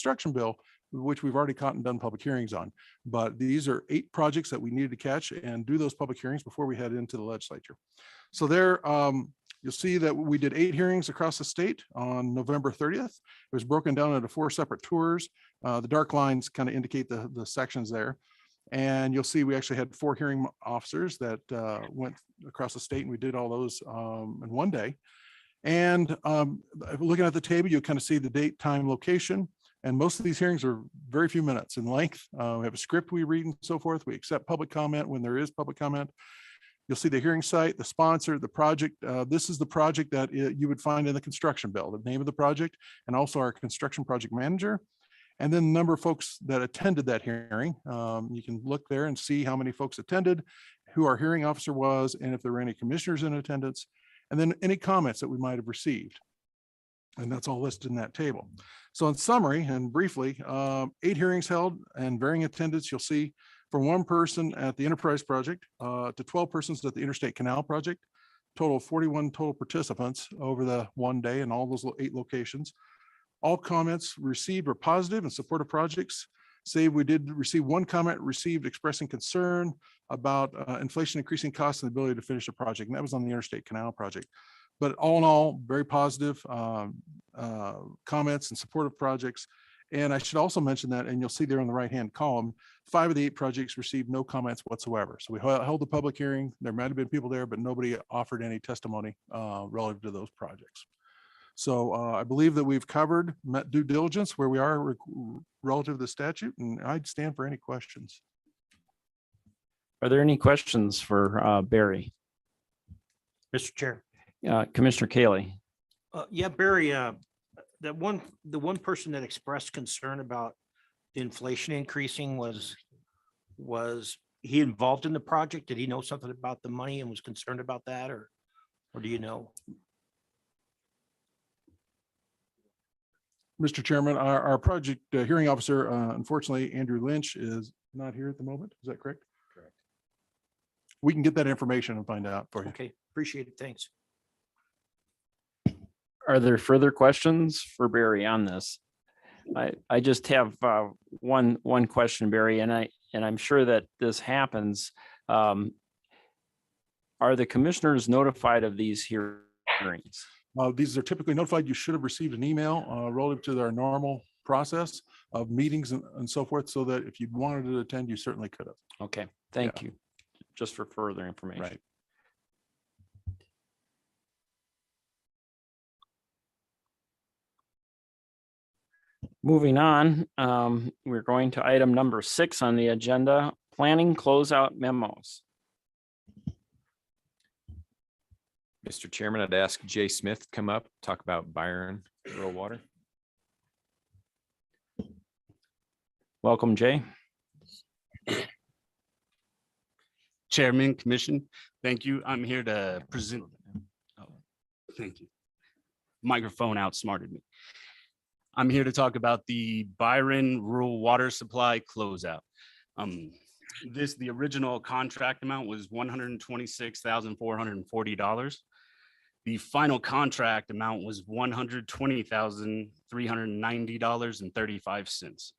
construction bill, which we've already caught and done public hearings on. But these are 8 projects that we needed to catch and do those public hearings before we head into the legislature. So there, you'll see that we did 8 hearings across the state on November 30th. It was broken down into 4 separate tours. The dark lines kind of indicate the sections there. And you'll see we actually had 4 hearing officers that went across the state, and we did all those in one day. And looking at the table, you'll kind of see the date, time, location. And most of these hearings are very few minutes in length. We have a script we read and so forth. We accept public comment when there is public comment. You'll see the hearing site, the sponsor, the project. This is the project that you would find in the construction bill, the name of the project, and also our construction project manager. And then the number of folks that attended that hearing. You can look there and see how many folks attended, who our hearing officer was, and if there were any commissioners in attendance, and then any comments that we might have received. And that's all listed in that table. So in summary and briefly, 8 hearings held and varying attendance. You'll see from 1 person at the Enterprise Project to 12 persons at the Interstate Canal Project, total of 41 total participants over the one day in all those 8 locations. All comments received were positive and supportive projects. Save we did receive 1 comment received expressing concern about inflation increasing costs and the ability to finish the project. And that was on the Interstate Canal Project. But all in all, very positive comments and supportive projects. And I should also mention that, and you'll see there on the right-hand column, 5 of the 8 projects received no comments whatsoever. So we held a public hearing. There might have been people there, but nobody offered any testimony relative to those projects. So I believe that we've covered met due diligence where we are relative to the statute, and I'd stand for any questions. Are there any questions for Barry? Mr. Chair. Commissioner Cayley. Yeah, Barry, the one person that expressed concern about the inflation increasing was he involved in the project? Did he know something about the money and was concerned about that, or do you know? Mr. Chairman, our project hearing officer, unfortunately, Andrew Lynch, is not here at the moment. Is that correct? Correct. We can get that information and find out for you. Okay, appreciate it. Thanks. Are there further questions for Barry on this? I just have one question, Barry, and I'm sure that this happens. Are the commissioners notified of these hearings? These are typically notified. You should have received an email relative to their normal process of meetings and so forth, so that if you wanted to attend, you certainly could have. Okay, thank you. Just for further information. Right. Moving on, we're going to item number 6 on the agenda, planning closeout memos. Mr. Chairman, I'd ask Jay Smith to come up, talk about Byron Rural Water. Welcome, Jay. Chairman, Commission, thank you. I'm here to present. Oh, thank you. Microphone outsmarted me. I'm here to talk about the Byron Rural Water Supply closeout. The original contract amount was $126,440. The final contract amount was $120,390.35.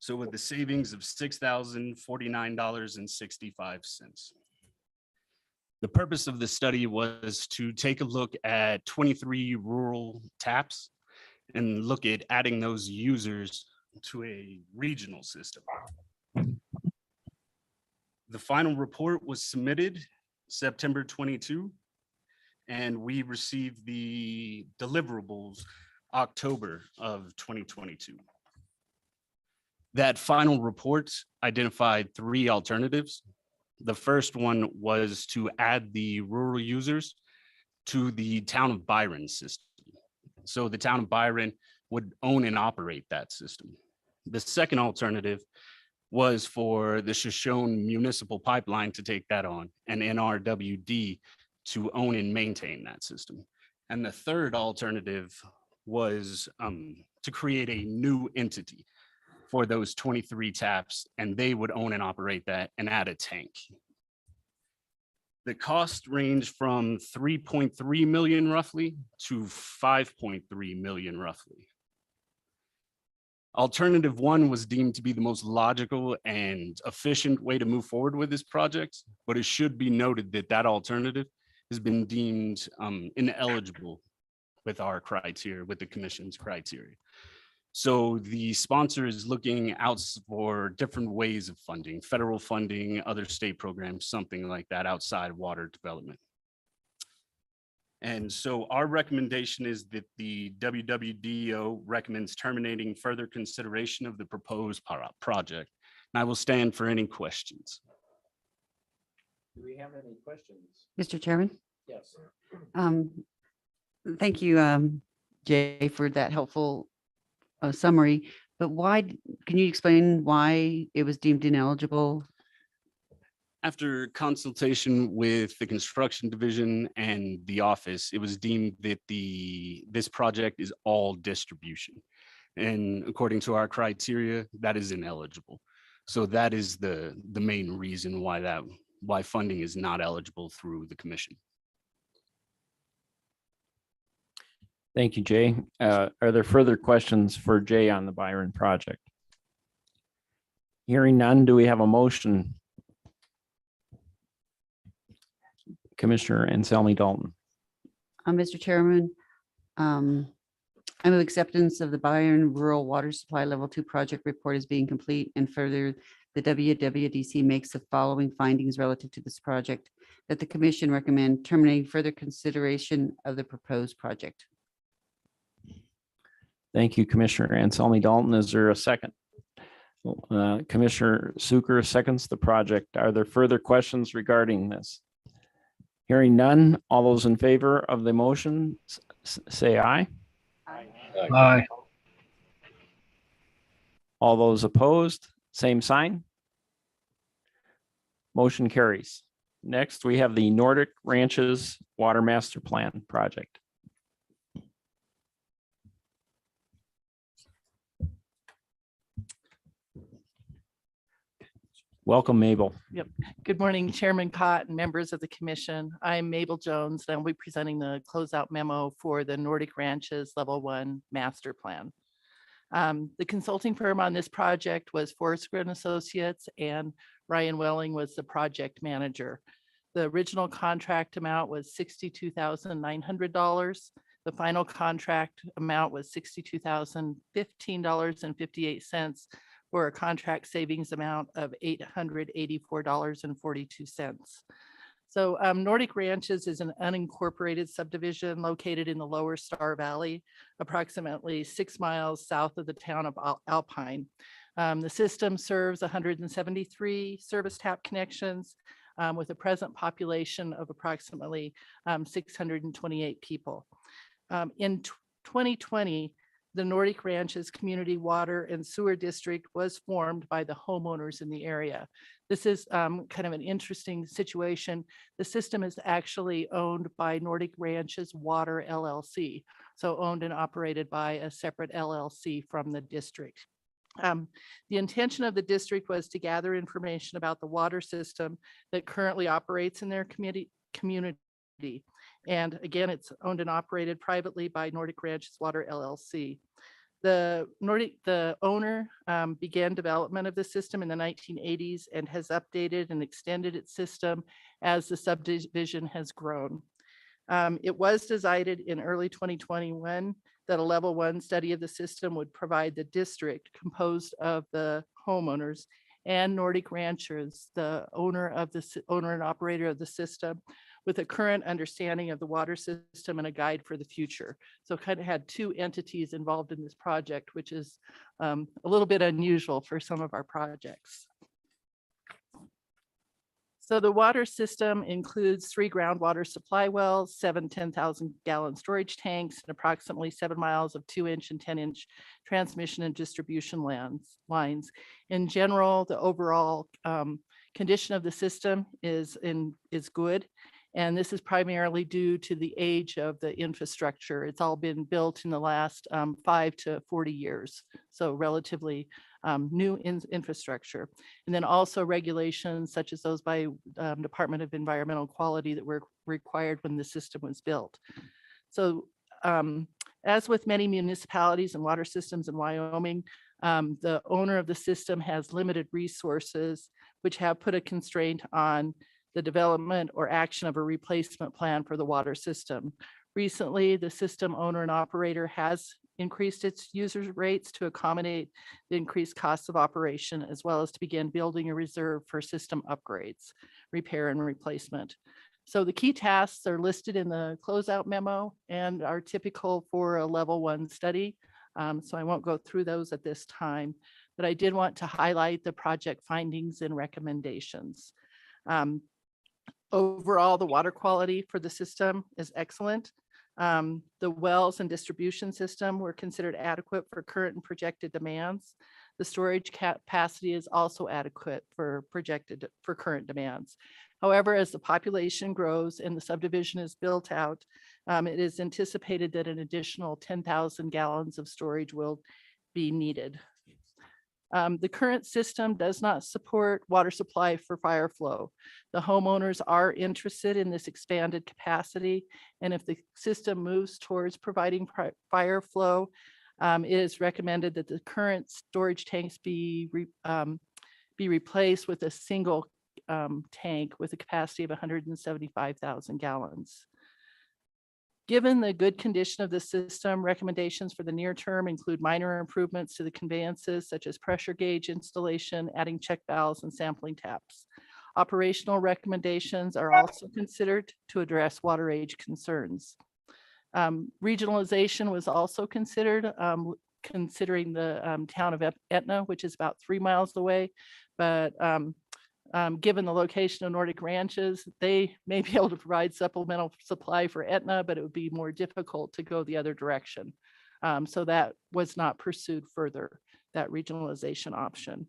So with the savings of $6,049.65. The purpose of the study was to take a look at 23 rural taps and look at adding those users to a regional system. The final report was submitted September 22, and we received the deliverables October of 2022. That final report identified 3 alternatives. The first one was to add the rural users to the town of Byron system. So the town of Byron would own and operate that system. The second alternative was for the Shoshone Municipal Pipeline to take that on, and NRWD to own and maintain that system. And the third alternative was to create a new entity for those 23 taps, and they would own and operate that and add a tank. The cost ranged from 3.3 million roughly to 5.3 million roughly. Alternative one was deemed to be the most logical and efficient way to move forward with this project, but it should be noted that that alternative has been deemed ineligible with our criteria, with the commission's criteria. So the sponsor is looking out for different ways of funding, federal funding, other state programs, something like that outside of water development. And so our recommendation is that the WWDO recommends terminating further consideration of the proposed project. And I will stand for any questions. Do we have any questions? Mr. Chairman, Yes. thank you, Jay, for that helpful summary. But can you explain why it was deemed ineligible? After consultation with the construction division and the office, it was deemed that this project is all distribution. And according to our criteria, that is ineligible. So that is the main reason why funding is not eligible through the commission. Thank you, Jay. Are there further questions for Jay on the Byron project? Hearing none, do we have a motion? Commissioner Anselmi Dalton. Mr. Chairman, I move acceptance of the Byron Rural Water Supply Level 2 project report as being complete, and further, the WWDC makes the following findings relative to this project: that the commission recommend terminating further consideration of the proposed project. Thank you, Commissioner Anselmi Dalton. Is there a second? Commissioner Suker seconds the project. Are there further questions regarding this? Hearing none, all those in favor of the motion, say aye. Aye. All those opposed, same sign. Motion carries. Next, we have the Nordic Ranches Water Master Plan project. Welcome, Mabel. Good morning, Chairman Cott and members of the commission. I'm Mabel Jones, and I'll be presenting the closeout memo for the Nordic Ranches Level 1 Master Plan. The consulting firm on this project was Forrester and Associates, and Ryan Welling was the project manager. The original contract amount was $62,900. The final contract amount was $62,015.58 for a contract savings amount of $884.42. So Nordic Ranches is an unincorporated subdivision located in the lower Star Valley, approximately 6 miles south of the town of Alpine. The system serves 173 service tap connections with a present population of approximately 628 people. In 2020, the Nordic Ranches Community Water and Sewer District was formed by the homeowners in the area. This is kind of an interesting situation. The system is actually owned by Nordic Ranches Water LLC, so owned and operated by a separate LLC from the district. The intention of the district was to gather information about the water system that currently operates in their community. And again, it's owned and operated privately by Nordic Ranches Water LLC. The owner began development of the system in the 1980s and has updated and extended its system as the subdivision has grown. It was decided in early 2021 that a level 1 study of the system would provide the district composed of the homeowners and Nordic Ranchers, the owner and operator of the system, with a current understanding of the water system and a guide for the future. So kind of had two entities involved in this project, which is a little bit unusual for some of our projects. So the water system includes 3 groundwater supply wells, 7 10,000-gallon storage tanks, and approximately 7 miles of 2-inch and 10-inch transmission and distribution lines. In general, the overall condition of the system is good. And this is primarily due to the age of the infrastructure. It's all been built in the last 5 to 40 years. So relatively new infrastructure. And then also regulations such as those by Department of Environmental Quality that were required when the system was built. So as with many municipalities and water systems in Wyoming, The owner of the system has limited resources, which have put a constraint on the development or action of a replacement plan for the water system. Recently, the system owner and operator has increased its user rates to accommodate the increased costs of operation, as well as to begin building a reserve for system upgrades, repair and replacement. So the key tasks are listed in the closeout memo and are typical for a level 1 study. So I won't go through those at this time, but I did want to highlight the project findings and recommendations. Overall, the water quality for the system is excellent. The wells and distribution system were considered adequate for current and projected demands. The storage capacity is also adequate for current demands. However, as the population grows and the subdivision is built out, it is anticipated that an additional 10,000 gallons of storage will be needed. The current system does not support water supply for fire flow. The homeowners are interested in this expanded capacity, and if the system moves towards providing fire flow, it is recommended that the current storage tanks be replaced with a single tank with a capacity of 175,000 gallons. Given the good condition of the system, recommendations for the near term include minor improvements to the conveyances such as pressure gauge installation, adding check valves and sampling taps. Operational recommendations are also considered to address water age concerns. Regionalization was also considered, considering the town of Etna, which is about 3 miles away, but given the location of Nordic Ranches, they may be able to provide supplemental supply for Etna, but it would be more difficult to go the other direction. So that was not pursued further, that regionalization option.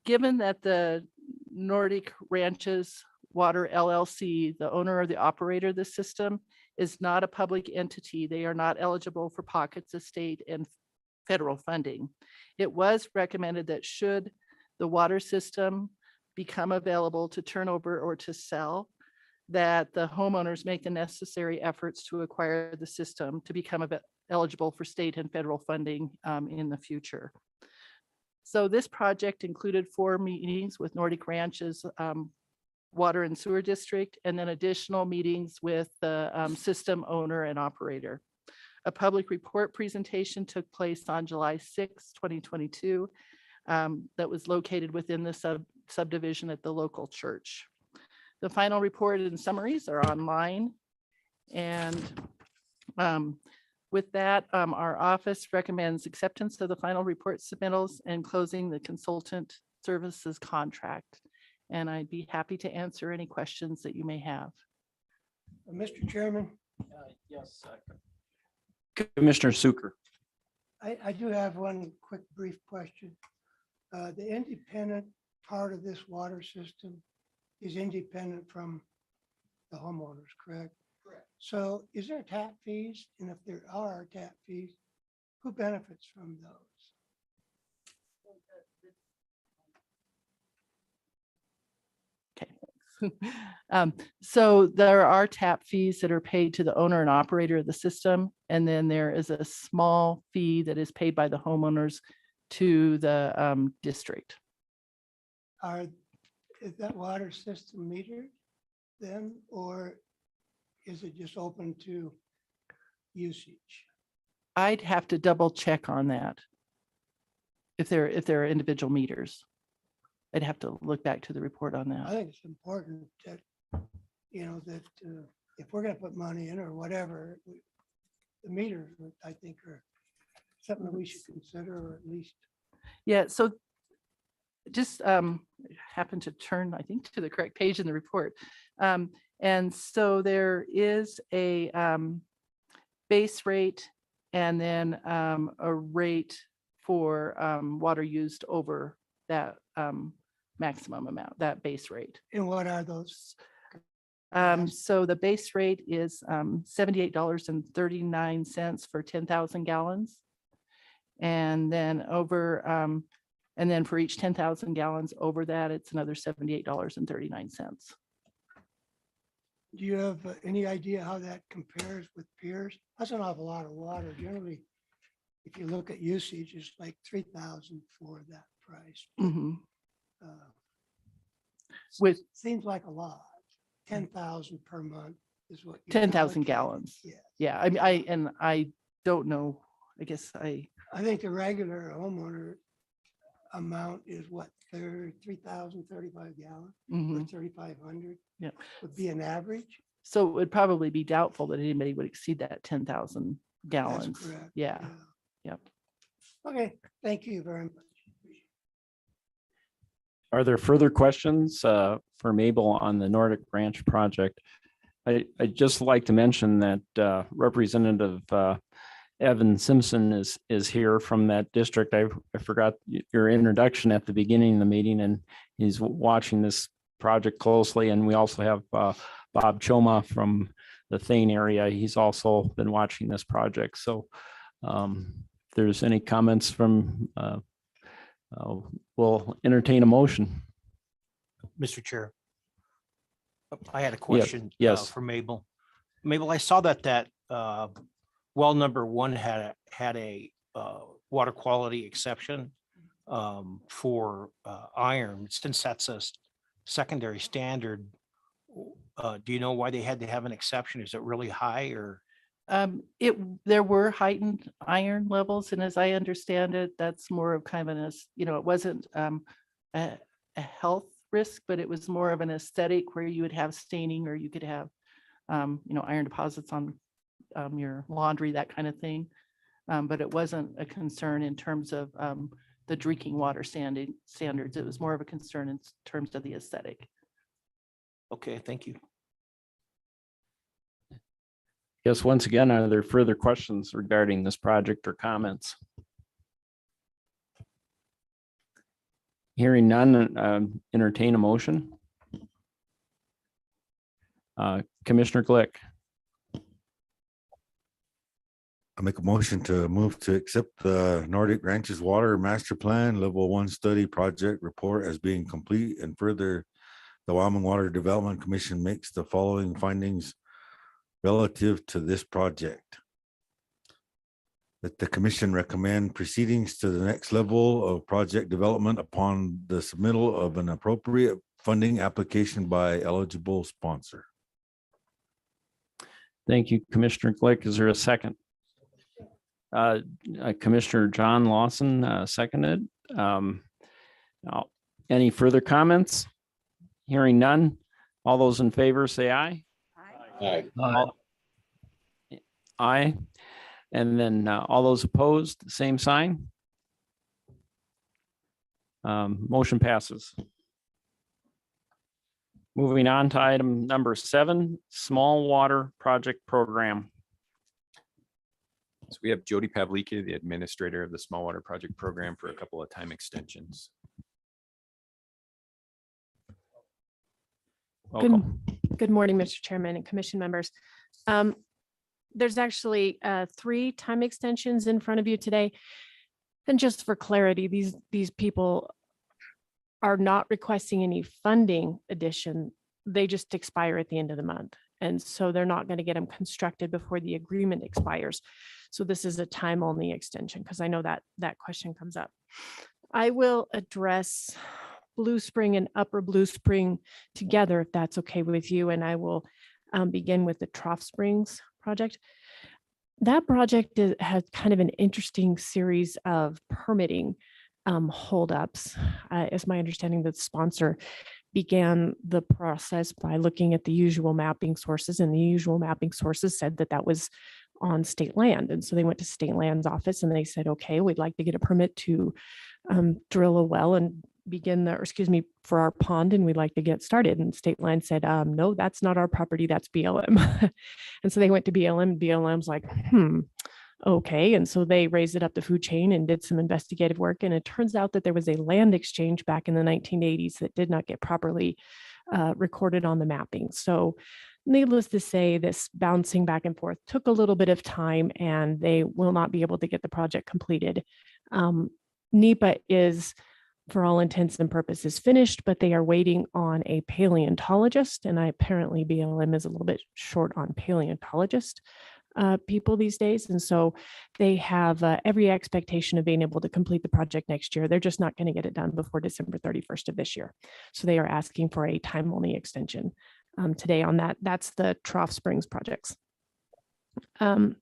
Given that the Nordic Ranches Water LLC, the owner or the operator of the system, is not a public entity, they are not eligible for pockets of state and federal funding. It was recommended that should the water system become available to turn over or to sell, that the homeowners make the necessary efforts to acquire the system to become eligible for state and federal funding in the future. So this project included 4 meetings with Nordic Ranches Water and Sewer District, and then additional meetings with the system owner and operator. A public report presentation took place on July 6, 2022, that was located within the subdivision at the local church. The final report and summaries are online. And with that, our office recommends acceptance of the final report submittals and closing the consultant services contract. And I'd be happy to answer any questions that you may have. Mr. Chairman, Yes. Commissioner Suker. I do have one quick brief question. The independent part of this water system is independent from the homeowners, correct? Correct. So is there tap fees? And if there are tap fees, who benefits from those? So there are tap fees that are paid to the owner and operator of the system. And then there is a small fee that is paid by the homeowners to the district. Is that water system metered then, or is it just open to usage? I'd have to double check on that. If there are individual meters. I'd have to look back to the report on I that. think it's important that, that if we're gonna put money in or whatever, the meters, I think, are something that we should consider, or at least. Yeah, so just happened to turn, I think, to the correct page in the report. And so there is a base rate and then a rate for water used over that maximum amount, that base rate. And what are those? So the base rate is $78.39 for 10,000 gallons. And then and then for each 10,000 gallons over that, it's another $78.39. Do you have any idea how that compares with peers? That's an awful lot of water. Generally, if you look at usage, it's like 3,000 for that price. Mhm. Uh, With Seems like a lot. 10,000 per month is what. you're 10,000 allocated. gallons. Yeah. Yeah, I mean, I don't know, I guess I I think the regular homeowner amount is what, 3,035 gallons or mhm. 3,500 Yeah. would be an average. So it would probably be doubtful that anybody would exceed that 10,000 That's gallons. correct. Yeah, yep. Okay, thank you very much. Are there further questions for Mabel on the Nordic Ranch project? I'd just like to mention that Representative Evan Simpson is here from that district. I forgot your introduction at the beginning of the meeting, and he's watching this project closely. And we also have Bob Choma from the Thane area. He's also been watching this project. So if there's any comments from, we'll entertain a motion. Mr. Chair. I had a question. yes. For Mabel. Mabel, I saw that well number one had a water quality exception for iron. Since that's a secondary standard, do you know why they had to have an exception? Is it really high or? There were heightened iron levels, and as I understand it, that's more of kind of it wasn't a health risk, but it was more of an aesthetic where you would have staining, or you could have iron deposits on your laundry, that kind of thing. But it wasn't a concern in terms of the drinking water standards. It was more of a concern in terms of the aesthetic. Okay, thank you. Yes, once again, are there further questions regarding this project or comments? Hearing none, entertain a motion. Commissioner Glick, I make a motion to move to accept the Nordic Ranches Water Master Plan Level 1 Study Project Report as being complete, and further, the Wyoming Water Development Commission makes the following findings relative to this project. That the commission recommend proceedings to the next level of project development upon the submittal of an appropriate funding application by eligible sponsor. thank you, Commissioner Glick. Is there a second? Commissioner John Lawson seconded. Any further comments? Hearing none. All those in favor say aye. Aye. Aye. And then all those opposed, same sign. Motion passes. Moving on to item number 7, Small Water Project Program. So we have Jody Pavlika, the administrator of the Small Water Project Program, for a couple of time extensions. Welcome. Good morning, Mr. Chairman and commission members. There's actually 3 time extensions in front of you today. And just for clarity, these people are not requesting any funding addition. They just expire at the end of the month. And so they're not going to get them constructed before the agreement expires. So this is a time only extension, because I know that question comes up. I will address Blue Spring and Upper Blue Spring together, if that's okay with you. And I will begin with the Trough Springs project. That project has kind of an interesting series of permitting holdups. It's my understanding that the sponsor began the process by looking at the usual mapping sources, and the usual mapping sources said that was on state land. And so they went to state land's office and they said, okay, we'd like to get a permit to drill a well and begin for our pond, and we'd like to get started. And state land said, no, that's not our property, that's BLM. And so they went to BLM. BLM's like, okay. And so they raised it up the food chain and did some investigative work. And it turns out that there was a land exchange back in the 1980s that did not get properly recorded on the mapping. So needless to say, this bouncing back and forth took a little bit of time, and they will not be able to get the project completed. NEPA is, for all intents and purposes, finished, but they are waiting on a paleontologist, and apparently BLM is a little bit short on paleontologist. people these days. And so they have every expectation of being able to complete the project next year. They're just not going to get it done before December 31st of this year. So they are asking for a time-only extension today on that. That's the Trough Springs projects. And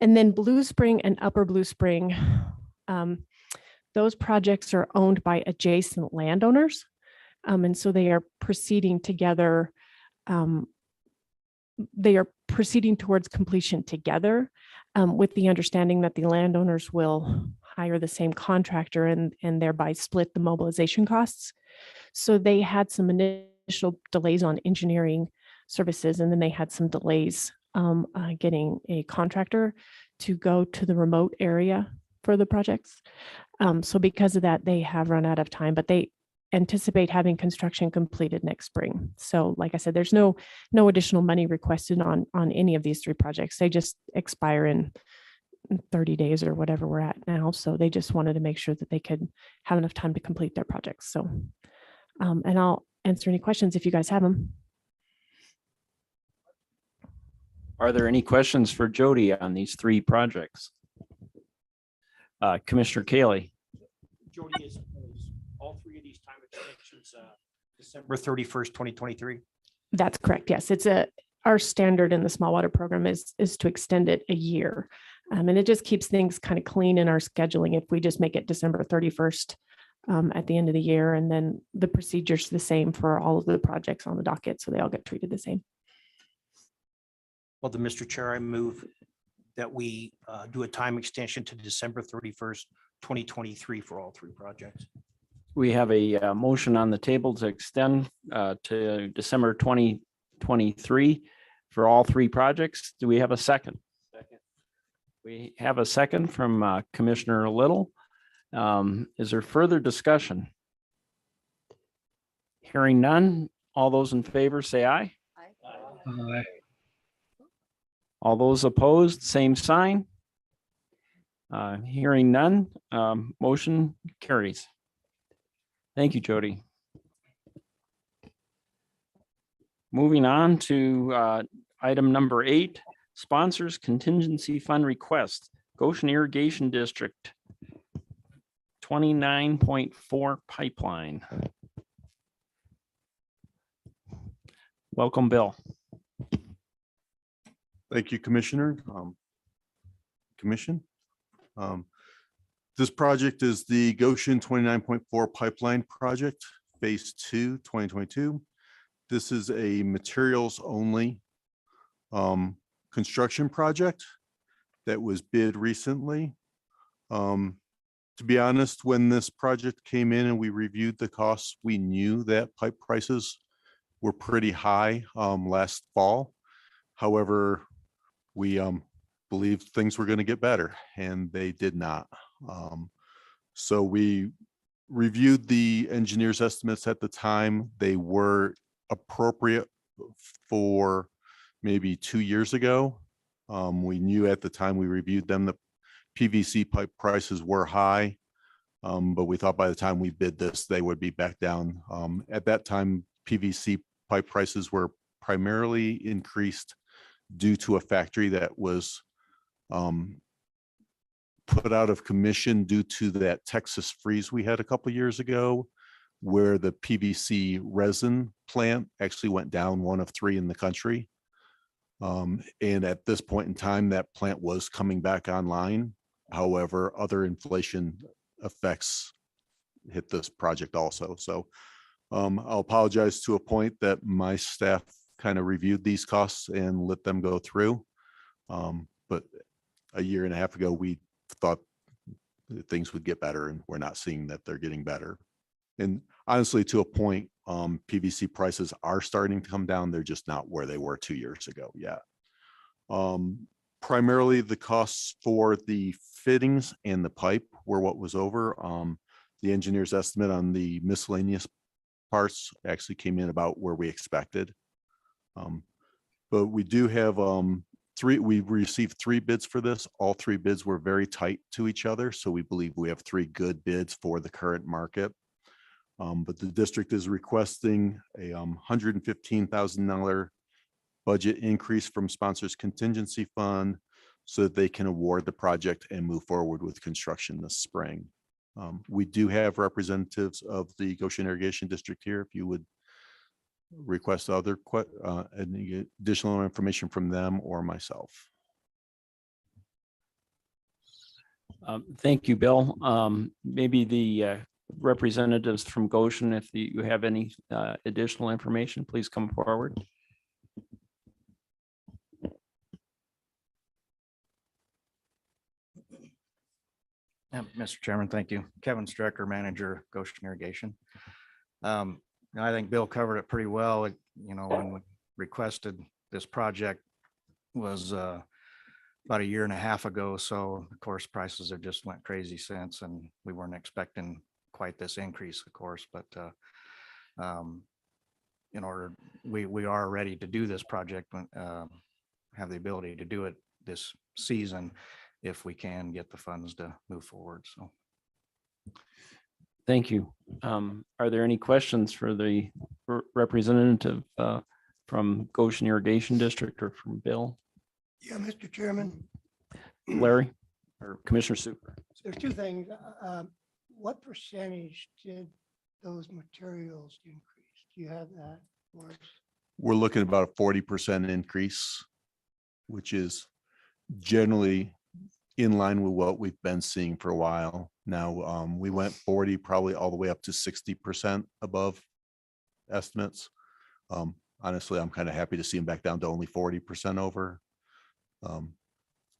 then Blue Spring and Upper Blue Spring, those projects are owned by adjacent landowners. And so they are proceeding together. They are proceeding towards completion together with the understanding that the landowners will hire the same contractor and thereby split the mobilization costs. So they had some initial delays on engineering services, and then they had some delays getting a contractor to go to the remote area for the projects. So because of that, they have run out of time, but they anticipate having construction completed next spring. So like I said, there's no additional money requested on any of these three projects. They just expire in 30 days or whatever we're at now. So they just wanted to make sure that they could have enough time to complete their projects. So, and I'll answer any questions if you guys have them. Are there any questions for Jody on these three projects? Commissioner Kaylee. Jody, is all three of these time extensions December 31st, 2023? That's correct. Yes, it's our standard in the small water program is to extend it a year. And it just keeps things kind of clean in our scheduling if we just make it December 31st at the end of the year. And then the procedure's the same for all of the projects on the docket. So they all get treated the same. Well, then, Mr. Chair, I move that we do a time extension to December 31st, 2023 for all three projects. We have a motion on the table to extend to December 2023 for all three projects. Do we have a second? Second. We have a second from Commissioner Little. Is there further discussion? Hearing none, all those in favor say aye. Aye. All those opposed, same sign. Hearing none, motion carries. Thank you, Jody. Moving on to item number 8, sponsors contingency fund request, Goshen Irrigation District 29.4 pipeline. Welcome, Bill. Thank you, Commissioner. Commission. This project is the Goshen 29.4 pipeline project, phase 2, 2022. This is a materials only construction project that was bid recently. To be honest, when this project came in and we reviewed the costs, we knew that pipe prices were pretty high last fall. However, we believed things were going to get better, and they did not. So we reviewed the engineer's estimates at the time. They were appropriate for maybe 2 years ago. We knew at the time we reviewed them, the PVC pipe prices were high, but we thought by the time we bid this, they would be back down. At that time, PVC pipe prices were primarily increased due to a factory that was put out of commission due to that Texas freeze we had a couple of years ago, where the PVC resin plant actually went down, one of 3 in the country. And at this point in time, that plant was coming back online. However, other inflation effects hit this project also. So I'll apologize to a point that my staff kind of reviewed these costs and let them go through. But a year and a half ago, we thought that things would get better, and we're not seeing that they're getting better. And honestly, to a point, PVC prices are starting to come down. They're just not where they were 2 years ago yet. Primarily the costs for the fittings and the pipe were what was over. The engineer's estimate on the miscellaneous parts actually came in about where we expected. But we do have we received 3 bids for this. All 3 bids were very tight to each other. So we believe we have 3 good bids for the current market. But the district is requesting a $115,000 budget increase from sponsors contingency fund so that they can award the project and move forward with construction this spring. We do have representatives of the Goshen Irrigation District here. If you would request any additional information from them or myself. Thank you, Bill. Maybe the representatives from Goshen, if you have any additional information, please come forward. Mr. Chairman, thank you. Kevin Strecker, Manager, Goshen Irrigation. I think Bill covered it pretty well. When we requested this project was about a year and a half ago. So of course, prices have just went crazy since, and we weren't expecting quite this increase, of course, but we are ready to do this project, have the ability to do it this season if we can get the funds to move forward. So. Thank you. Are there any questions for the representative from Goshen Irrigation District or from Bill? Yeah, Mr. Chairman, Larry or Commissioner Super? there's two things. What percentage did those materials increase? Do you have that for us? We're looking at about a 40% increase, which is generally in line with what we've been seeing for a while. Now, we went 40, probably all the way up to 60% above estimates. Honestly, I'm kind of happy to see them back down to only 40% over.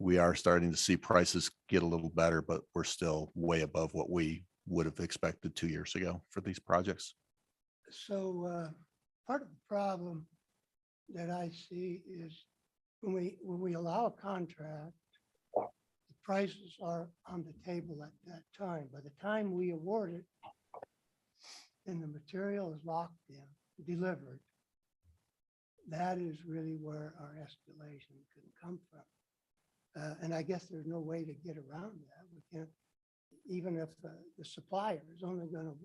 We are starting to see prices get a little better, but we're still way above what we would have expected 2 years ago for these projects. So part of the problem that I see is when we allow a contract, the prices are on the table at that time. By the time we award it, and the material is locked in, delivered, that is really where our escalation can come from. And I guess there's no way to get around that. We can't, even if the supplier is only going to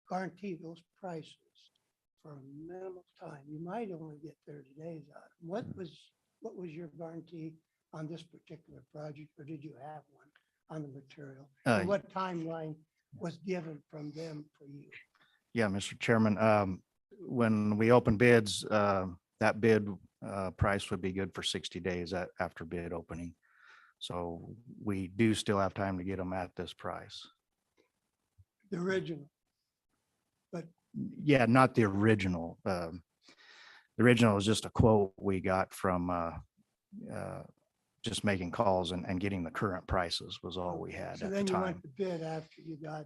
guarantee those prices for a minimal time, you might only get 30 days out. What was your guarantee on this particular project, or did you have one on the material? And what timeline was given from them for you? Yeah, Mr. Chairman, when we open bids, that bid price would be good for 60 days after bid opening. So we do still have time to get them at this price. The original. But yeah, not the original. The original is just a quote we got from just making calls and getting the current prices was all we had so at the then you time. went to bid after you got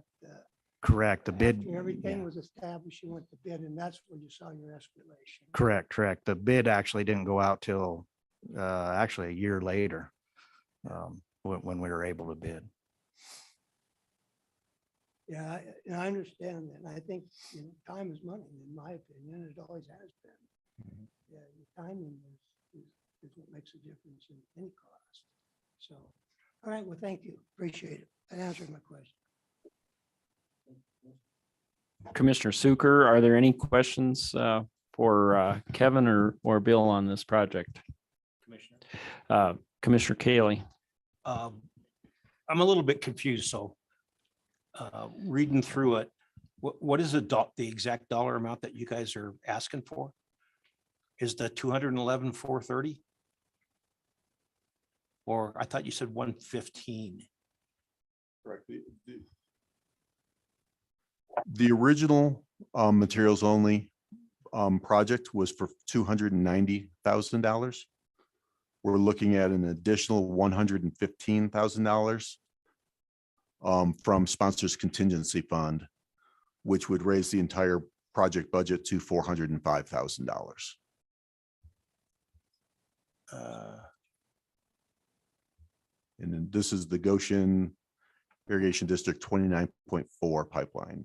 Correct. The bid. after everything yeah. was established, you went to bid, and that's when you saw your escalation. Correct. The bid actually didn't go out till actually a year later when we were able to bid. Yeah, I understand that. And I think time is money, in my opinion. It always has been. Yeah, the timing is what makes a difference in any cost. So, all right, well, thank you. Appreciate it. That answered my question. Commissioner Suker, are there any questions for Kevin or Bill on this project? Commissioner Cayley. I'm a little bit confused. So reading through it, what is the exact dollar amount that you guys are asking for? Is the 211,430? Or I thought you said 115. Correct. The original materials only project was for $290,000. We're looking at an additional $115,000 from sponsors contingency fund, which would raise the entire project budget to $405,000. And then this is the Goshen Irrigation District 29.4 pipeline.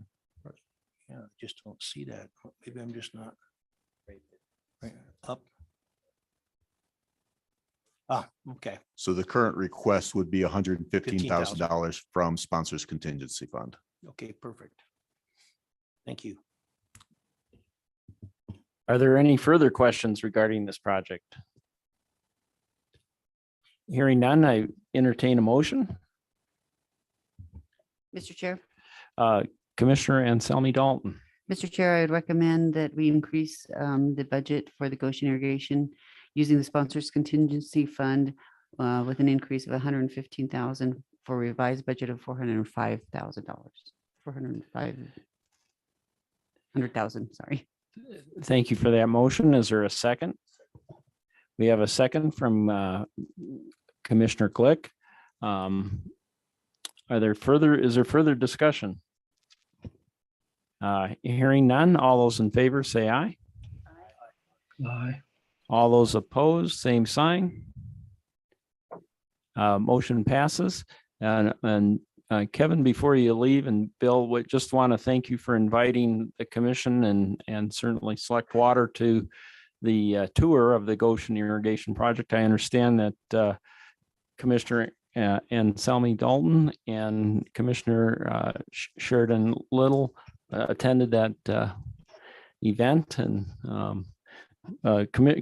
Yeah, I just don't see that. Maybe I'm just not right up. Okay. So the current request would be $115,000 from sponsors contingency fund. Okay, perfect. Thank you. Are there any further questions regarding this project? Hearing none, I entertain a motion. Mr. Chair, Commissioner Anselmi Dalton. Mr. Chair, I would recommend that we increase the budget for the Goshen irrigation using the sponsors contingency fund with an increase of 115,000 for a revised budget of $405,000. 400,000, sorry. Thank you for that motion. Is there a second? We have a second from Commissioner Click. Is there further discussion? Hearing none, all those in favor say aye. Aye. All those opposed, same sign. Motion passes. And Kevin, before you leave, and Bill, we just want to thank you for inviting the commission and certainly Select Water to the tour of the Goshen Irrigation Project. I understand that Commissioner Anselmi Dalton and Commissioner Sheridan Little attended that event. And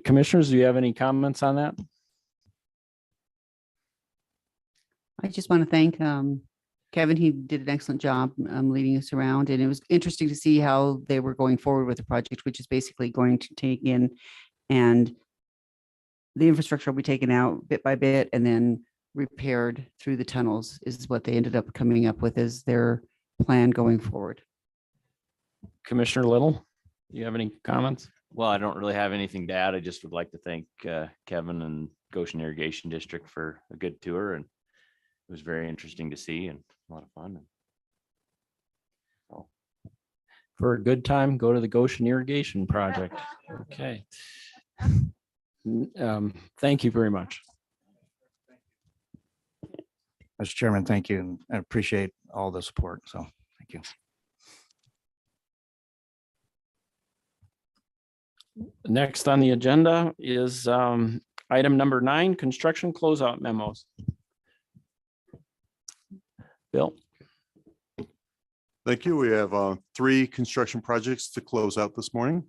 commissioners, do you have any comments on that? I just want to thank Kevin. He did an excellent job leading us around, and it was interesting to see how they were going forward with the project, which is basically going to take in, and the infrastructure will be taken out bit by bit and then repaired through the tunnels is what they ended up coming up with as their plan going forward. Commissioner Little, do you have any comments? Well, I don't really have anything to add. I just would like to thank Kevin and Goshen Irrigation District for a good tour, and it was very interesting to see and a lot of fun. For a good time, go to the Goshen Irrigation Project. Okay. Thank you very much. Mr. Chairman, thank you. And I appreciate all the support. So thank you. Next on the agenda is item number 9, construction closeout memos. Bill. Thank you. We have 3 construction projects to close out this morning.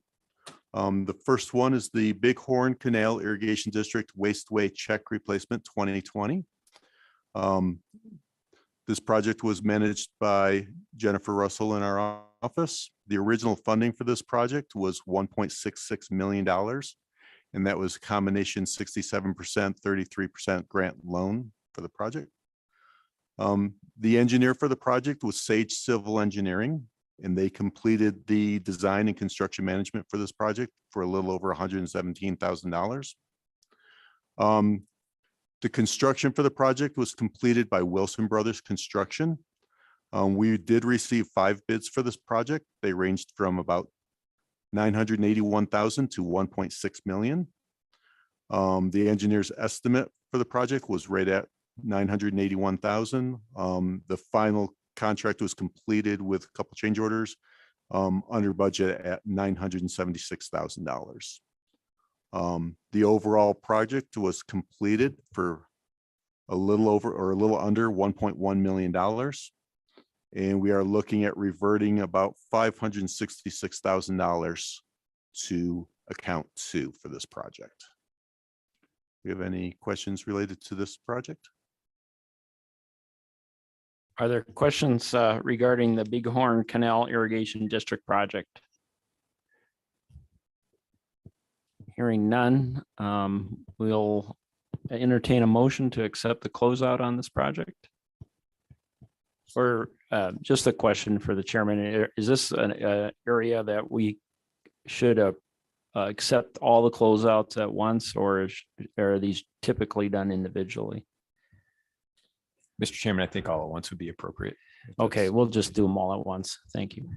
The first one is the Bighorn Canal Irrigation District Wasteway Check Replacement 2020. This project was managed by Jennifer Russell in our office. The original funding for this project was $1.66 million, and that was a combination 67%, 33% grant loan for the project. The engineer for the project was Sage Civil Engineering, and they completed the design and construction management for this project for a little over $117,000. The construction for the project was completed by Wilson Brothers Construction. We did receive 5 bids for this project. They ranged from about $981,000 to $1.6 million. The engineer's estimate for the project was right at $981,000. The final contract was completed with a couple change orders under budget at $976,000. The overall project was completed for a little over or a little under $1.1 million. And we are looking at reverting about $566,000 to account 2 for this project. Do you have any questions related to this project? Are there questions regarding the Bighorn Canal Irrigation District project? Hearing none, we'll entertain a motion to accept the closeout on this project. Or just a question for the chairman, is this an area that we should accept all the closeouts at once, or are these typically done individually? Mr. Chairman, I think all at once would be appropriate. Okay, we'll just do them all at once. Thank you.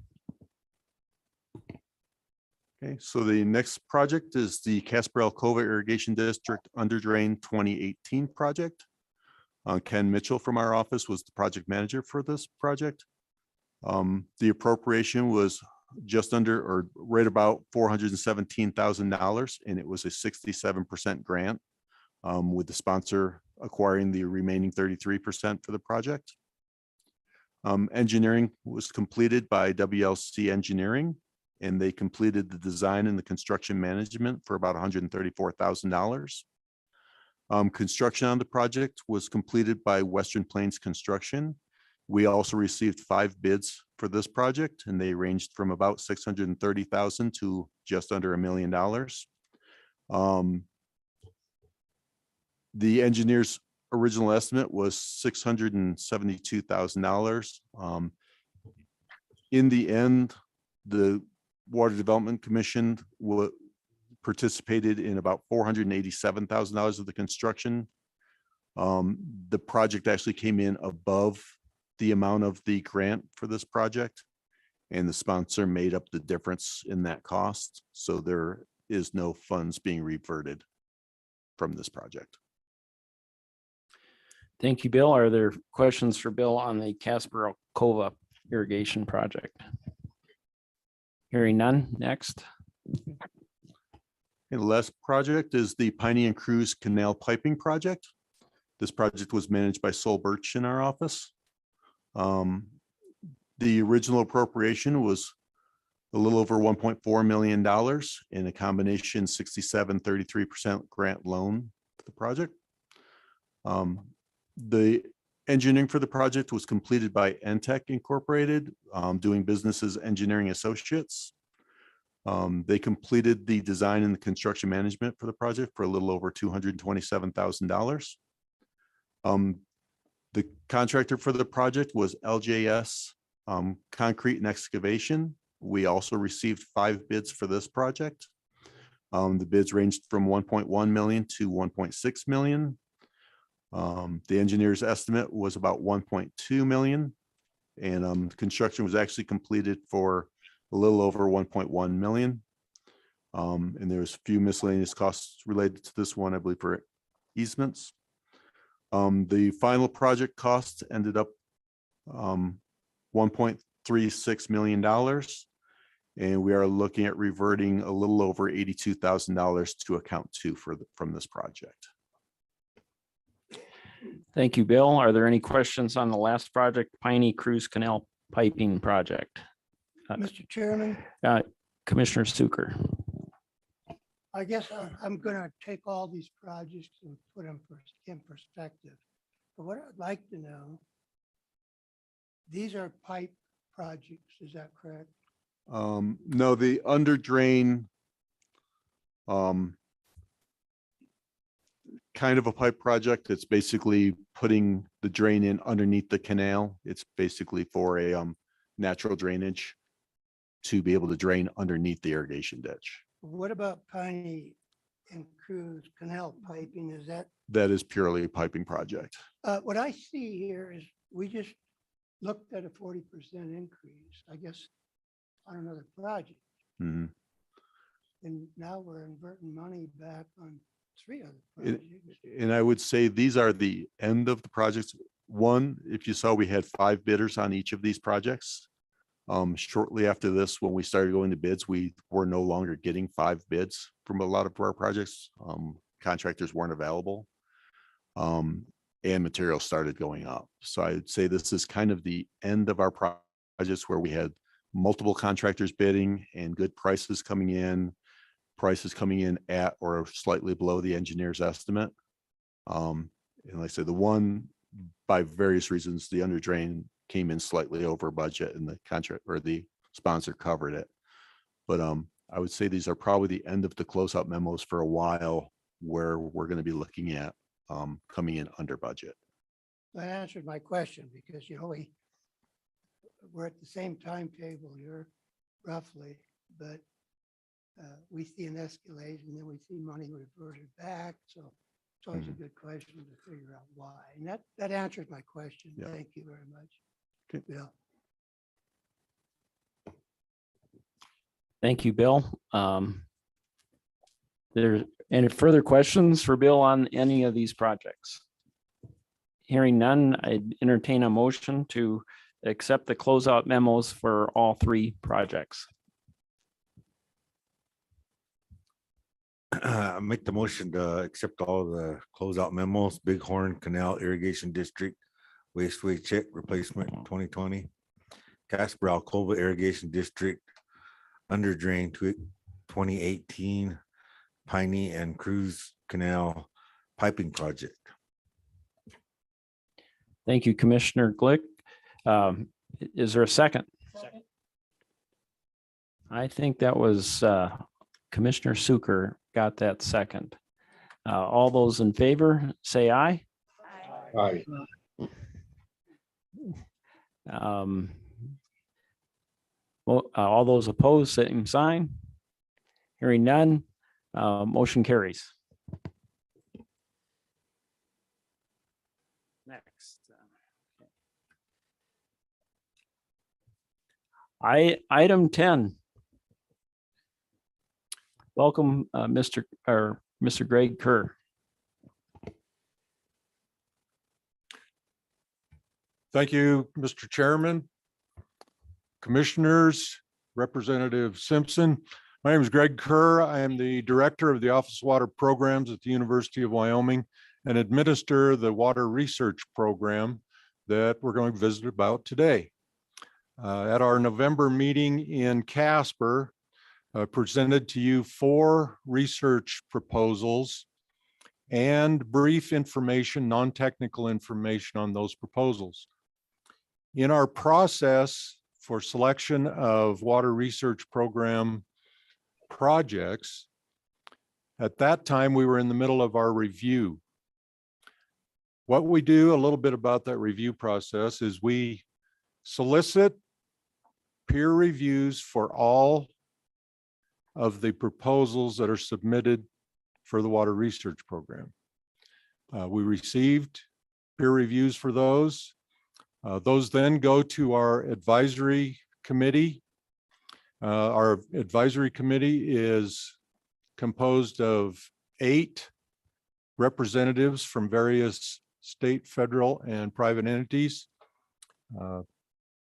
Okay, so the next project is the Casper Alcova Irrigation District Underdrain 2018 project. Ken Mitchell from our office was the project manager for this project. The appropriation was just under or right about $417,000, and it was a 67% grant, with the sponsor acquiring the remaining 33% for the project. Engineering was completed by WLC Engineering, and they completed the design and the construction management for about $134,000. Construction on the project was completed by Western Plains Construction. We also received 5 bids for this project, and they ranged from about $630,000 to just under $1 million. The engineer's original estimate was $672,000. In the end, the Water Development Commission participated in about $487,000 of the construction. The project actually came in above the amount of the grant for this project, and the sponsor made up the difference in that cost. So there is no funds being reverted from this project. Thank you, Bill. Are there questions for Bill on the Casper Cova irrigation project? Hearing none. Next. And the last project is the Piney and Cruz Canal Piping Project. This project was managed by Sol Birch in our office. The original appropriation was a little over $1.4 million in a combination 67-33% grant loan for the project. The engineering for the project was completed by Entech Incorporated, doing business as Engineering Associates. They completed the design and the construction management for the project for a little over $227,000. The contractor for the project was LJS Concrete and Excavation. We also received 5 bids for this project. The bids ranged from 1.1 million to 1.6 million. The engineer's estimate was about 1.2 million, and construction was actually completed for a little over 1.1 million. And there's a few miscellaneous costs related to this one, I believe, for easements. The final project cost ended up $1.36 million. And we are looking at reverting a little over $82,000 to account 2 from this project. Thank you, Bill. Are there any questions on the last project, Piney Cruz Canal Piping Project? Mr. Chairman, Commissioner Suker. I guess I'm gonna take all these projects and put them in perspective. But what I'd like to know, these are pipe projects, is that correct? No, the under drain, kind of a pipe project. It's basically putting the drain in underneath the canal. It's basically for a natural drainage to be able to drain underneath the irrigation ditch. What about Piney and Cruz Canal piping? Is that, That is purely a piping project. what I see here is we just looked at a 40% increase, I guess, on another project. Mhm. And now we're inverting money back on 3 other It- projects. And I would say these are the end of the projects. One, if you saw, we had 5 bidders on each of these projects. Shortly after this, when we started going to bids, we were no longer getting 5 bids from a lot of our projects. Contractors weren't available. And materials started going up. So I'd say this is kind of the end of our projects where we had multiple contractors bidding and good prices coming in at or slightly below the engineer's estimate. And like I said, the one, by various reasons, the under drain came in slightly over budget and the contract or the sponsor covered it. But I would say these are probably the end of the closeout memos for a while, where we're going to be looking at coming in under budget. That answered my question because, we're at the same timetable here roughly, but we see an escalation, then we see money reverted back. So it's always a good question to figure out why. And that answers my question. Yeah. Thank you very much. Okay. Bill. Thank you, Bill. There any further questions for Bill on any of these projects? Hearing none, I entertain a motion to accept the closeout memos for all 3 projects. Make the motion to accept all the closeout memos, Bighorn Canal Irrigation District, Wasteway Check Replacement 2020, Casper Alcova Irrigation District, under drain to 2018 Piney and Cruz Canal piping project. Thank you, Commissioner Glick. Is there a second? I think that was Commissioner Suker got that second. All those in favor, say aye. Aye. Well, all those opposed, same sign. Hearing none, motion carries. Next. Item 10. Welcome, Mr. Greg Kerr. Thank you, Mr. Chairman, Commissioners, Representative Simpson. My name is Greg Kerr. I am the Director of the Office of Water Programs at the University of Wyoming and administer the Water Research Program that we're going to visit about today. At our November meeting in Casper, presented to you 4 research proposals and brief information, non-technical information on those proposals. In our process for selection of water research program projects, at that time, we were in the middle of our review. What we do, a little bit about that review process, is we solicit peer reviews for all of the proposals that are submitted for the water research program. We received peer reviews for those. Those then go to our advisory committee. Our advisory committee is composed of 8 representatives from various state, federal, and private entities.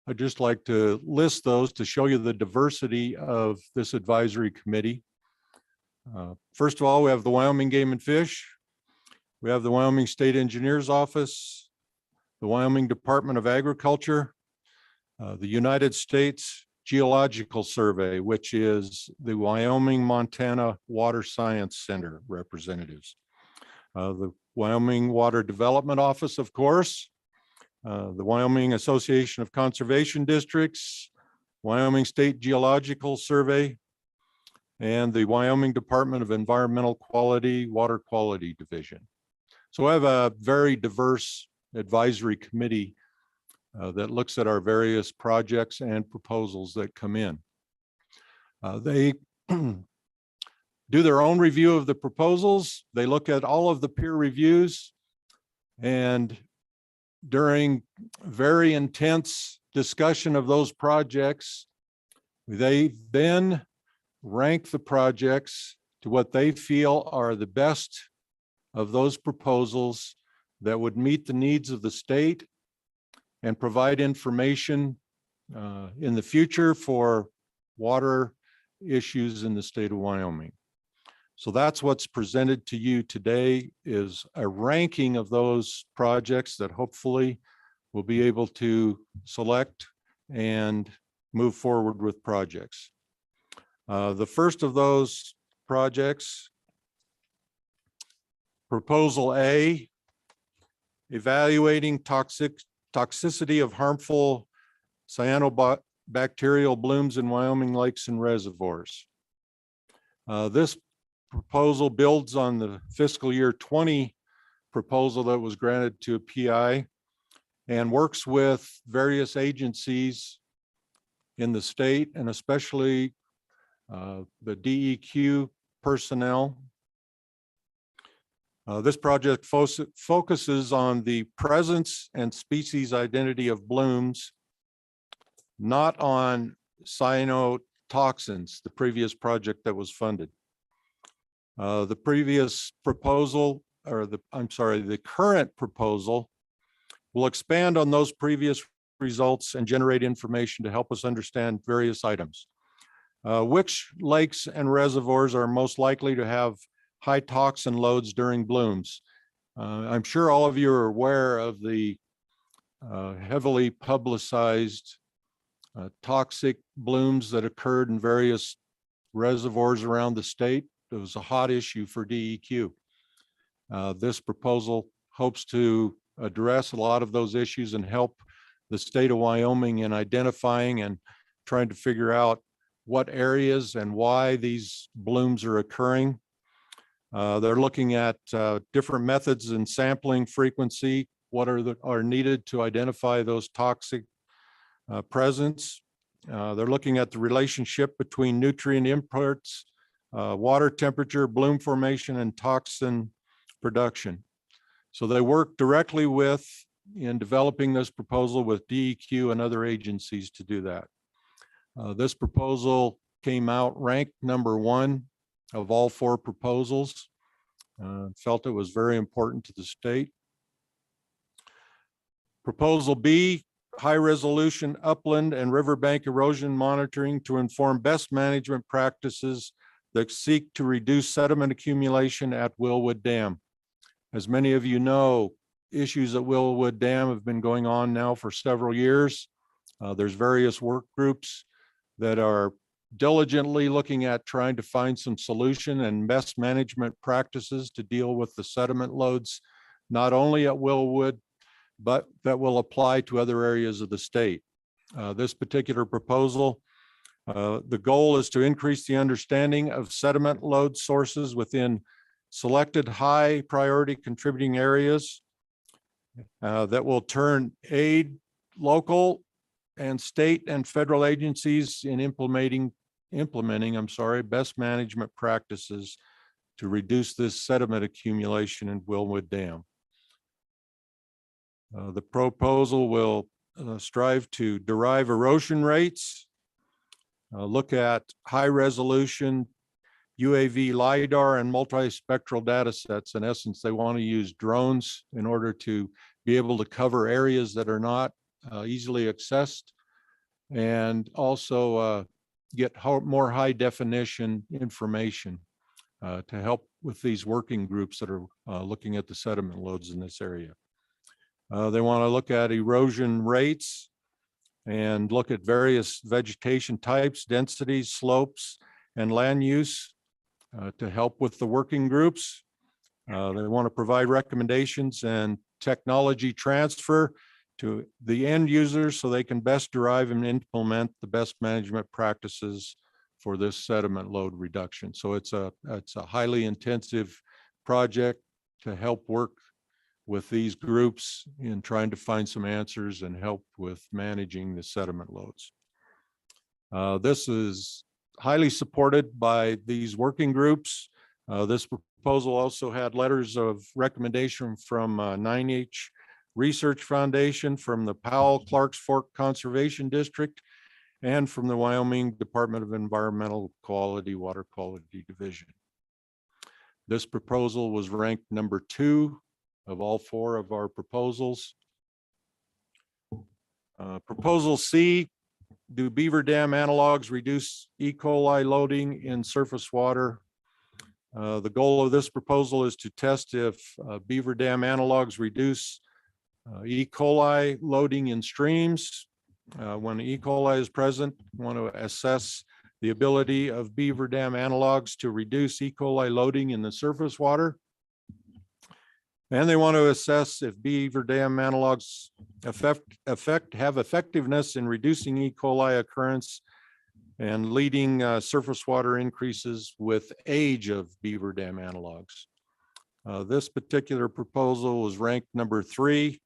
I'd just like to list those to show you the diversity of this advisory committee. First of all, we have the Wyoming Game and Fish. We have the Wyoming State Engineers Office, the Wyoming Department of Agriculture, the United States Geological Survey, which is the Wyoming Montana Water Science Center representatives, the Wyoming Water Development Office, of course, the Wyoming Association of Conservation Districts, Wyoming State Geological Survey, and the Wyoming Department of Environmental Quality, Water Quality Division. So I have a very diverse advisory committee that looks at our various projects and proposals that come in. They do their own review of the proposals. They look at all of the peer reviews, and during very intense discussion of those projects, they then rank the projects to what they feel are the best of those proposals that would meet the needs of the state and provide information in the future for water issues in the state of Wyoming. So that's what's presented to you today, is a ranking of those projects that hopefully we'll be able to select and move forward with projects. The first of those projects, Proposal A, evaluating toxicity of harmful cyanobacterial blooms in Wyoming lakes and reservoirs. This proposal builds on the fiscal year 20 proposal that was granted to a PI and works with various agencies in the state, and especially the DEQ personnel. This project focuses on the presence and species identity of blooms, not on cyanotoxins, the previous project that was funded. The previous proposal, or the current proposal will expand on those previous results and generate information to help us understand various items. Which lakes and reservoirs are most likely to have high toxin loads during blooms? I'm sure all of you are aware of the heavily publicized toxic blooms that occurred in various reservoirs around the state. It was a hot issue for DEQ. This proposal hopes to address a lot of those issues and help the state of Wyoming in identifying and trying to figure out what areas and why these blooms are occurring. They're looking at different methods in sampling frequency, what are needed to identify those toxic presence. They're looking at the relationship between nutrient imports, water temperature, bloom formation, and toxin production. So they work directly in developing this proposal with DEQ and other agencies to do that. This proposal came out ranked #1 of all 4 proposals. Felt it was very important to the state. Proposal B, high resolution upland and riverbank erosion monitoring to inform best management practices that seek to reduce sediment accumulation at Willwood Dam. As many of you know, issues at Willwood Dam have been going on now for several years. There's various work groups that are diligently looking at trying to find some solution and best management practices to deal with the sediment loads, not only at Willwood, but that will apply to other areas of the state. This particular proposal, the goal is to increase the understanding of sediment load sources within selected high priority contributing areas that will turn aid local and state and federal agencies in implementing best management practices to reduce this sediment accumulation in Willwood Dam. The proposal will strive to derive erosion rates, look at high resolution UAV LiDAR and multispectral data sets. In essence, they want to use drones in order to be able to cover areas that are not easily accessed, and also get more high definition information to help with these working groups that are looking at the sediment loads in this area. They want to look at erosion rates and look at various vegetation types, densities, slopes, and land use to help with the working groups. They want to provide recommendations and technology transfer to the end users so they can best derive and implement the best management practices for this sediment load reduction. So it's a highly intensive project to help work with these groups in trying to find some answers and help with managing the sediment loads. This is highly supported by these working groups. This proposal also had letters of recommendation from 9H Research Foundation, from the Powell Clarks Fork Conservation District, and from the Wyoming Department of Environmental Quality, Water Quality Division. This proposal was ranked #2 of all 4 of our proposals. Proposal C, do beaver dam analogs reduce E. coli loading in surface water? The goal of this proposal is to test if beaver dam analogs reduce E. coli loading in streams. When E. coli is present, we want to assess the ability of beaver dam analogs to reduce E. coli loading in the surface water. And they want to assess if beaver dam analogs have effectiveness in reducing E. coli occurrence and leading surface water increases with age of beaver dam analogs. This particular proposal was ranked #3.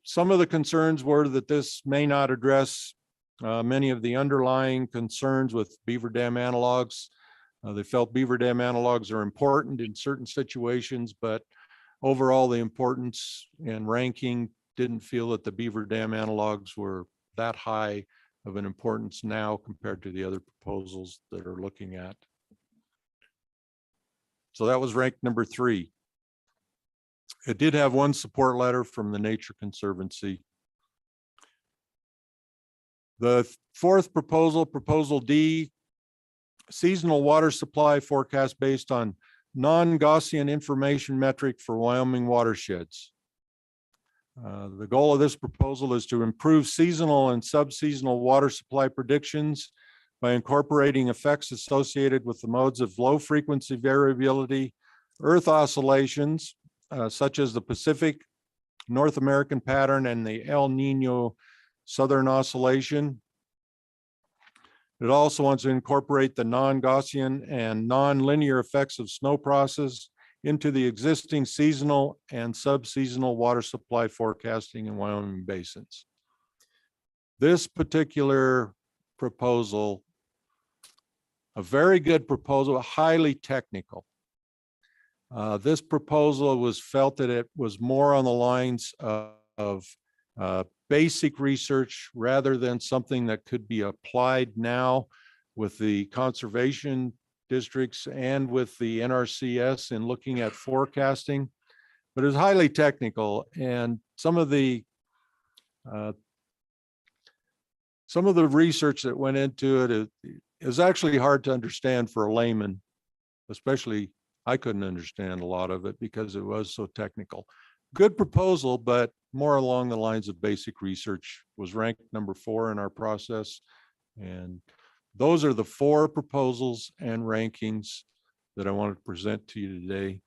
Some of the concerns were that this may not address many of the underlying concerns with beaver dam analogs. They felt beaver dam analogs are important in certain situations, but overall the importance and ranking didn't feel that the beaver dam analogs were that high of an importance now compared to the other proposals that are looking at. So that was ranked #3. It did have one support letter from the Nature Conservancy. The 4th proposal, Proposal D, seasonal water supply forecast based on non-Gaussian information metric for Wyoming watersheds. The goal of this proposal is to improve seasonal and subseasonal water supply predictions by incorporating effects associated with the modes of low frequency variability, earth oscillations, such as the Pacific North American pattern and the El Nino Southern Oscillation. It also wants to incorporate the non-Gaussian and non-linear effects of snow process into the existing seasonal and subseasonal water supply forecasting in Wyoming basins. This particular proposal, a very good proposal, highly technical. This proposal was felt that it was more on the lines of basic research rather than something that could be applied now with the conservation districts and with the NRCS in looking at forecasting, but it's highly technical, and some of the research that went into it is actually hard to understand for a layman, especially I couldn't understand a lot of it because it was so technical. Good proposal, but more along the lines of basic research. Was ranked number 4 in our process. And those are the 4 proposals and rankings that I wanted to present to you today.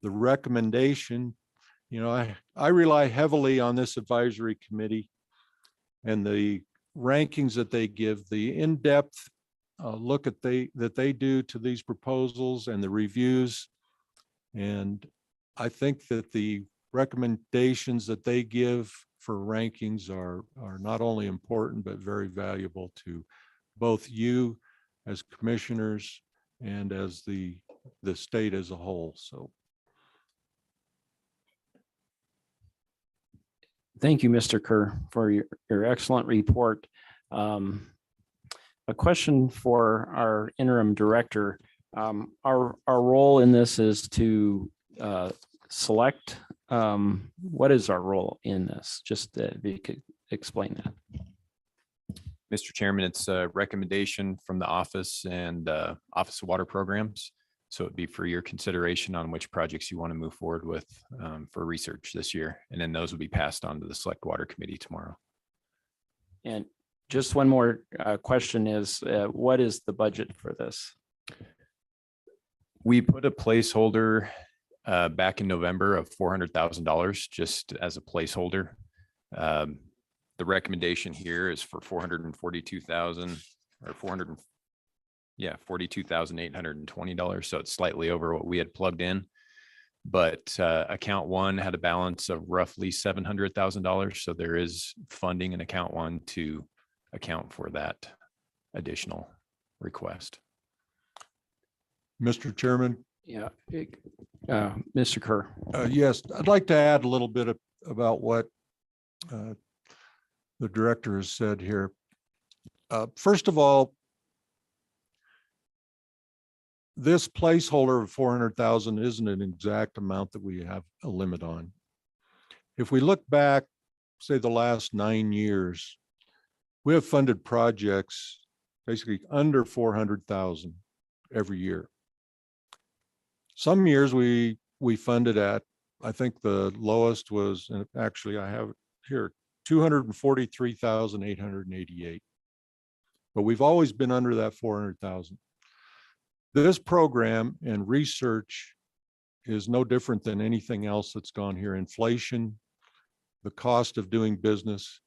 The recommendation, you know, I rely heavily on this advisory committee and the rankings that they give, the in-depth look that they do to these proposals and the reviews. And I think that the recommendations that they give for rankings are not only important, but very valuable to both you as commissioners and as the state as a whole. So Thank you, Mr. Kerr, for your excellent report. A question for our interim director. Our role in this is to select. What is our role in this? Just if you could explain that. Mr. Chairman, it's a recommendation from the office and Office of Water Programs. So it'd be for your consideration on which projects you want to move forward with for research this year. And then those will be passed on to the Select Water Committee tomorrow. And just one more question is, what is the budget for this? We put a placeholder back in November of $400,000 just as a placeholder. The recommendation here is for $442,000 or $42,820. So it's slightly over what we had plugged in. But account 1 had a balance of roughly $700,000. So there is funding in account 1 to account for that additional request. Mr. Chairman. Yeah, Mr. Kerr. Yes, I'd like to add a little bit about what the director has said here. First of all, this placeholder of 400,000 isn't an exact amount that we have a limit on. If we look back, say the last 9 years, we have funded projects basically under 400,000 every year. Some years we funded at, I think the lowest was, and actually I have it here, 243,888. But we've always been under that 400,000. This program and research is no different than anything else that's gone here. Inflation, the cost of doing business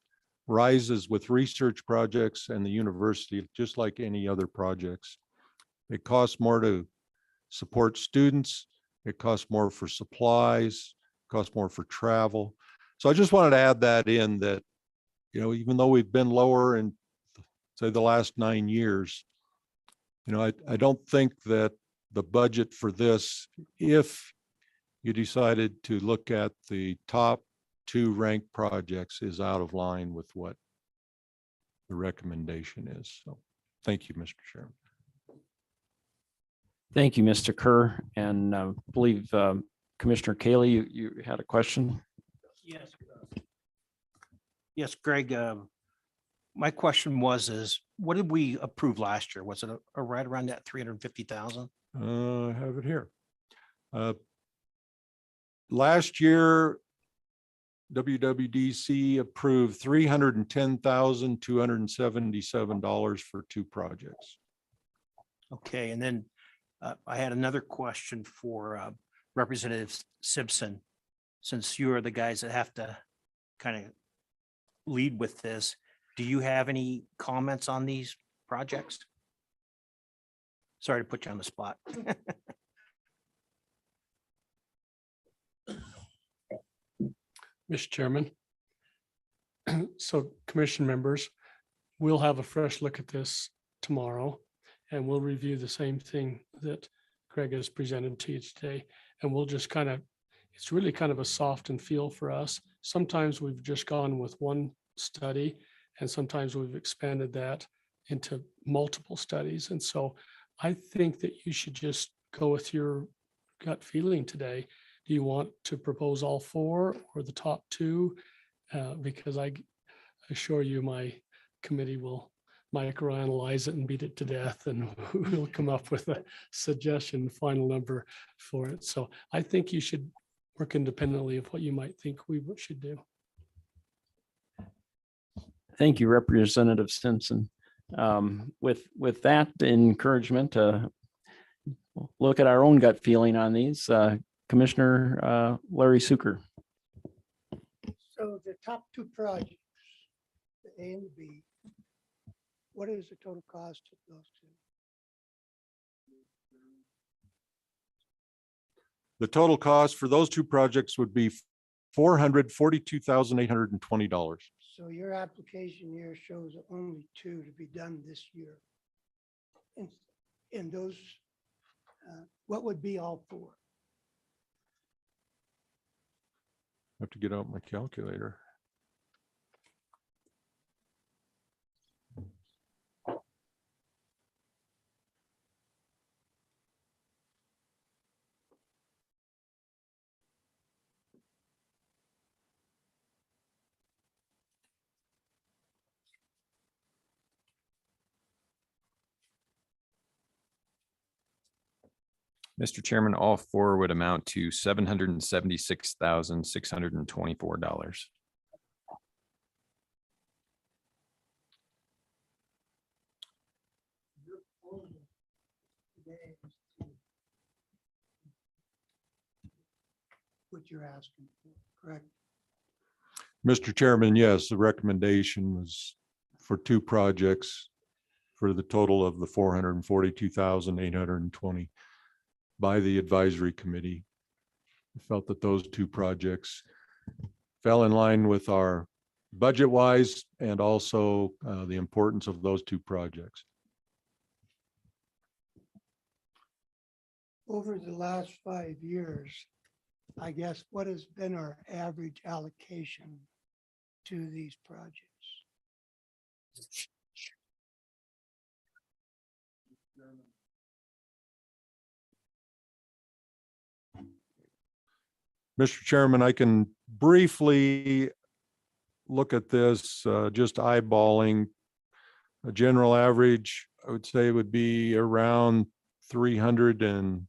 rises with research projects and the university, just like any other projects. It costs more to support students. It costs more for supplies, costs more for travel. So I just wanted to add that in that, you know, even though we've been lower in, say, the last 9 years, you know, I don't think that the budget for this, if you decided to look at the top 2 ranked projects, is out of line with what the recommendation is. So thank you, Mr. Chairman. Thank you, Mr. Kerr. And I believe Commissioner Cayley, you had a question? Yes. Yes, Greg. My question is what did we approve last year? Was it right around that 350,000? I have it here. Last year, WWDC approved $310,277 for 2 projects. Okay, and then I had another question for Representative Simpson. Since you are the guys that have to kind of lead with this, do you have any comments on these projects? Sorry to put you on the spot. Mr. Chairman. So commission members, we'll have a fresh look at this tomorrow and we'll review the same thing that Craig has presented to you today. And we'll just kind of, it's really kind of a soft and feel for us. Sometimes we've just gone with one study and sometimes we've expanded that into multiple studies. And so I think that you should just go with your gut feeling today. Do you want to propose all 4 or the top 2? Because I assure you my committee will microanalyze it and beat it to death and we'll come up with a suggestion, final number for it. So I think you should work independently of what you might think we should do. Thank you, Representative Simpson. With that encouragement, look at our own gut feeling on these. Commissioner Larry Suker. So the top 2 projects, the A and the B, what is the total cost of those 2? The total cost for those 2 projects would be $442,820. So your application here shows only 2 to be done this year. And those, what would be all 4? I have to get out my calculator. Mr. Chairman, all 4 would amount to $776,624. What you're asking for, correct? Mr. Chairman, yes, the recommendation was for 2 projects for the total of the $442,820 by the advisory committee. I felt that those 2 projects fell in line with our budget wise and also the importance of those 2 projects. Over the last 5 years, I guess, what has been our average allocation to these projects? Mr. Chairman, I can briefly look at this, just eyeballing a general average. I would say would be around 300 and a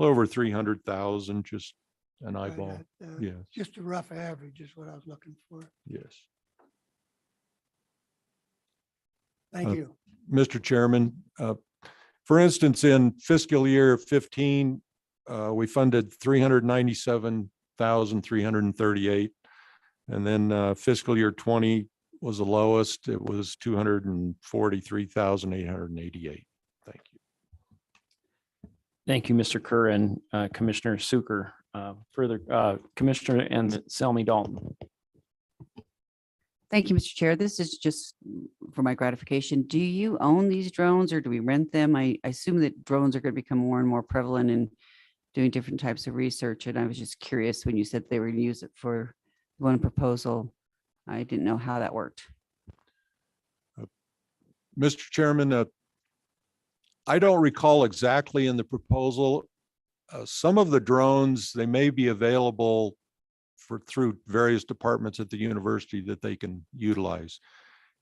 little over 300,000, just an eyeball. Yes, Just a rough average is what I was looking for. yes. Thank you. Mr. Chairman, for instance, in fiscal year 15, we funded 397,338. And then fiscal year 20 was the lowest. It was 243,888. Thank you. Thank you, Mr. Kerr and Commissioner Suker. Further, Commissioner Anselmi Dalton. Thank you, Mr. Chair. This is just for my gratification. Do you own these drones or do we rent them? I assume that drones are going to become more and more prevalent in doing different types of research. And I was just curious when you said they were going to use it for one proposal. I didn't know how that worked. Mr. Chairman, I don't recall exactly in the proposal. Some of the drones, they may be available through various departments at the university that they can utilize.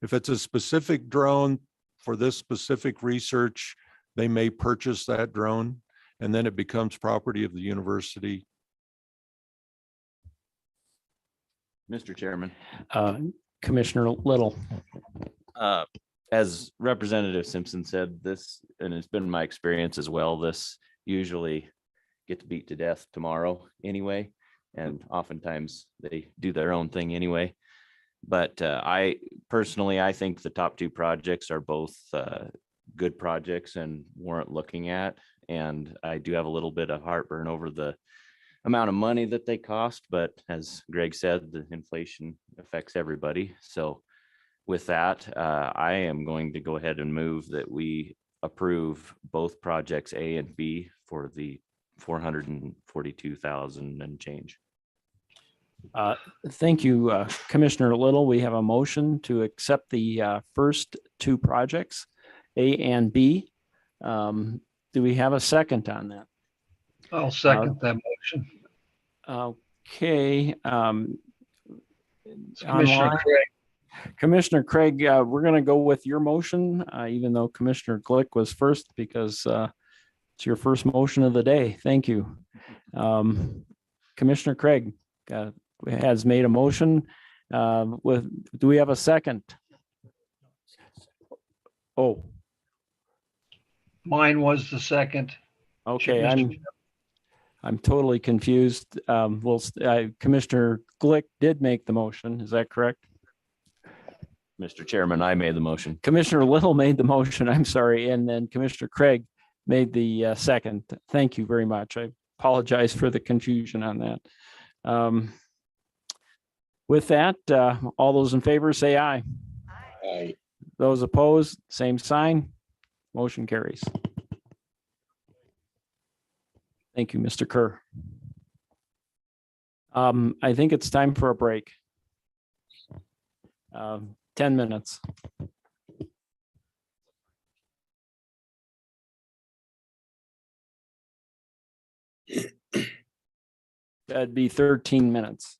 If it's a specific drone for this specific research, they may purchase that drone and then it becomes property of the university. Mr. Chairman. Commissioner Little. Uh, As Representative Simpson said, this, and it's been my experience as well, this usually gets beat to death tomorrow anyway. And oftentimes they do their own thing anyway. But I personally, I think the top two projects are both good projects and warrant looking at. And I do have a little bit of heartburn over the amount of money that they cost, but as Greg said, the inflation affects everybody. So with that, I am going to go ahead and move that we approve both projects A and B for the 442,000 and change. Thank you, Commissioner Little. We have a motion to accept the first two projects, A and B. Do we have a second on that? I'll second that motion. Okay. Commissioner Online. Craig. Commissioner Craig, we're going to go with your motion, even though Commissioner Glick was first, because it's your first motion of the day. Thank you. Commissioner Craig has made a motion. Do we have a second? Oh, Mine was the second. okay. Mr. I'm totally confused. Commissioner Glick did make the motion. Is that correct? Mr. Chairman, I made the motion. Commissioner Little made the motion. I'm sorry. And then Commissioner Craig made the second. Thank you very much. I apologize for the confusion on that. With that, all those in favor say aye. Aye. Those opposed, same sign. Motion carries. Thank you, Mr. Kerr. I think it's time for a break. 10 minutes. That'd be 13 minutes.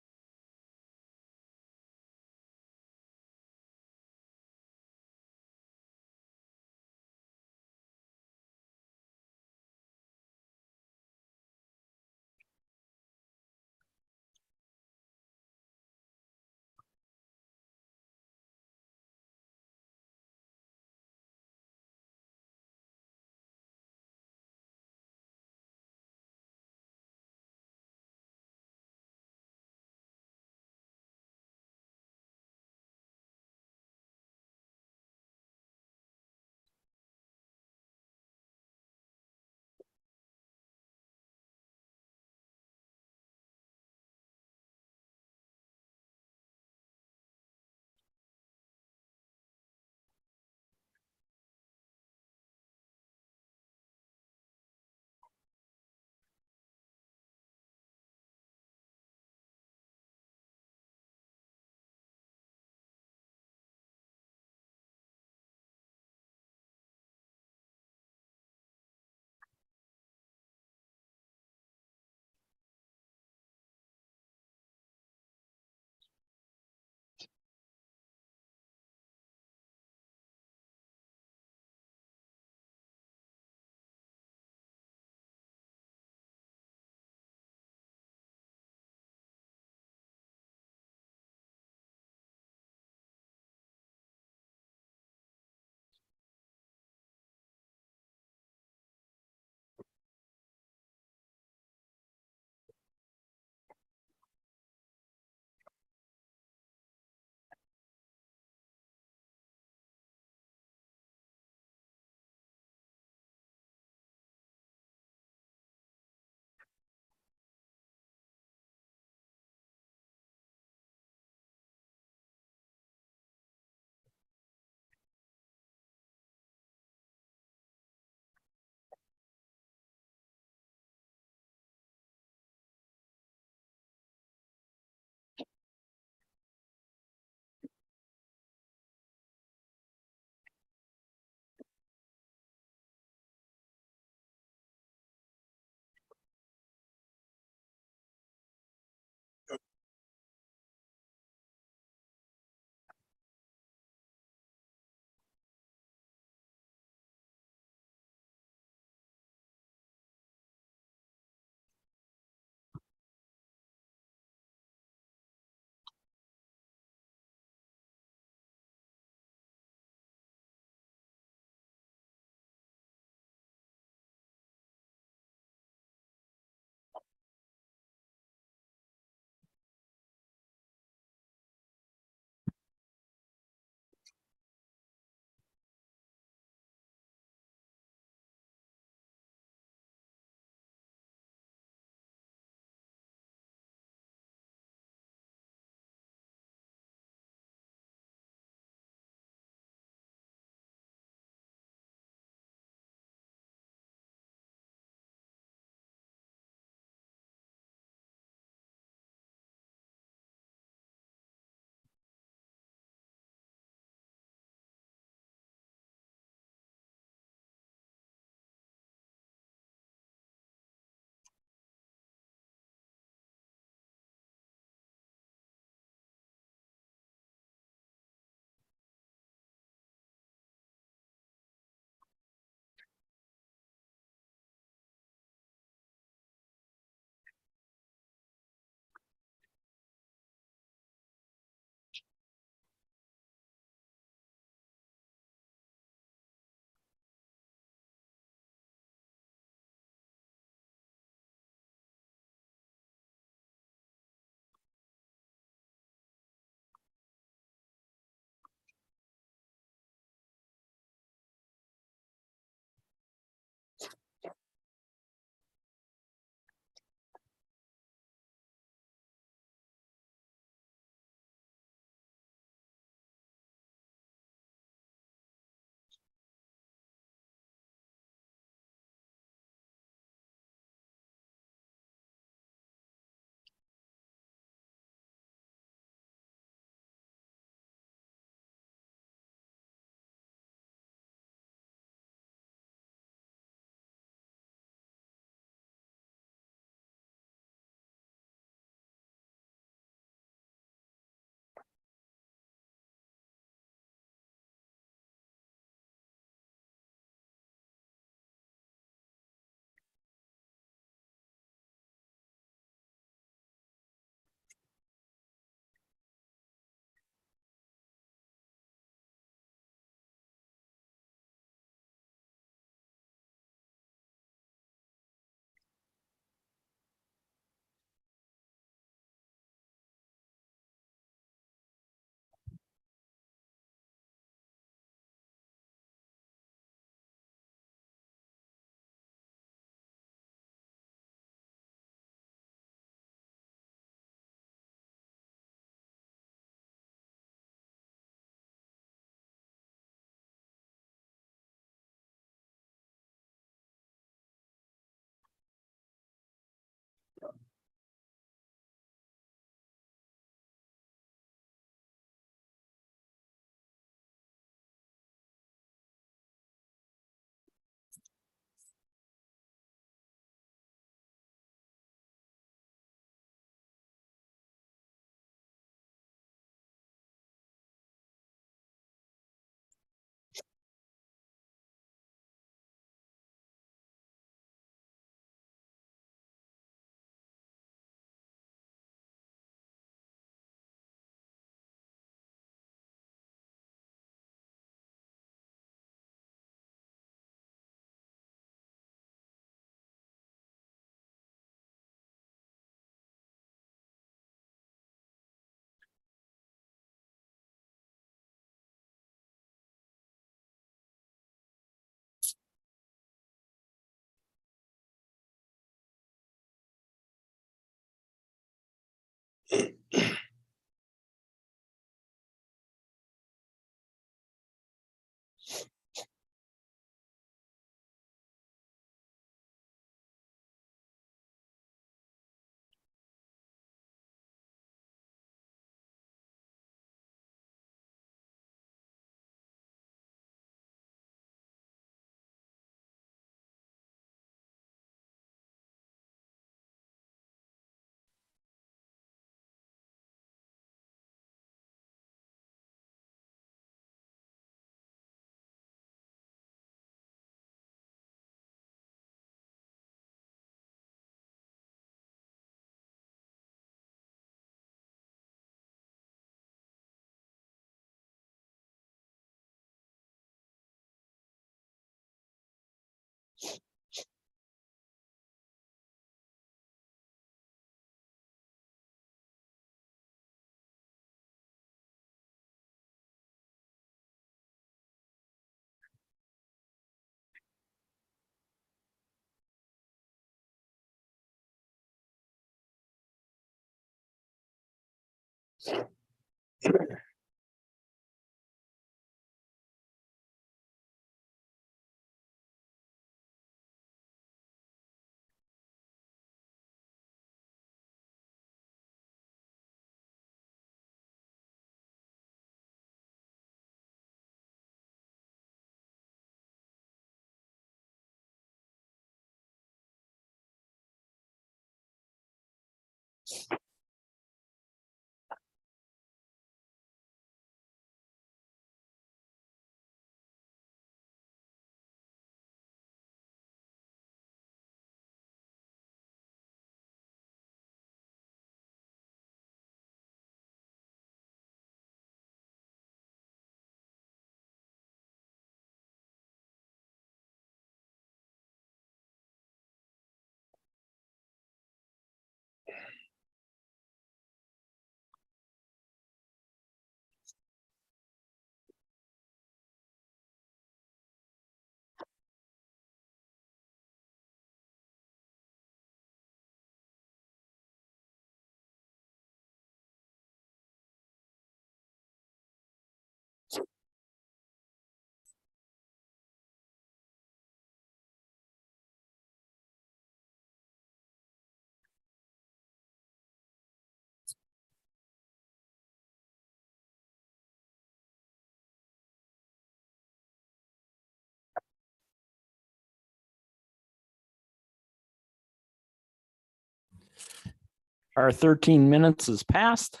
Our 13 minutes has passed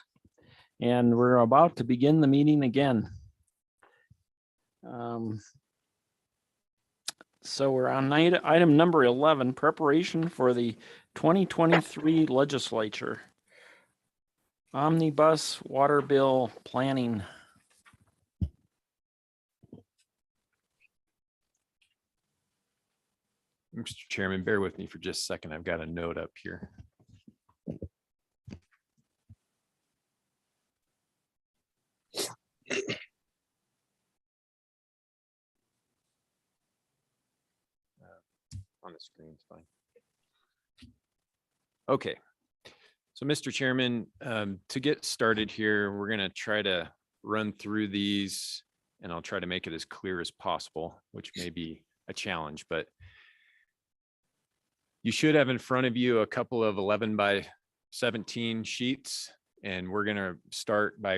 and we're about to begin the meeting again. So we're on item number 11, preparation for the 2023 legislature. Omnibus water bill planning. Mr. Chairman, bear with me for just a second. I've got a note up here. On the screen is fine. Okay. So, Mr. Chairman, to get started here, we're going to try to run through these and I'll try to make it as clear as possible, which may be a challenge, but you should have in front of you a couple of 11 by 17 sheets, and we're going to start by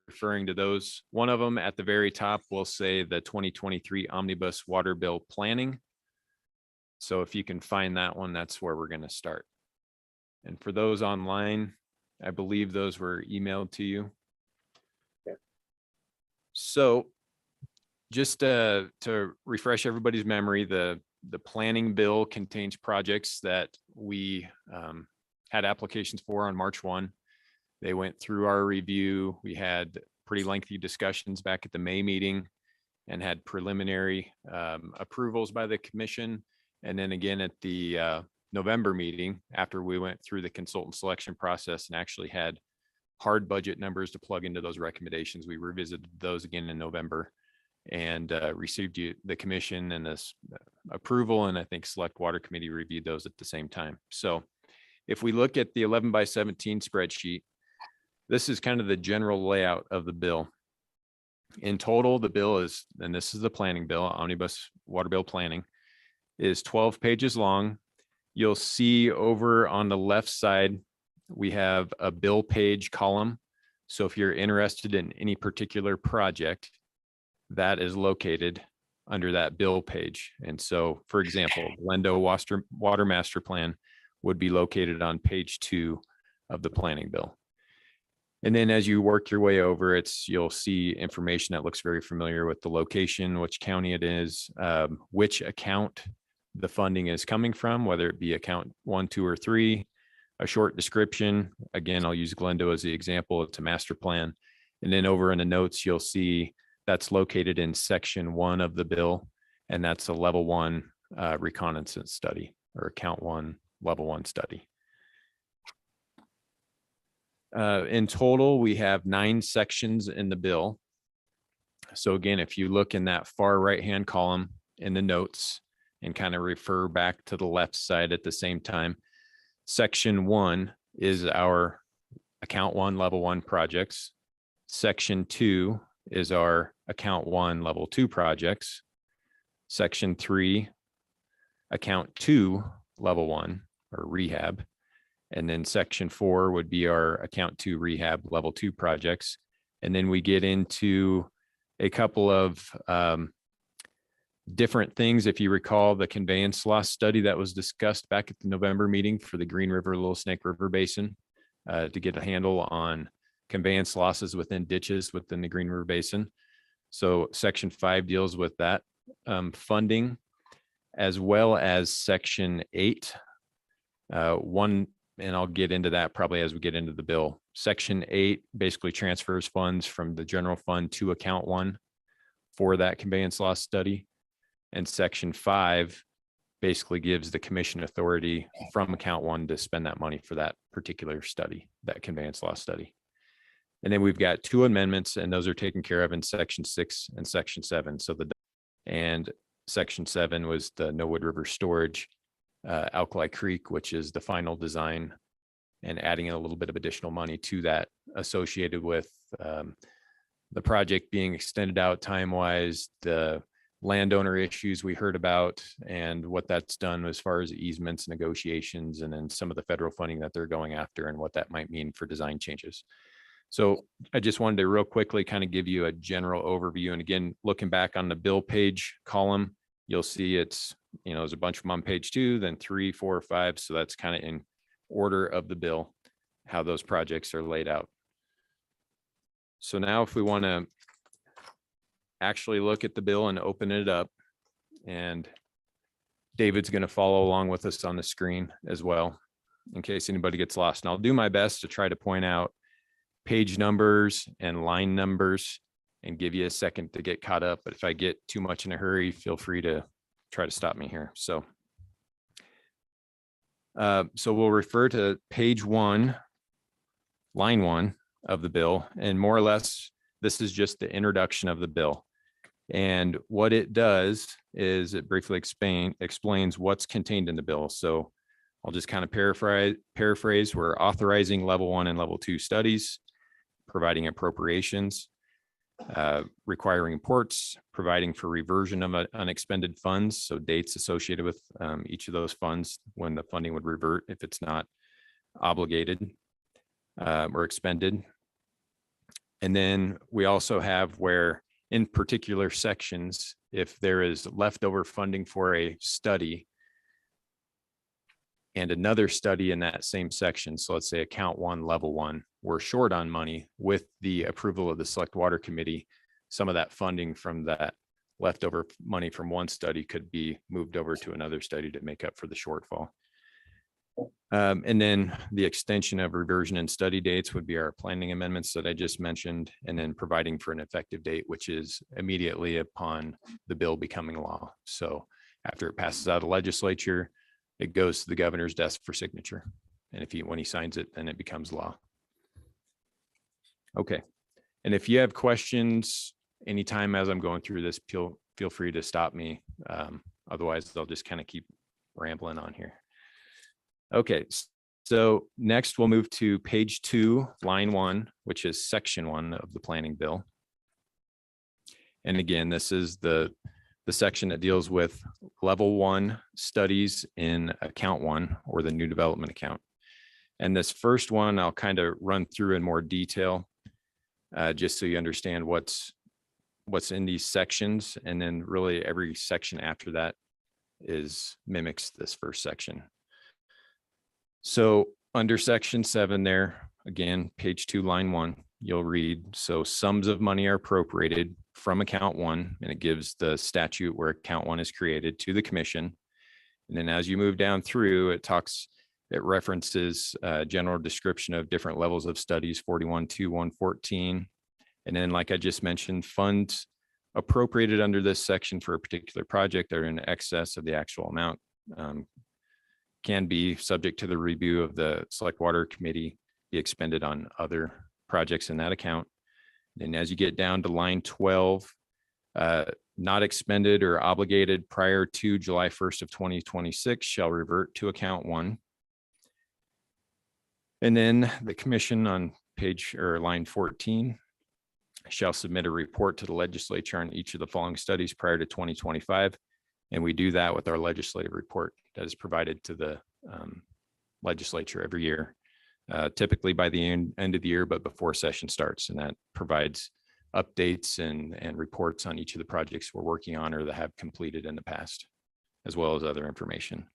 referring to those. One of them at the very top will say the 2023 Omnibus Water Bill Planning. So if you can find that one, that's where we're going to start. And for those online, I believe those were emailed to you. Yeah. So just to refresh everybody's memory, the planning bill contains projects that we had applications for on March 1. They went through our review. We had pretty lengthy discussions back at the May meeting and had preliminary approvals by the commission. And then again at the November meeting, after we went through the consultant selection process and actually had hard budget numbers to plug into those recommendations, we revisited those again in November and received the commission and this approval. And I think Select Water Committee reviewed those at the same time. So if we look at the 11 by 17 spreadsheet, this is kind of the general layout of the bill. In total, the bill is, and this is the planning bill, Omnibus Water Bill Planning, is 12 pages long. You'll see over on the left side, we have a bill page column. So if you're interested in any particular project, that is located under that bill page. And so, for example, Glendo Water Master Plan would be located on page 2 of the planning bill. And then as you work your way over, you'll see information that looks very familiar with the location, which county it is, which account the funding is coming from, whether it be account 1, 2, or 3, a short description. Again, I'll use Glendo as the example. It's a master plan. And then over in the notes, you'll see that's located in section 1 of the bill. And that's a level 1 reconnaissance study, or account 1, level 1 study. In total, we have 9 sections in the bill. So again, if you look in that far right-hand column in the notes and kind of refer back to the left side at the same time, section 1 is our account one, level one projects. Section 2 is our account one, level two projects. Section 3, account 2, level one or rehab. And then section 4 would be our account 2 rehab level 2 projects. And then we get into a couple of different things. If you recall the conveyance loss study that was discussed back at the November meeting for the Green River, Little Snake River Basin, to get a handle on conveyance losses within ditches within the Green River Basin. So section 5 deals with that funding, as well as section 8. One, and I'll get into that probably as we get into the bill. Section 8 basically transfers funds from the general fund to account 1 for that conveyance loss study. And section 5 basically gives the commission authority from account 1 to spend that money for that particular study, that conveyance loss study. And then we've got 2 amendments, and those are taken care of in section 6 and section 7. So and section 7 was the Nowood River storage, Alkali Creek, which is the final design, and adding in a little bit of additional money to that associated with the project being extended out time-wise, the landowner issues we heard about, and what that's done as far as easements, negotiations, and then some of the federal funding that they're going after and what that might mean for design changes. So I just wanted to real quickly kind of give you a general overview. And again, looking back on the bill page column, you'll see it's, there's a bunch of them on page 2, then 3, 4, 5. So that's kind of in order of the bill, how those projects are laid out. So now if we want to actually look at the bill and open it up, and David's going to follow along with us on the screen as well, in case anybody gets lost. And I'll do my best to try to point out page numbers and line numbers and give you a second to get caught up. But if I get too much in a hurry, feel free to try to stop me here. So we'll refer to page 1, line 1 of the bill. And more or less, this is just the introduction of the bill. And what it does is it briefly explains what's contained in the bill. So I'll just kind of paraphrase. We're authorizing level 1 and level 2 studies, providing appropriations, requiring reports, providing for reversion of unexpended funds. So dates associated with each of those funds when the funding would revert if it's not obligated or expended. And then we also have where in particular sections, if there is leftover funding for a study and another study in that same section, so let's say account 1, level 1, we're short on money, with the approval of the Select Water Committee, some of that funding from that leftover money from one study could be moved over to another study to make up for the shortfall. And then the extension of reversion and study dates would be our planning amendments that I just mentioned, and then providing for an effective date, which is immediately upon the bill becoming law. So after it passes out of the legislature, it goes to the governor's desk for signature. And when he signs it, then it becomes law. Okay. And if you have questions anytime as I'm going through this, feel free to stop me. Otherwise, they'll just kind of keep rambling on here. Okay. So next we'll move to page 2, line 1, which is section 1 of the planning bill. And again, this is the section that deals with level 1 studies in account 1, or the new development account. And this first one, I'll kind of run through in more detail, just so you understand what's in these sections. And then really every section after that mimics this first section. So under section 7 there, again, page 2, line 1, you'll read, so sums of money are appropriated from account 1, and it gives the statute where account 1 is created to the commission. And then as you move down through, it references a general description of different levels of studies, 41-2, 114. And then, like I just mentioned, funds appropriated under this section for a particular project that are in excess of the actual amount can be subject to the review of the Select Water Committee, be expended on other projects in that account. And as you get down to line 12, not expended or obligated prior to July 1st of 2026 shall revert to account 1. And then the commission on page or line 14 shall submit a report to the legislature on each of the following studies prior to 2025. And we do that with our legislative report that is provided to the legislature every year, typically by the end of the year, but before session starts. And that provides updates and reports on each of the projects we're working on or that have completed in the past, as well as other information.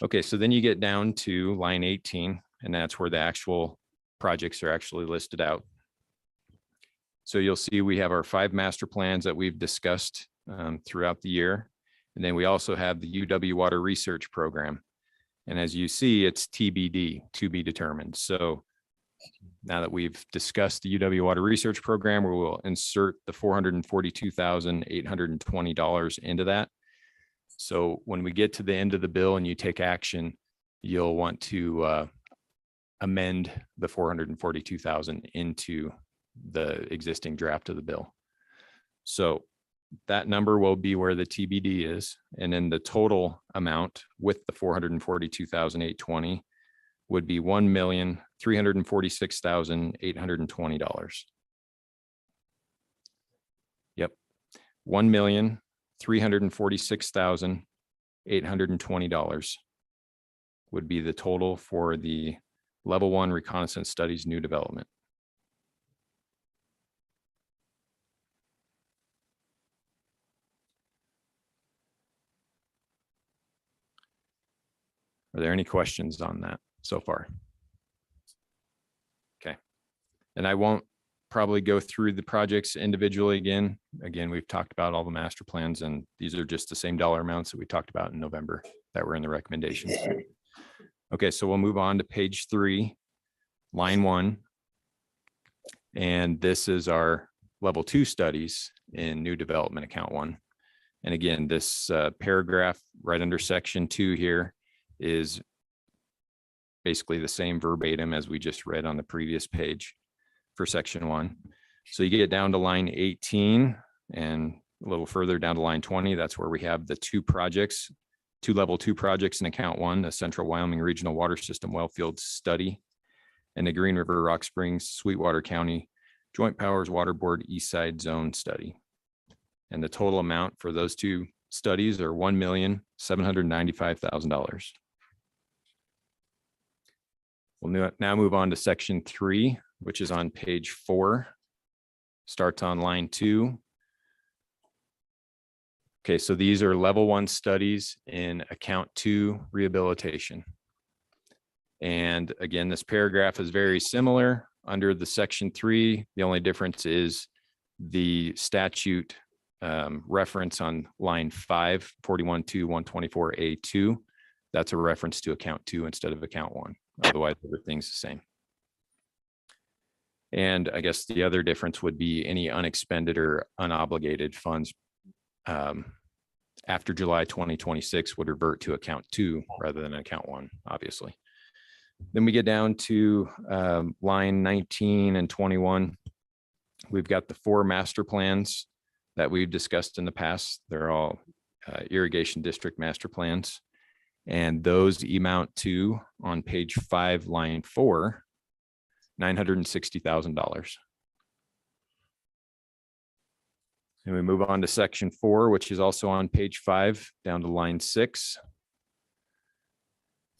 Okay, so then you get down to line 18, and that's where the actual projects are actually listed out. So you'll see we have our 5 master plans that we've discussed throughout the year. And then we also have the UW Water Research Program. And as you see, it's TBD, to be determined. So now that we've discussed the UW Water Research Program, we will insert the $442,820 into that. So when we get to the end of the bill and you take action, you'll want to amend the 442,000 into the existing draft of the bill. So that number will be where the TBD is. And then the total amount with the 442,820 would be $1,346,820. Yep. $1,346,820 would be the total for the level 1 reconnaissance studies new development. Are there any questions on that so far? Okay. And I won't probably go through the projects individually again. Again, we've talked about all the master plans, and these are just the same dollar amounts that we talked about in November that were in the recommendations. Okay, so we'll move on to page 3, line 1. And this is our level 2 studies in new development account 1. And again, this paragraph right under section 2 here is basically the same verbatim as we just read on the previous page for section 1. So you get down to line 18 and a little further down to line 20. That's where we have the 2 level 2 projects in account 1, the Central Wyoming Regional Water System Wellfield Study and the Green River Rock Springs Sweetwater County Joint Powers Water Board East Side Zone Study. And the total amount for those 2 studies are $1,795,000. We'll now move on to section 3, which is on page 4, starts on line 2. Okay, so these are level 1 studies in account 2 rehabilitation. And again, this paragraph is very similar under the section 3. The only difference is the statute reference on line 5, 41.2.124A2. That's a reference to account 2 instead of account 1. Otherwise, everything's the same. And I guess the other difference would be any unexpended or unobligated funds after July 2026 would revert to account 2 rather than account 1, obviously. Then we get down to line 19 and 21. We've got the 4 master plans that we've discussed in the past. They're all irrigation district master plans. And those amount to, on page 5, line 4, $960,000. And we move on to section 4, which is also on page 5, down to line 6.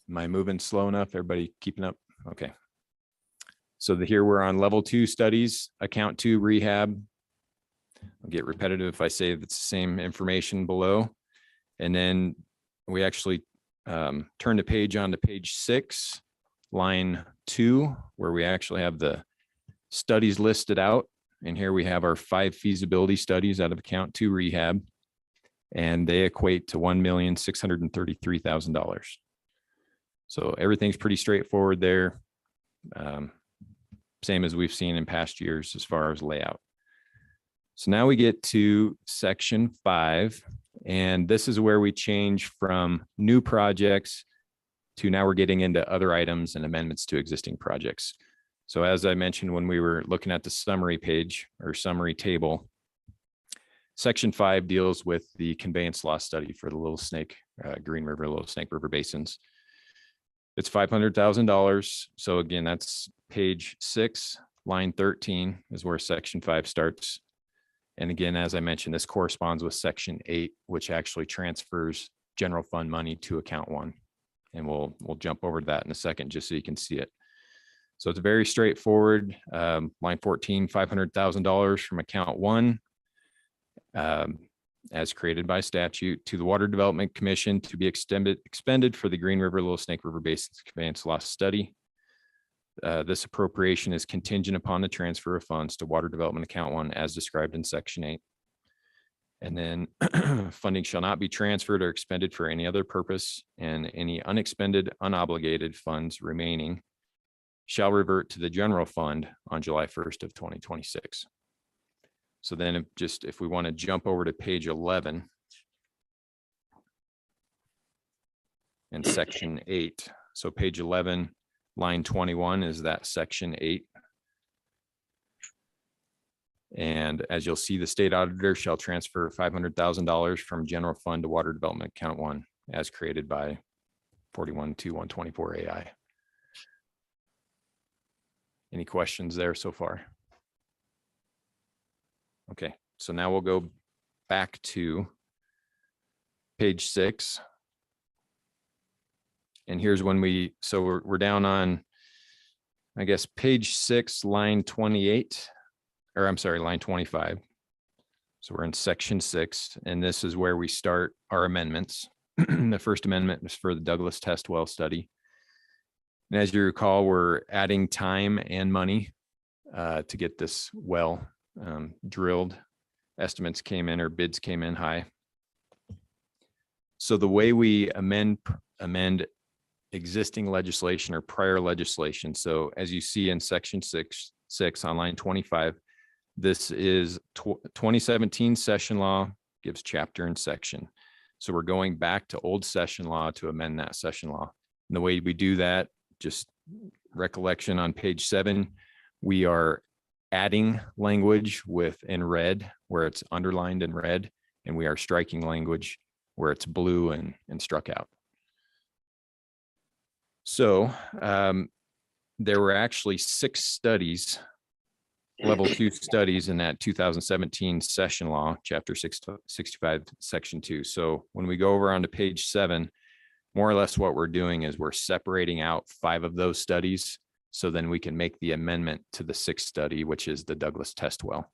Am I moving slow enough? Everybody keeping up? Okay. So here we're on level 2 studies, account 2 rehab. I'll get repetitive if I say that's the same information below. And then we actually turn the page on to page 6, line 2, where we actually have the studies listed out. And here we have our 5 feasibility studies out of account 2 rehab, and they equate to $1,633,000. So everything's pretty straightforward there. Same as we've seen in past years as far as layout. So now we get to section 5, and this is where we change from new projects to now we're getting into other items and amendments to existing projects. So as I mentioned, when we were looking at the summary page or summary table, section 5 deals with the conveyance loss study for the Little Snake, Green River, Little Snake River basins. It's $500,000. So again, that's page 6, line 13 is where section 5 starts. And again, as I mentioned, this corresponds with section 8, which actually transfers general fund money to account 1. And we'll jump over to that in a second, just so you can see it. So it's very straightforward. Line 14, $500,000 from account 1, as created by statute, to the Water Development Commission to be expended for the Green River Little Snake River Basin Conveyance Loss Study. This appropriation is contingent upon the transfer of funds to Water Development Account 1 as described in section 8. And then funding shall not be transferred or expended for any other purpose, and any unexpended, unobligated funds remaining shall revert to the general fund on July 1st of 2026. So then if we want to jump over to page 11 and section 8. So page 11, line 21 is that section 8. And as you'll see, the state auditor shall transfer $500,000 from general fund to Water Development Account 1 as created by 412124 AI. Any questions there so far? Okay, so now we'll go back to page 6. And here's when we're down on, I guess, page 6, line 28, or I'm sorry, line 25. So we're in section 6, and this is where we start our amendments. The first amendment is for the Douglas Test Well study. And as you recall, we're adding time and money to get this well drilled. Estimates came in, or bids came in high. So the way we amend existing legislation or prior legislation. So as you see in section 6 on line 25, this is 2017 session law, gives chapter and section. So we're going back to old session law to amend that session law. And the way we do that, just recollection on page 7, we are adding language in red where it's underlined in red, and we are striking language where it's blue and struck out. So there were actually 6 studies, level 2 studies in that 2017 session law, chapter 65, section 2. So when we go over onto page 7, more or less what we're doing is we're separating out 5 of those studies. So then we can make the amendment to the 6th study, which is the Douglas Test Well.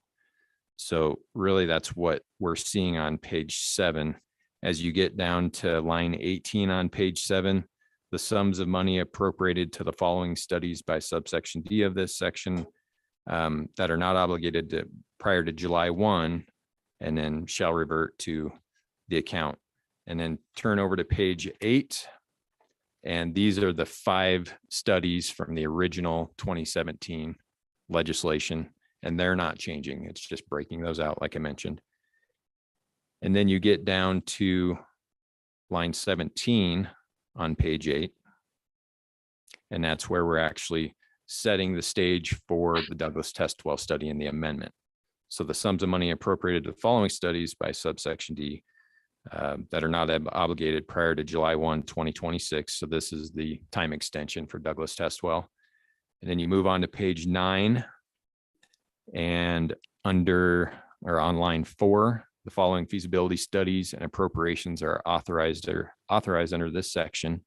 So really that's what we're seeing on page 7. As you get down to line 18 on page 7, the sums of money appropriated to the following studies by subsection D of this section that are not obligated prior to July 1, and then shall revert to the account. And then turn over to page 8. And these are the 5 studies from the original 2017 legislation, and they're not changing. It's just breaking those out, like I mentioned. And then you get down to line 17 on page 8. And that's where we're actually setting the stage for the Douglas Test Well study and the amendment. So the sums of money appropriated to the following studies by subsection D that are not obligated prior to July 1, 2026. So this is the time extension for Douglas Test Well. And then you move on to page 9, and on line 4, the following feasibility studies and appropriations are authorized under this section.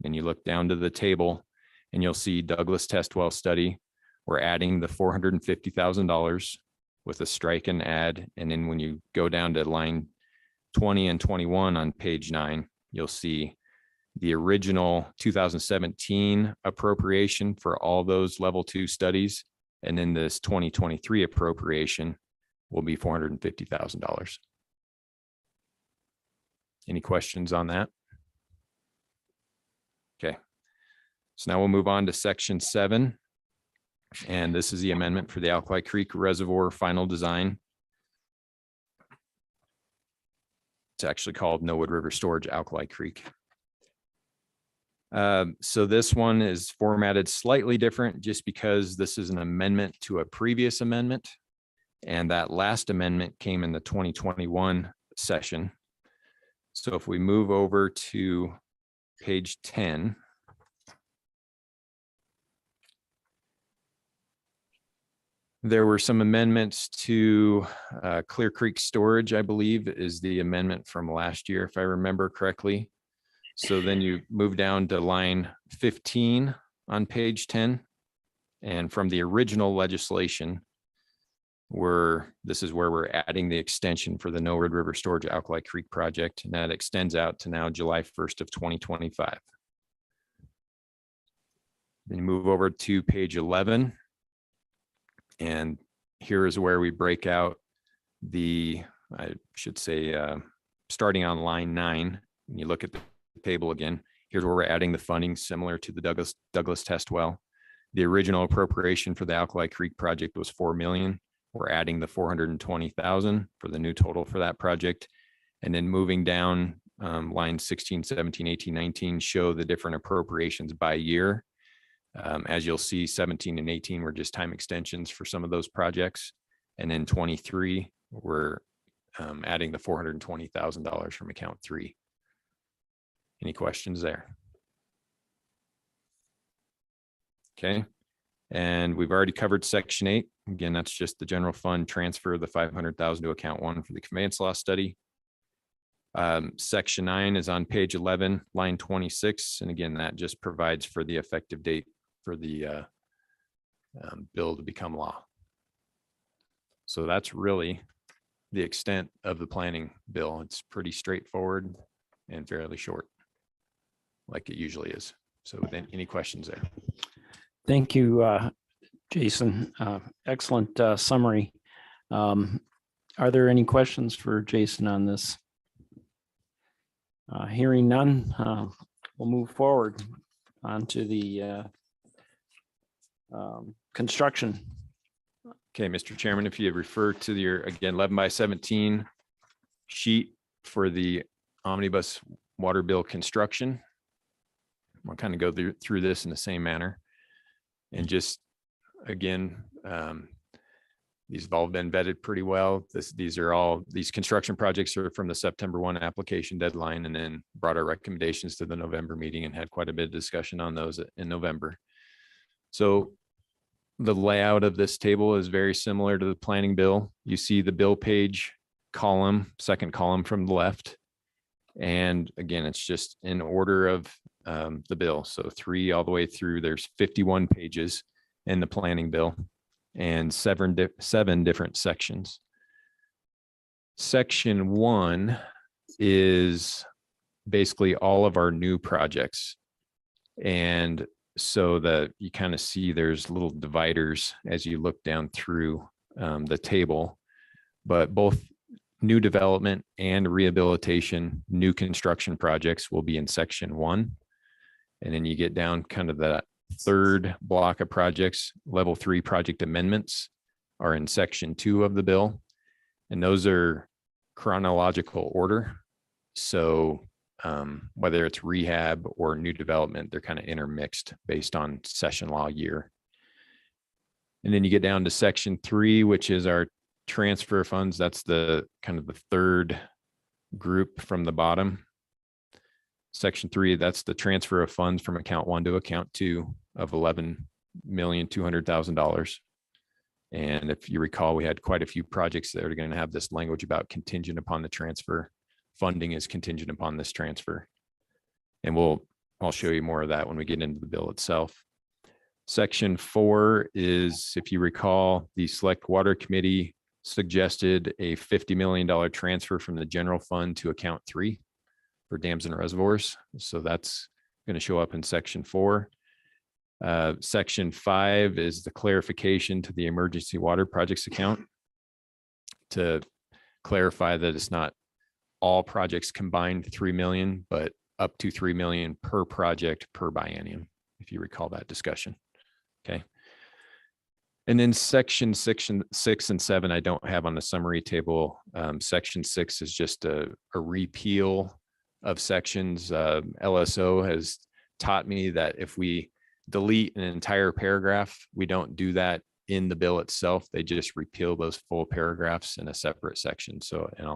And you look down to the table and you'll see Douglas Test Well study. We're adding the $450,000 with a strike and add. And then when you go down to line 20 and 21 on page 9, you'll see the original 2017 appropriation for all those level 2 studies. And then this 2023 appropriation will be $450,000. Any questions on that? Okay. So now we'll move on to section 7. And this is the amendment for the Alkali Creek Reservoir final design. It's actually called Nowood River Storage Alkali Creek. So this one is formatted slightly different just because this is an amendment to a previous amendment. And that last amendment came in the 2021 session. So if we move over to page 10, There were some amendments to Clear Creek Storage, I believe, is the amendment from last year, if I remember correctly. So then you move down to line 15 on page 10. And from the original legislation, this is where we're adding the extension for the No Red River Storage Alkali Creek project, and that extends out to now July 1st of 2025. Then you move over to page 11. And here is where we break out I should say, starting on line 9, and you look at the table again, here's where we're adding the funding similar to the Douglas test well. The original appropriation for the Alkali Creek project was 4 million. We're adding the 420,000 for the new total for that project. And then moving down, lines 16, 17, 18, 19 show the different appropriations by year. As you'll see, 17 and 18 were just time extensions for some of those projects. And then 23, we're adding the $420,000 from account 3. Any questions there? Okay. And we've already covered section 8. Again, that's just the general fund transfer of the 500,000 to account 1 for the conveyance law study. Section 9 is on page 11, line 26. And again, that just provides for the effective date for the bill to become law. So that's really the extent of the planning bill. It's pretty straightforward and fairly short, like it usually is. So then any questions there? Thank you, Jason. Excellent summary. Are there any questions for Jason on this? Hearing none, we'll move forward onto the construction. Okay, Mr. Chairman, if you refer to your, again, 11 by 17 sheet for the omnibus water bill construction. We'll kind of go through this in the same manner. And just, again, these have all been vetted pretty well. These construction projects are from the September 1 application deadline, and then brought our recommendations to the November meeting and had quite a bit of discussion on those in November. So the layout of this table is very similar to the planning bill. You see the bill page column, second column from the left. And again, it's just in order of the bill. So 3 all the way through, there's 51 pages in the planning bill and 7 different sections. Section 1 is basically all of our new projects. And so that you kind of see there's little dividers as you look down through the table, but both new development and rehabilitation, new construction projects will be in section 1. And then you get down kind of that third block of projects, level 3 project amendments are in section 2 of the bill. And those are chronological order. So whether it's rehab or new development, they're kind of intermixed based on session law year. And then you get down to section 3, which is our transfer funds. That's the kind of the third group from the bottom. Section 3, that's the transfer of funds from account 1 to account 2 of $11,200,000. And if you recall, we had quite a few projects that are going to have this language about contingent upon the transfer. Funding is contingent upon this transfer. And I'll show you more of that when we get into the bill itself. Section 4 is, if you recall, the Select Water Committee suggested a $50 million transfer from the general fund to account 3 for dams and reservoirs. So that's going to show up in section 4. Section 5 is the clarification to the emergency water projects account to clarify that it's not all projects combined 3 million, but up to 3 million per project per biennium, if you recall that discussion. Okay. And then section 6 and 7, I don't have on the summary table. Section 6 is just a repeal of sections. LSO has taught me that if we delete an entire paragraph, we don't do that in the bill itself. They just repeal those full paragraphs in a separate section. So, and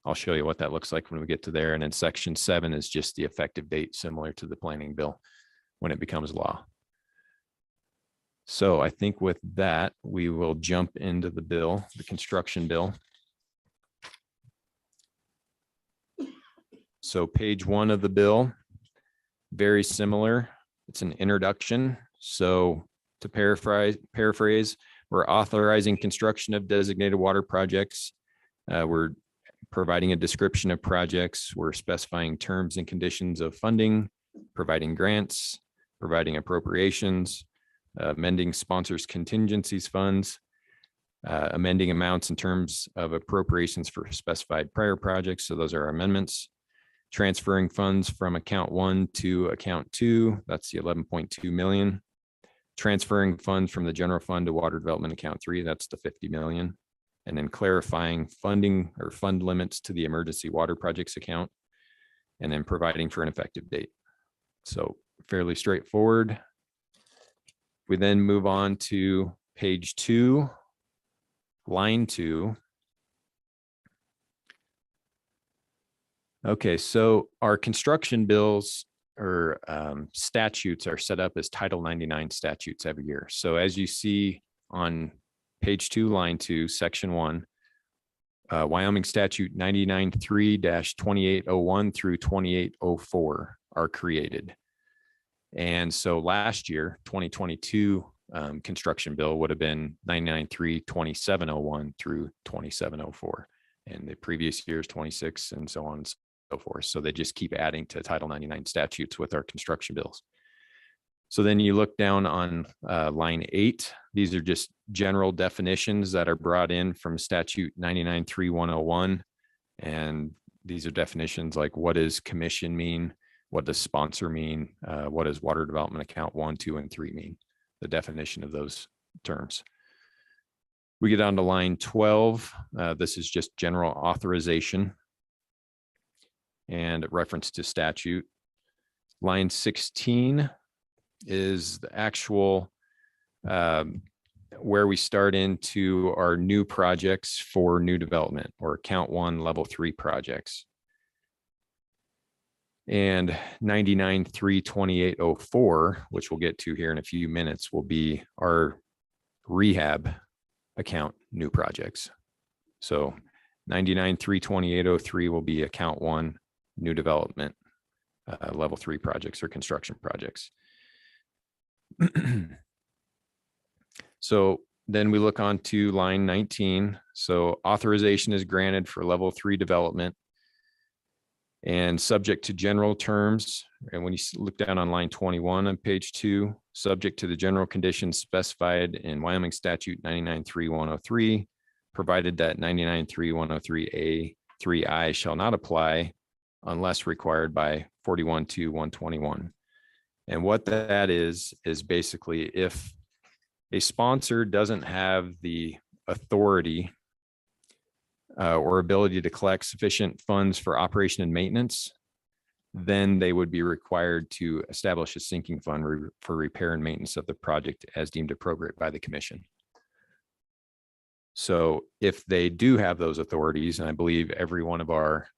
I'll show you what that looks like when we get to there. And then section 7 is just the effective date, similar to the planning bill when it becomes law. So I think with that, we will jump into the bill, the construction bill. So page 1 of the bill, very similar. It's an introduction. So to paraphrase, we're authorizing construction of designated water projects. We're providing a description of projects. We're specifying terms and conditions of funding, providing grants, providing appropriations, amending sponsors contingencies funds, amending amounts in terms of appropriations for specified prior projects. So those are our amendments. Transferring funds from account 1 to account 2, that's the 11.2 million. Transferring funds from the general fund to water development account 3, that's the 50 million. And then clarifying funding or fund limits to the emergency water projects account, and then providing for an effective date. So fairly straightforward. We then move on to page 2, line 2. Okay, so our construction bills or statutes are set up as Title 99 statutes every year. So as you see on page 2, line 2, section 1, Wyoming statute 99.3-2801 through 2804 are created. And so last year, 2022 construction bill would have been 99.3-2701 through 2704. And the previous years, 26 and so on and so forth. So they just keep adding to Title 99 statutes with our construction bills. So then you look down on line 8. These are just general definitions that are brought in from statute 99.3-101. And these are definitions like, what does commission mean? What does sponsor mean? What does water development account 1, 2, and 3 mean? The definition of those terms. We get on to line 12. This is just general authorization and reference to statute. Line 16 is the actual where we start into our new projects for new development, or account 1 level 3 projects. And 99.3-2804, which we'll get to here in a few minutes, will be our rehab account new projects. So 99.3-2803 will be account 1 new development level 3 projects or construction projects. So then we look on to line 19. So authorization is granted for level 3 development and subject to general terms. And when you look down on line 21 on page 2, subject to the general conditions specified in Wyoming statute 99.3-103, provided that 99.3-103A3I shall not apply unless required by 41.2-121. And what that is basically if a sponsor doesn't have the authority or ability to collect sufficient funds for operation and maintenance, then they would be required to establish a sinking fund for repair and maintenance of the project as deemed appropriate by the commission. So if they do have those authorities, and I believe every one of our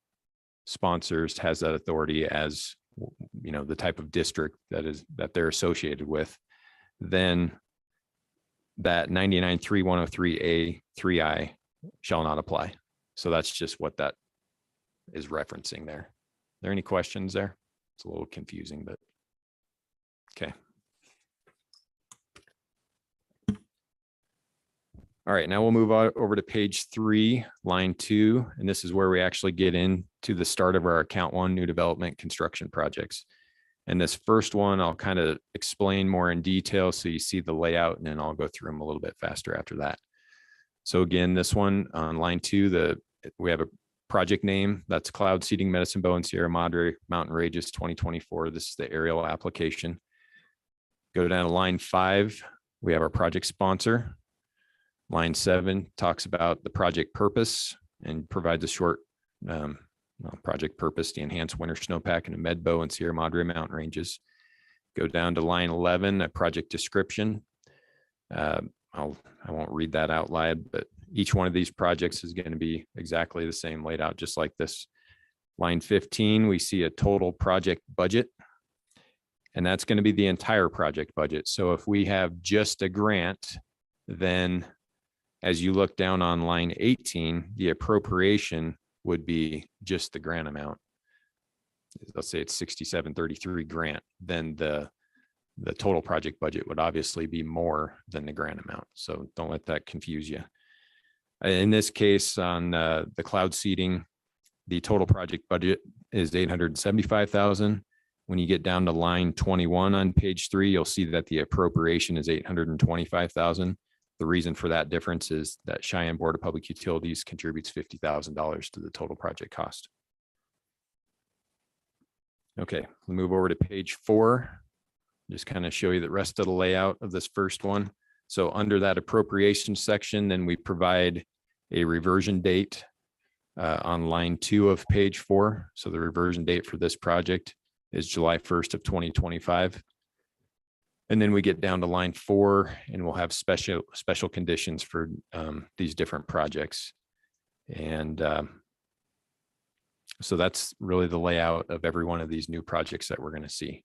sponsors has that authority as, you know, the type of district that they're associated with, then that 99.3-103A3I shall not apply. So that's just what that is referencing there. Are there any questions there? It's a little confusing, but okay. All right, now we'll move on over to page 3, line 2, and this is where we actually get into the start of our account 1 new development construction projects. And this first one, I'll kind of explain more in detail so you see the layout, and then I'll go through them a little bit faster after that. So again, this one on line 2, we have a project name, that's Cloud Seeding Medicine Bow and Sierra Madre Mountain Ranges 2024. This is the aerial application. Go down to line 5, we have our project sponsor. Line 7 talks about the project purpose and provides a short project purpose to enhance winter snowpack in the Medbo and Sierra Madre mountain ranges. Go down to line 11, a project description. I won't read that out loud, but each one of these projects is going to be exactly the same laid out, just like this. Line 15, we see a total project budget. And that's going to be the entire project budget. So if we have just a grant, then as you look down on line 18, the appropriation would be just the grant amount. Let's say it's 6733 grant, then the total project budget would obviously be more than the grant amount. So don't let that confuse you. In this case, on the cloud seeding, the total project budget is 875,000. When you get down to line 21 on page 3, you'll see that the appropriation is 825,000. The reason for that difference is that Cheyenne Board of Public Utilities contributes $50,000 to the total project cost. Okay, we'll move over to page 4. Just kind of show you the rest of the layout of this first one. So under that appropriation section, then we provide a reversion date on line 2 of page 4. So the reversion date for this project is July 1st of 2025. And then we get down to line 4 and we'll have special conditions for these different projects. And so that's really the layout of every one of these new projects that we're going to see.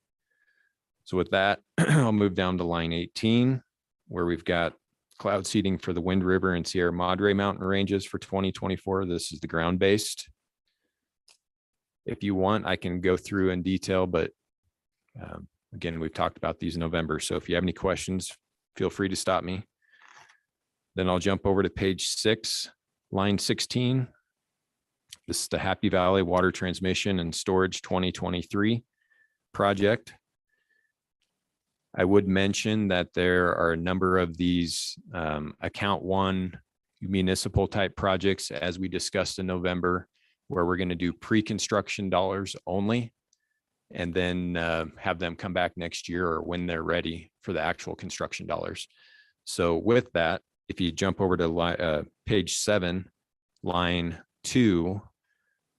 So with that, I'll move down to line 18, where we've got cloud seeding for the Wind River and Sierra Madre mountain ranges for 2024. This is the ground-based. If you want, I can go through in detail, but again, we've talked about these in November. So if you have any questions, feel free to stop me. Then I'll jump over to page 6, line 16. This is the Happy Valley Water Transmission and Storage 2023 project. I would mention that there are a number of these account 1 municipal type projects, as we discussed in November, where we're going to do pre-construction dollars only, and then have them come back next year or when they're ready for the actual construction dollars. So with that, if you jump over to page 7, line 2,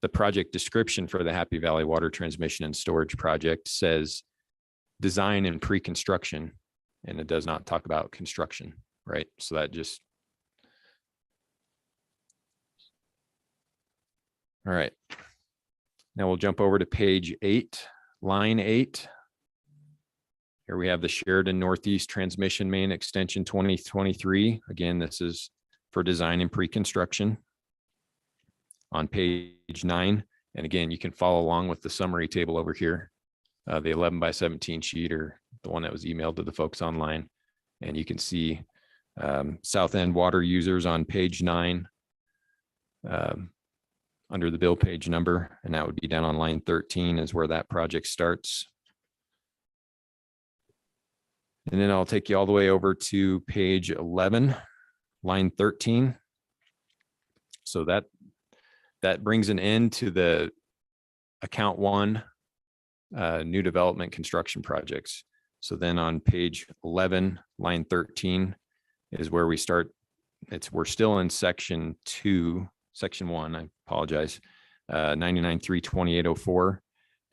the project description for the Happy Valley Water Transmission and Storage project says design and pre-construction, and it does not talk about construction, right? So that just, all right. Now we'll jump over to page 8, line 8. Here we have the Sheridan Northeast Transmission Main Extension 2023. Again, this is for design and pre-construction. On page 9, and again, you can follow along with the summary table over here, the 11x17 sheet, or the one that was emailed to the folks online. And you can see South End water users on page 9 under the bill page number, and that would be down on line 13 is where that project starts. And then I'll take you all the way over to page 11, line 13. So that brings an end to the account 1 new development construction projects. So then on page 11, line 13 is where we start. We're still in section 1, I apologize, 99-3-2804.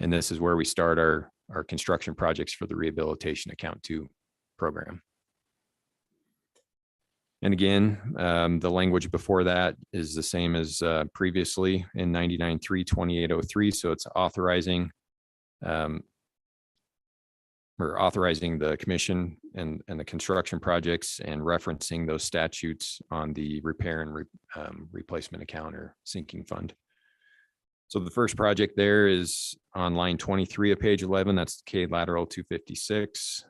And this is where we start our construction projects for the rehabilitation account 2 program. And again, the language before that is the same as previously in 99-3-2803. So it's authorizing the commission and the construction projects and referencing those statutes on the repair and replacement account or sinking fund. So the first project there is on line 23 of page 11. That's K lateral 256.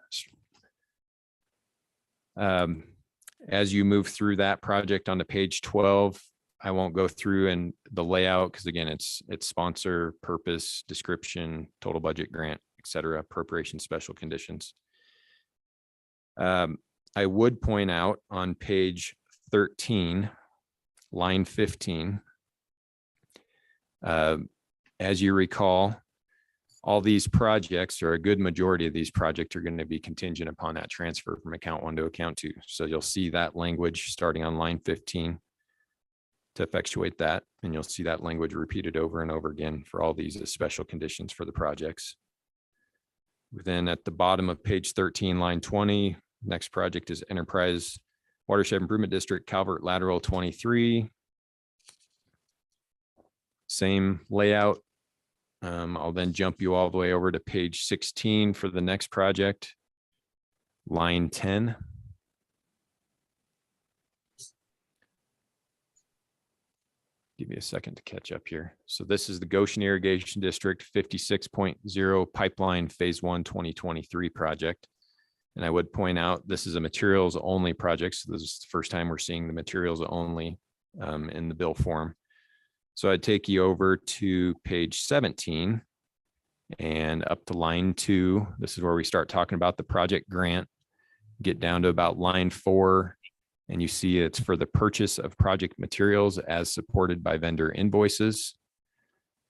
As you move through that project onto page 12, I won't go through and the layout because again, it's sponsor, purpose, description, total budget, grant, et cetera, appropriation, special conditions. I would point out on page 13, line 15, as you recall, all these projects, or a good majority of these projects, are going to be contingent upon that transfer from account 1 to account 2. So you'll see that language starting on line 15 to effectuate that. And you'll see that language repeated over and over again for all these as special conditions for the projects. Then at the bottom of page 13, line 20, next project is Enterprise Watershed Improvement District Calvert Lateral 23. Same layout. I'll then jump you all the way over to page 16 for the next project. Line 10. Give you a second to catch up here. So this is the Goshen Irrigation District 56.0 Pipeline Phase 1 2023 project. And I would point out, this is a materials only project. So this is the first time we're seeing the materials only in the bill form. So I'd take you over to page 17 and up to line 2. This is where we start talking about the project grant. Get down to about line 4, and you see it's for the purchase of project materials as supported by vendor invoices.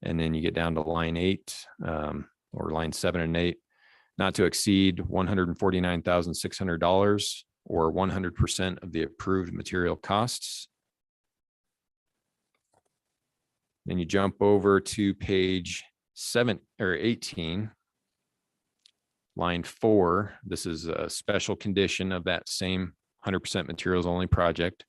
And then you get down to line 8 or line 7 and 8, not to exceed $149,600 or 100% of the approved material costs. Then you jump over to page 18, line 4. This is a special condition of that same 100% materials only project.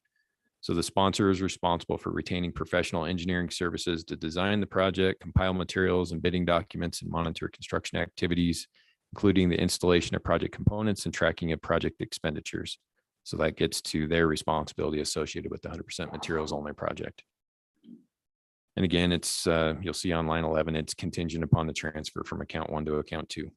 So the sponsor is responsible for retaining professional engineering services to design the project, compile materials and bidding documents, and monitor construction activities, including the installation of project components and tracking of project expenditures. So that gets to their responsibility associated with the 100% materials only project. And again, it's you'll see on line 11, it's contingent upon the transfer from account 1 to account 2.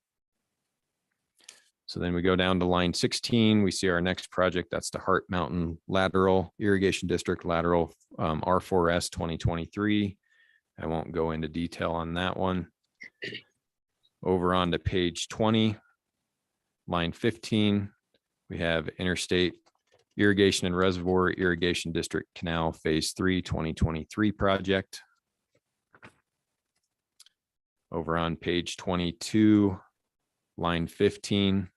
So then we go down to line 16. We see our next project. That's the Hart Mountain Lateral Irrigation District Lateral R4S 2023. I won't go into detail on that one. Over on to page 20, line 15, we have Interstate Irrigation and Reservoir Irrigation District Canal Phase 3 2023 project. Over on page 22, line 15,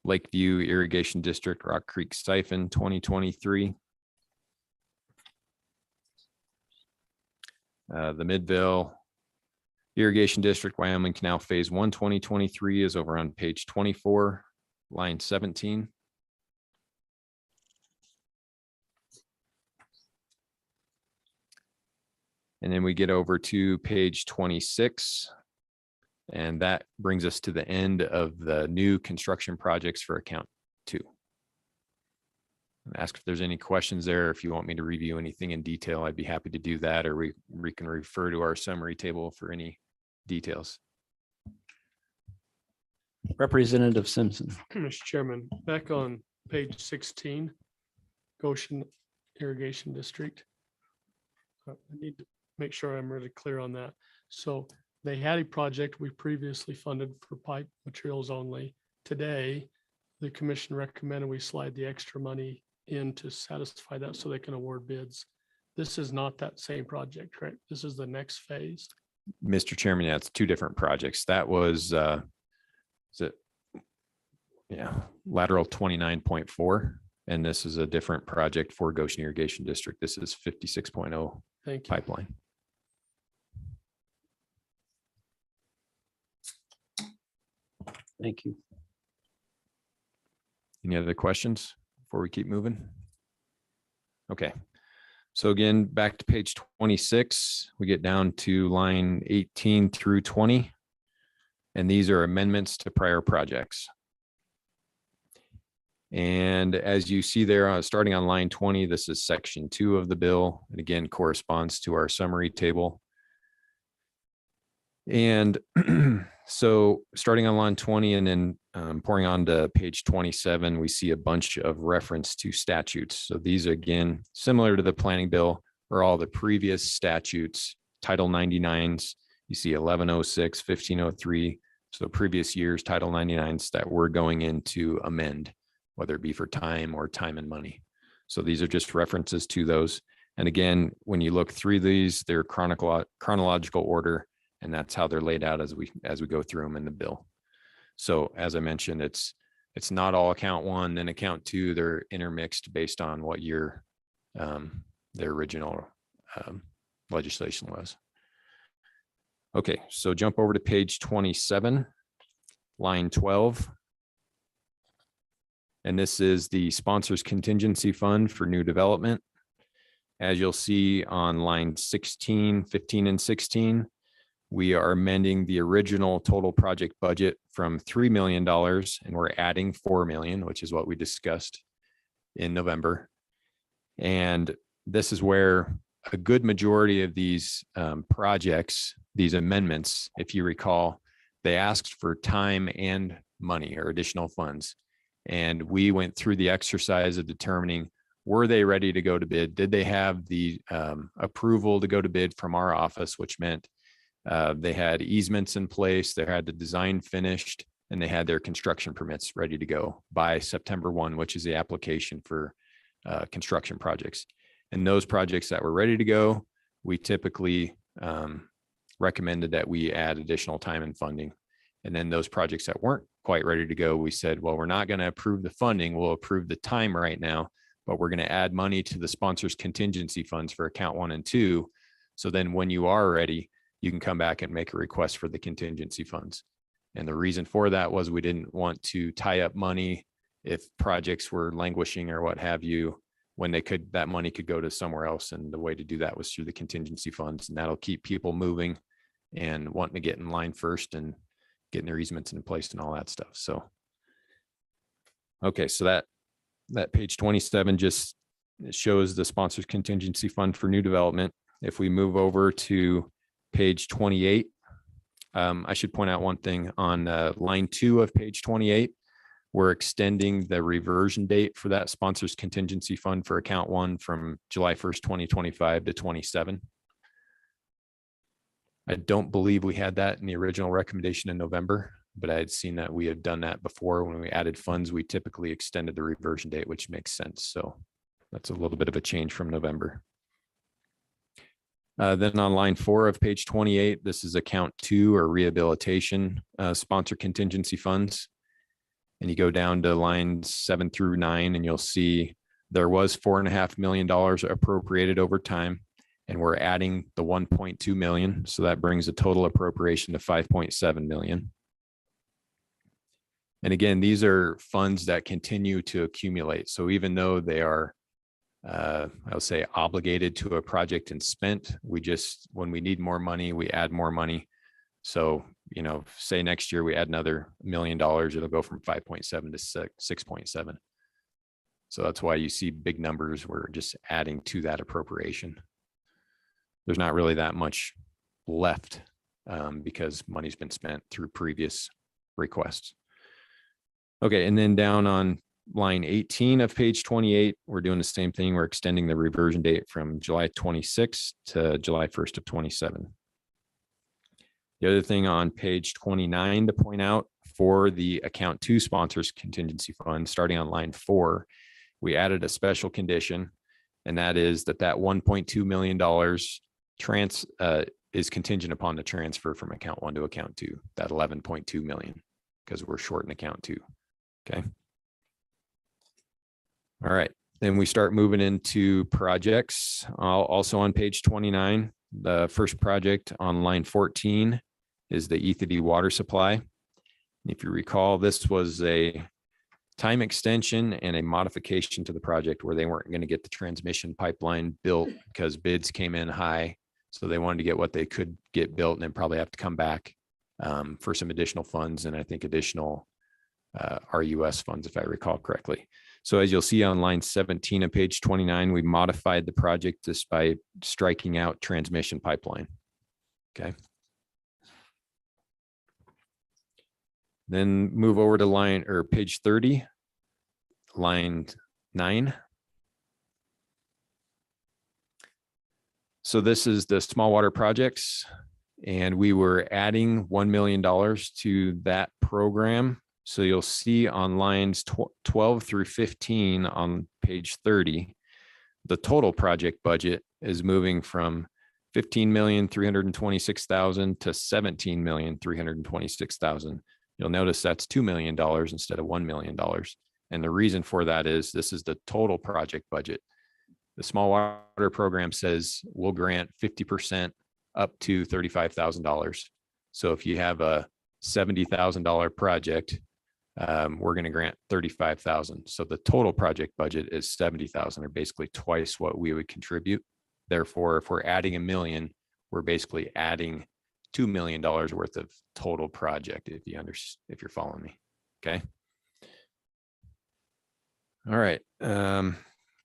Lakeview Irrigation District Rock Creek Siphon 2023. The Midville Irrigation District Wyoming Canal Phase 1 2023 is over on page 24, line 17. And then we get over to page 26. And that brings us to the end of the new construction projects for account 2. Ask if there's any questions there. If you want me to review anything in detail, I'd be happy to do that, or we can refer to our summary table for any details. Representative Simpson. Mr. Chairman, back on page 16, Goshen Irrigation District. I need to make sure I'm really clear on that. So they had a project we previously funded for pipe materials only. Today, the commission recommended we slide the extra money in to satisfy that so they can award bids. This is not that same project, correct? This is the next phase. Mr. Chairman, yeah, it's 2 different projects. That was, lateral 29.4. And this is a different project for Goshen Irrigation District. This is 56.0 Thank you. pipeline. Thank you. Any other questions before we keep moving? Okay. So again, back to page 26, we get down to line 18 through 20. And these are amendments to prior projects. And as you see there, starting on line 20, this is section 2 of the bill. And again, corresponds to our summary table. And so starting on line 20 and then pouring on to page 27, we see a bunch of reference to statutes. So these, again, similar to the planning bill, are all the previous statutes, Title 99s. You see 1106, 1503. So previous years, Title 99s that we're going in to amend, whether it be for time or time and money. So these are just references to those. And again, when you look through these, they're chronological order. And that's how they're laid out as we go through them in the bill. So as I mentioned, it's not all account 1, then account 2. They're intermixed based on what year their original legislation was. Okay, so jump over to page 27, line 12. And this is the sponsors contingency fund for new development. As you'll see on line 16, 15, and 16. we are amending the original total project budget from $3 million and we're adding 4 million, which is what we discussed in November. And this is where a good majority of these projects, these amendments, if you recall, they asked for time and money or additional funds. And we went through the exercise of determining, were they ready to go to bid? Did they have the approval to go to bid from our office, which meant they had easements in place, they had the design finished, and they had their construction permits ready to go by September 1, which is the application for construction projects. And those projects that were ready to go, we typically recommended that we add additional time and funding. And then those projects that weren't quite ready to go, we said, well, we're not going to approve the funding, we'll approve the time right now, but we're going to add money to the sponsors contingency funds for account 1 and 2. So then when you are ready, you can come back and make a request for the contingency funds. And the reason for that was we didn't want to tie up money if projects were languishing or what have you, when that money could go to somewhere else. And the way to do that was through the contingency funds, and that'll keep people moving and wanting to get in line first and getting their easements in place and all that stuff. So, okay, so that page 27 just shows the sponsors contingency fund for new development. If we move over to page 28, I should point out one thing on line 2 of page 28. We're extending the reversion date for that sponsors contingency fund for account 1 from July 1st, 2025 to 27. I don't believe we had that in the original recommendation in November, but I had seen that we had done that before. When we added funds, we typically extended the reversion date, which makes sense. So that's a little bit of a change from November. Then on line 4 of page 28, this is account 2 or rehabilitation sponsor contingency funds. And you go down to lines 7 through 9 and you'll see there was $4.5 million appropriated over time. And we're adding the 1.2 million. So that brings the total appropriation to 5.7 million. And again, these are funds that continue to accumulate. So even though they are, I'll say, obligated to a project and spent, we just, when we need more money, we add more money. So, you know, say next year we add another $1 million, it'll go from 5.7 to 6.7. So that's why you see big numbers. We're just adding to that appropriation. There's not really that much left because money's been spent through previous requests. Okay, and then down on line 18 of page 28, we're doing the same thing. We're extending the reversion date from July 26 to July 1st of 27. The other thing on page 29 to point out for the account 2 sponsors contingency fund, starting on line 4, we added a special condition, and that is that $1.2 million is contingent upon the transfer from account 1 to account 2, that 11.2 million, because we're short in account 2. Okay. All right. Then we start moving into projects. Also on page 29, the first project on line 14 is the Ethity water supply. If you recall, this was a time extension and a modification to the project where they weren't going to get the transmission pipeline built because bids came in high. So they wanted to get what they could get built and then probably have to come back for some additional funds and I think additional RUS funds, if I recall correctly. So as you'll see on line 17 of page 29, we modified the project just by striking out transmission pipeline. Okay. Then move over to page 30, line 9. So this is the small water projects, and we were adding $1 million to that program. So you'll see on lines 12 through 15 on page 30, the total project budget is moving from $15,326,000 to $17,326,000. You'll notice that's $2 million instead of $1 million. And the reason for that is this is the total project budget. The small water program says we'll grant 50% up to $35,000. So if you have a $70,000 project, we're going to grant $35,000. So the total project budget is $70,000, or basically twice what we would contribute. Therefore, if we're adding $1 million, we're basically adding $2 million worth of total project, if you're following me. Okay. All right. And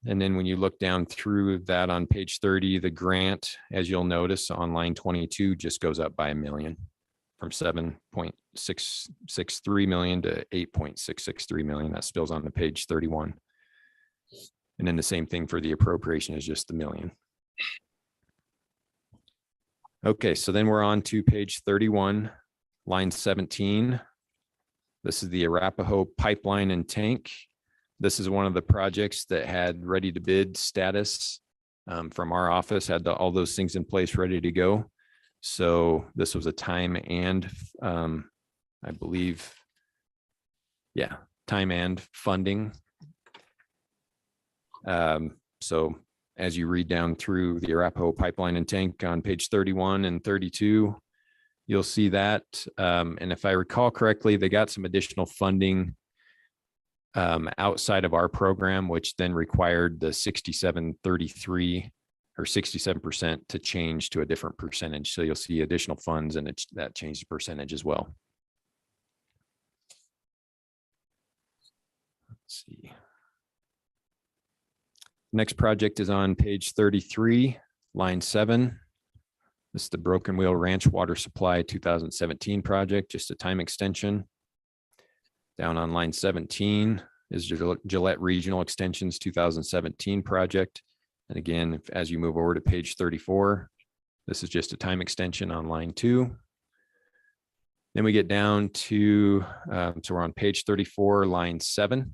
then when you look down through that on page 30, the grant, as you'll notice on line 22, just goes up by $1 million from 7.663 million to 8.663 million. That spills on to page 31. And then the same thing for the appropriation is just $1 million. Okay, so then we're on to page 31, line 17. This is the Arapahoe pipeline and tank. This is one of the projects that had ready to bid status from our office, had all those things in place ready to go. So this was a time and I believe, yeah, time and funding. So as you read down through the Arapahoe pipeline and tank on page 31 and 32, you'll see that. And if I recall correctly, they got some additional funding outside of our program, which then required the 6733 or 67% to change to a different percentage. So you'll see additional funds and that changed the percentage as well. Let's see. Next project is on page 33, line 7. This is the Broken Wheel Ranch Water Supply 2017 project, just a time extension. Down on line 17 is Gillette Regional Extensions 2017 project. And again, as you move over to page 34, this is just a time extension on line 2. Then we get down to, so we're on page 34, line 7.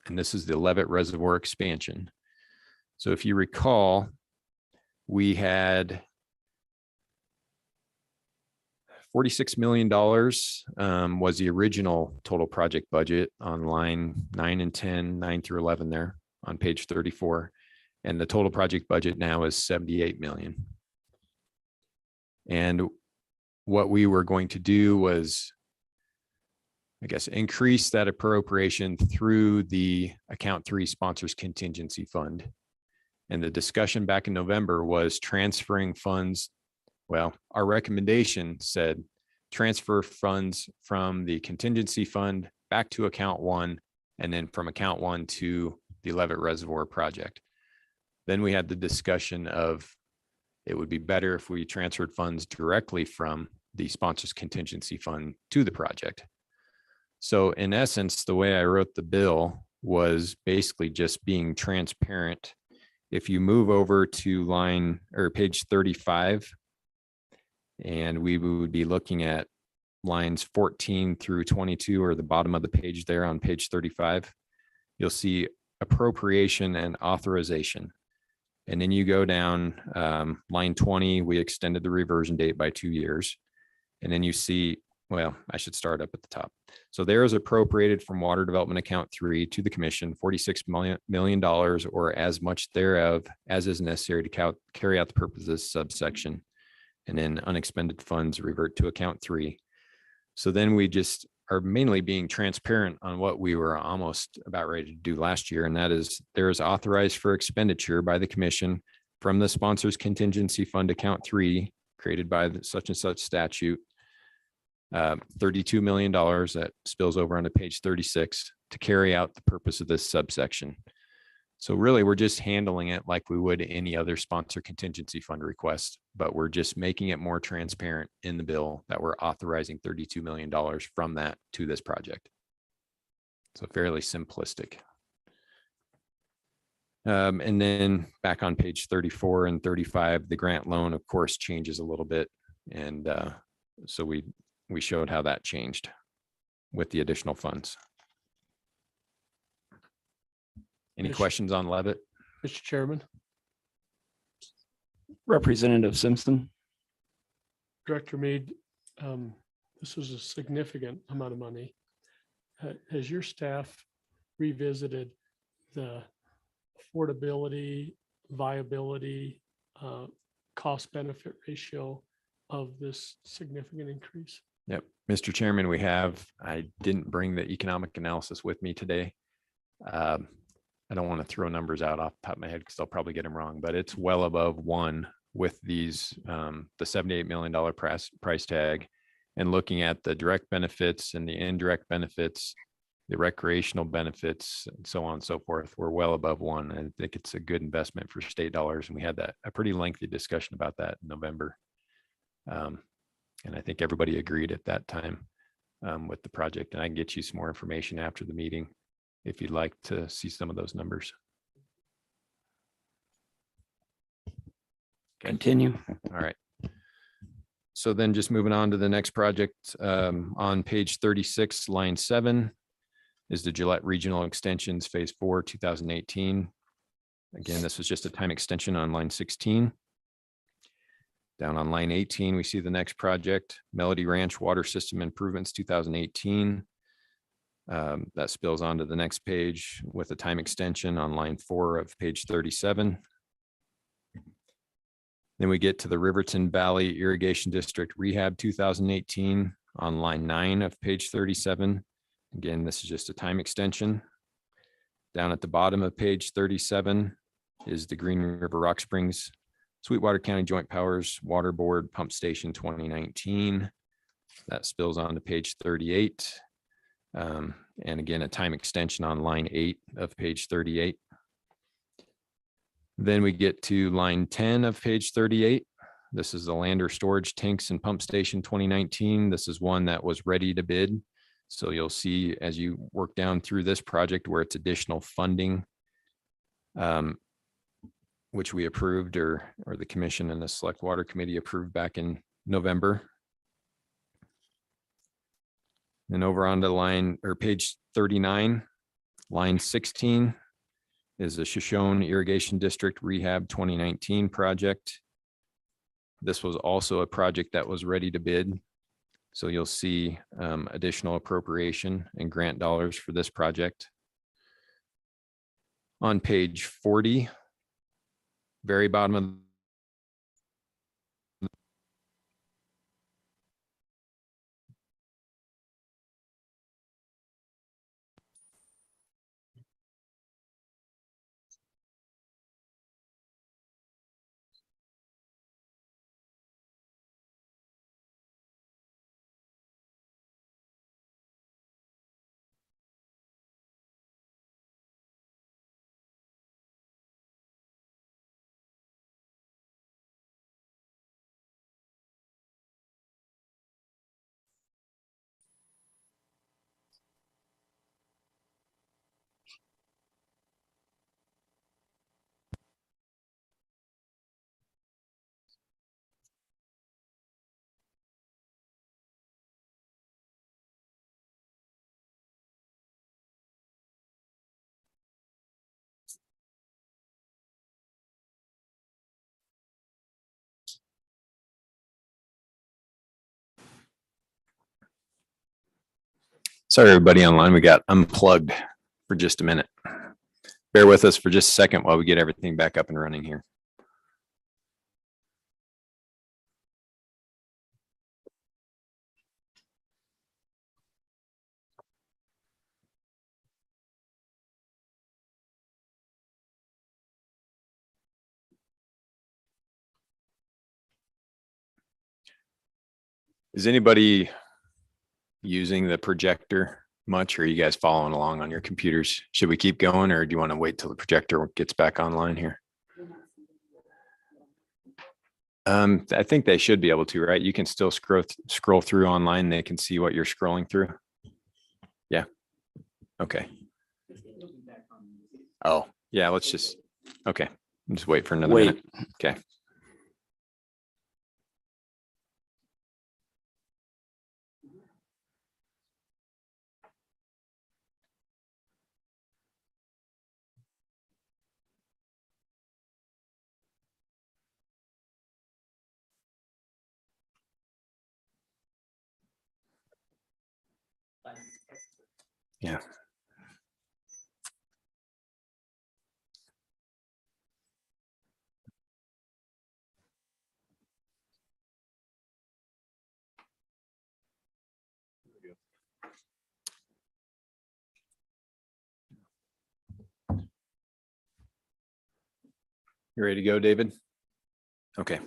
And this is the Levitt Reservoir expansion. So if you recall, we had $46 million was the original total project budget on line 9 and 10, 9 through 11 there on page 34. And the total project budget now is 78 million. And what we were going to do was, I guess, increase that appropriation through the account 3 sponsors contingency fund. And the discussion back in November was transferring funds. Well, our recommendation said transfer funds from the contingency fund back to account 1, and then from account 1 to the Levitt Reservoir project. Then we had the discussion of it would be better if we transferred funds directly from the sponsors contingency fund to the project. So in essence, the way I wrote the bill was basically just being transparent. If you move over to line or page 35, and we would be looking at lines 14 through 22 or the bottom of the page there on page 35, you'll see appropriation and authorization. And then you go down line 20, we extended the reversion date by 2 years. And then you see, well, I should start up at the top. So there is appropriated from Water Development Account 3 to the Commission, $46 million or as much thereof as is necessary to carry out the purpose of this subsection. And then unexpended funds revert to account 3. So then we just are mainly being transparent on what we were almost about ready to do last year. And that is there is authorized for expenditure by the Commission from the sponsors contingency fund account 3 created by the such and such statute, $32 million that spills over onto page 36 to carry out the purpose of this subsection. So really, we're just handling it like we would any other sponsor contingency fund request, but we're just making it more transparent in the bill that we're authorizing $32 million from that to this project. So fairly simplistic. And then back on page 34 and 35, the grant loan, of course, changes a little bit. And so we showed how that changed with the additional funds. Any questions on Levitt? Mr. Chairman, Representative Simpson. Director Mead, this was a significant amount of money. Has your staff revisited the affordability, viability, cost benefit ratio of this significant increase? Yep. Mr. Chairman, we have. I didn't bring the economic analysis with me today. I don't want to throw numbers out off the top of my head because I'll probably get them wrong, but it's well above 1 with these, the $78 million price tag, and looking at the direct benefits and the indirect benefits, the recreational benefits, and so on and so forth, we're well above one. I think it's a good investment for state dollars. And we had a pretty lengthy discussion about that in November. And I think everybody agreed at that time with the project. And I can get you some more information after the meeting if you'd like to see some of those numbers. Continue. All right. So then just moving on to the next project, on page 36, line 7 is the Gillette Regional Extensions Phase 4, 2018. Again, this was just a time extension on line 16. Down on line 18, we see the next project, Melody Ranch Water System Improvements 2018. That spills onto the next page with a time extension on line 4 of page 37. Then we get to the Riverton Valley Irrigation District Rehab 2018 on line 9 of page 37. Again, this is just a time extension. Down at the bottom of page 37 is the Green River Rock Springs Sweetwater County Joint Powers Water Board Pump Station 2019. That spills on to page 38. And again, a time extension on line 8 of page 38. Then we get to line 10 of page 38. This is the Lander Storage Tanks and Pump Station 2019. This is one that was ready to bid. So you'll see as you work down through this project where it's additional funding, which we approved or the commission and the Select Water Committee approved back in November. Then over on the line or page 39, line 16 is the Shoshone Irrigation District Rehab 2019 project. This was also a project that was ready to bid. So you'll see additional appropriation and grant dollars for this project. On page 40, very bottom of sorry, everybody online, we got unplugged for just a minute. Bear with us for just a second while we get everything back up and running here. Is anybody using the projector much, or are you guys following along on your computers? Should we keep going, or do you want to wait till the projector gets back online here? I think they should be able to, right? You can still scroll through online. They can see what you're scrolling through. Yeah. Okay. Oh, yeah. Let's just, okay. Just wait for another minute. Okay. Yeah. You ready to go, David? Okay.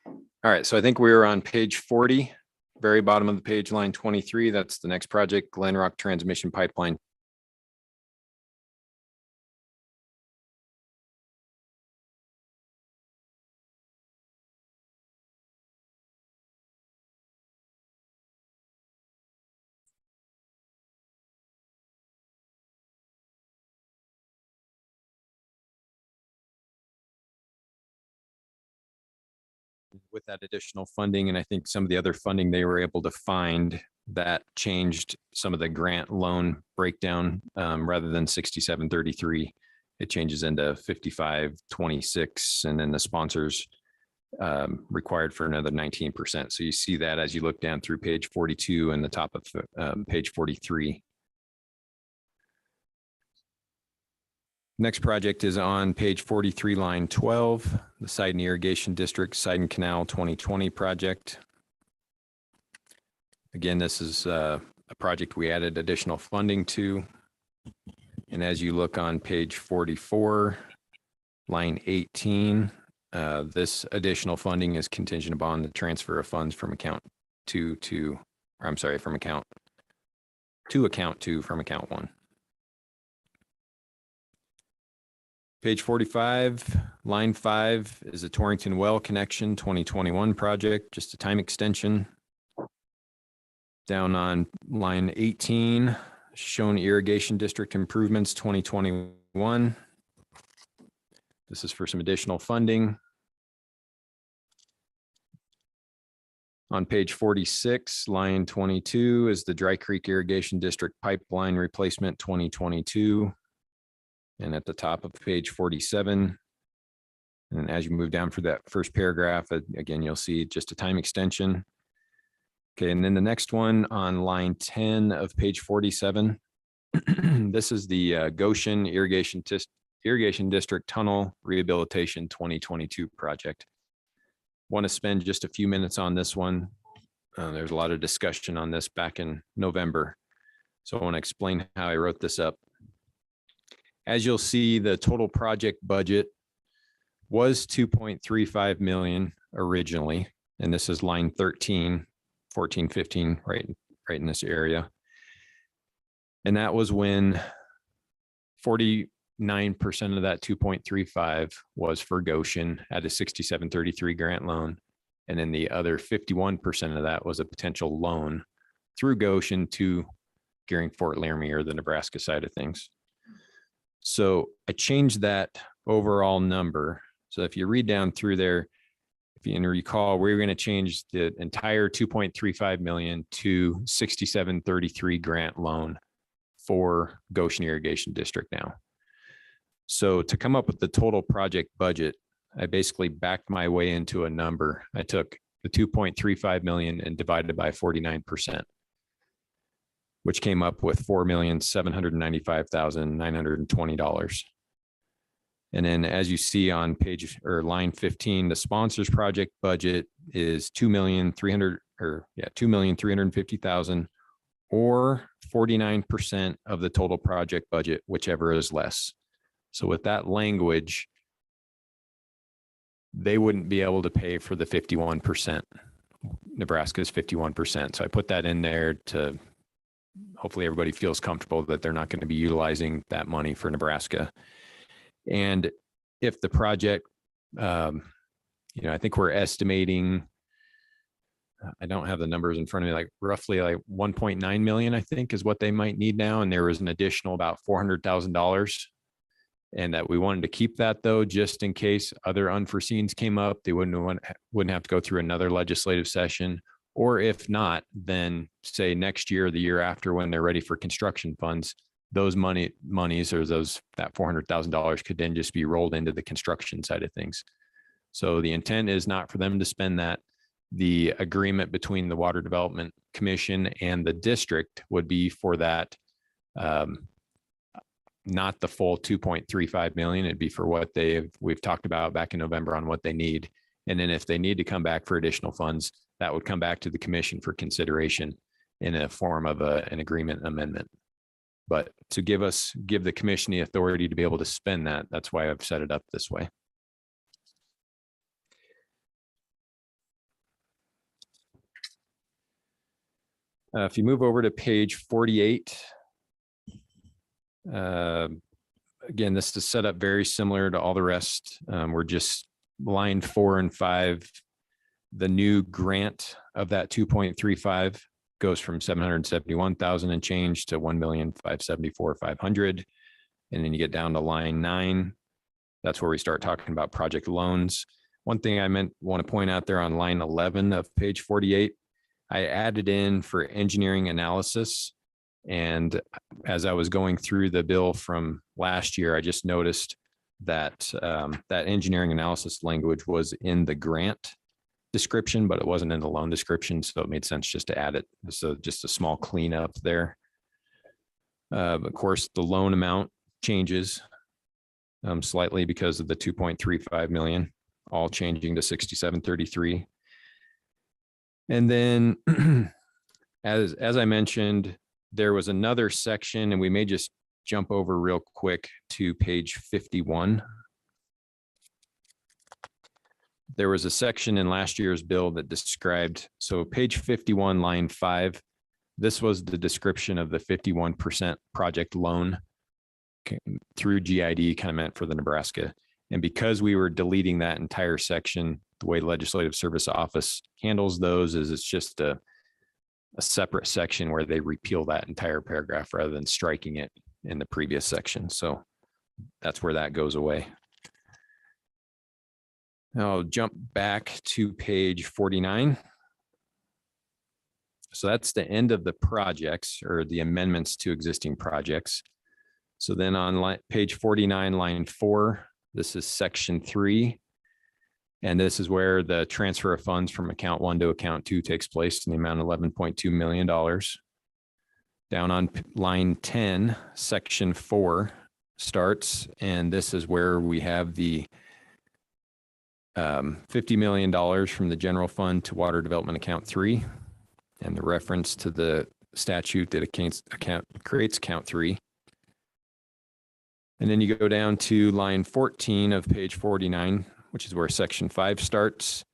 All right. So I think we were on page 40, very bottom of the page, line 23. That's the next project, Glen Rock Transmission Pipeline. With that additional funding, and I think some of the other funding they were able to find, that changed some of the grant loan breakdown, rather than 6733. It changes into 5526, and then the sponsors required for another 19%. So you see that as you look down through page 42 and the top of page 43. Next project is on page 43, line 12, the Sidon Irrigation District Sidon Canal 2020 project. Again, this is a project we added additional funding to. And as you look on page 44, line 18, this additional funding is contingent upon the transfer of funds from account two to, or I'm sorry, from account to account two from account one. Page 45, line 5 is a Torrington Well Connection 2021 project, just a time extension. Down on line 18, shown Irrigation District Improvements 2021. This is for some additional funding. On page 46, line 22 is the Dry Creek Irrigation District Pipeline Replacement 2022. And at the top of page 47, and as you move down for that first paragraph, again, you'll see just a time extension. Okay, and then the next one on line 10 of page 47, this is the Goshen Irrigation District Tunnel Rehabilitation 2022 project. Want to spend just a few minutes on this one. There's a lot of discussion on this back in November. So I want to explain how I wrote this up. As you'll see, the total project budget was 2.35 million originally, and this is line 13, 14, 15, right in this area. And that was when 49% of that 2.35 was for Goshen at a 6733 grant loan. And then the other 51% of that was a potential loan through Goshen to Gearing Fort Laramie, or the Nebraska side of things. So I changed that overall number. So if you read down through there, if you recall, we were going to change the entire 2.35 million to 6733 grant loan for Goshen Irrigation District now. So to come up with the total project budget, I basically backed my way into a number. I took the 2.35 million and divided by 49%. Which came up with $4,795,920. And then as you see on page or line 15, the sponsors project budget is $2,350,000 or 49% of the total project budget, whichever is less. So with that language, they wouldn't be able to pay for the 51%. Nebraska's 51%. So I put that in there to hopefully everybody feels comfortable that they're not going to be utilizing that money for Nebraska. And if the project, I think we're estimating, I don't have the numbers in front of me, like roughly like 1.9 million, I think is what they might need now. And there was an additional about $400,000. And that we wanted to keep that though, just in case other unforeseens came up, they wouldn't have to go through another legislative session. Or if not, then say next year, the year after, when they're ready for construction funds, those monies or that $400,000 could then just be rolled into the construction side of things. So the intent is not for them to spend that. The agreement between the Water Development Commission and the district would be for that, not the full 2.35 million. It'd be for what we've talked about back in November on what they need. And then if they need to come back for additional funds, that would come back to the commission for consideration in a form of an agreement amendment. But to give the commission the authority to be able to spend that, that's why I've set it up this way. If you move over to page 48, again, this is set up very similar to all the rest. We're just line 4 and 5. The new grant of that 2.35 goes from 771,000 and change to 1,574,500. And then you get down to line 9. That's where we start talking about project loans. One thing I want to point out there on line 11 of page 48, I added in for engineering analysis. And as I was going through the bill from last year, I just noticed that that engineering analysis language was in the grant description, but it wasn't in the loan description. So it made sense just to add it. So just a small cleanup there. Of course, the loan amount changes slightly because of the 2.35 million, all changing to 6733. And then as I mentioned, there was another section, and we may just jump over real quick to page 51. There was a section in last year's bill that described, so page 51, line 5, this was the description of the 51% project loan through GID, kind of meant for the Nebraska. And because we were deleting that entire section, the way Legislative Service Office handles those is it's just a separate section where they repeal that entire paragraph rather than striking it in the previous section. So that's where that goes away. I'll jump back to page 49. So that's the end of the projects or the amendments to existing projects. So then on page 49, line 4, this is section 3. And this is where the transfer of funds from account 1 to account 2 takes place in the amount of $11.2 million. Down on line 10, section 4 starts, and this is where we have the $50 million from the general fund to water development account 3, and the reference to the statute that creates account 3. And then you go down to line 14 of page 49, which is where section 5 starts.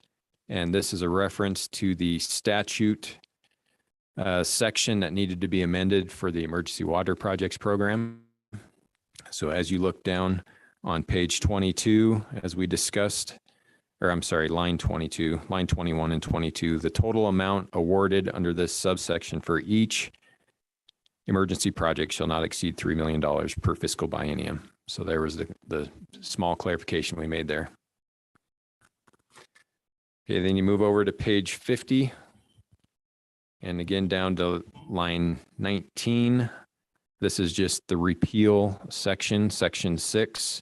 And this is a reference to the statute section that needed to be amended for the emergency water projects program. So as you look down on page 22, as we discussed, or I'm sorry, line 22, line 21 and 22, the total amount awarded under this subsection for each emergency project shall not exceed $3 million per fiscal biennium. So there was the small clarification we made there. Okay, then you move over to page 50. And again, down to line 19. This is just the repeal section, section 6.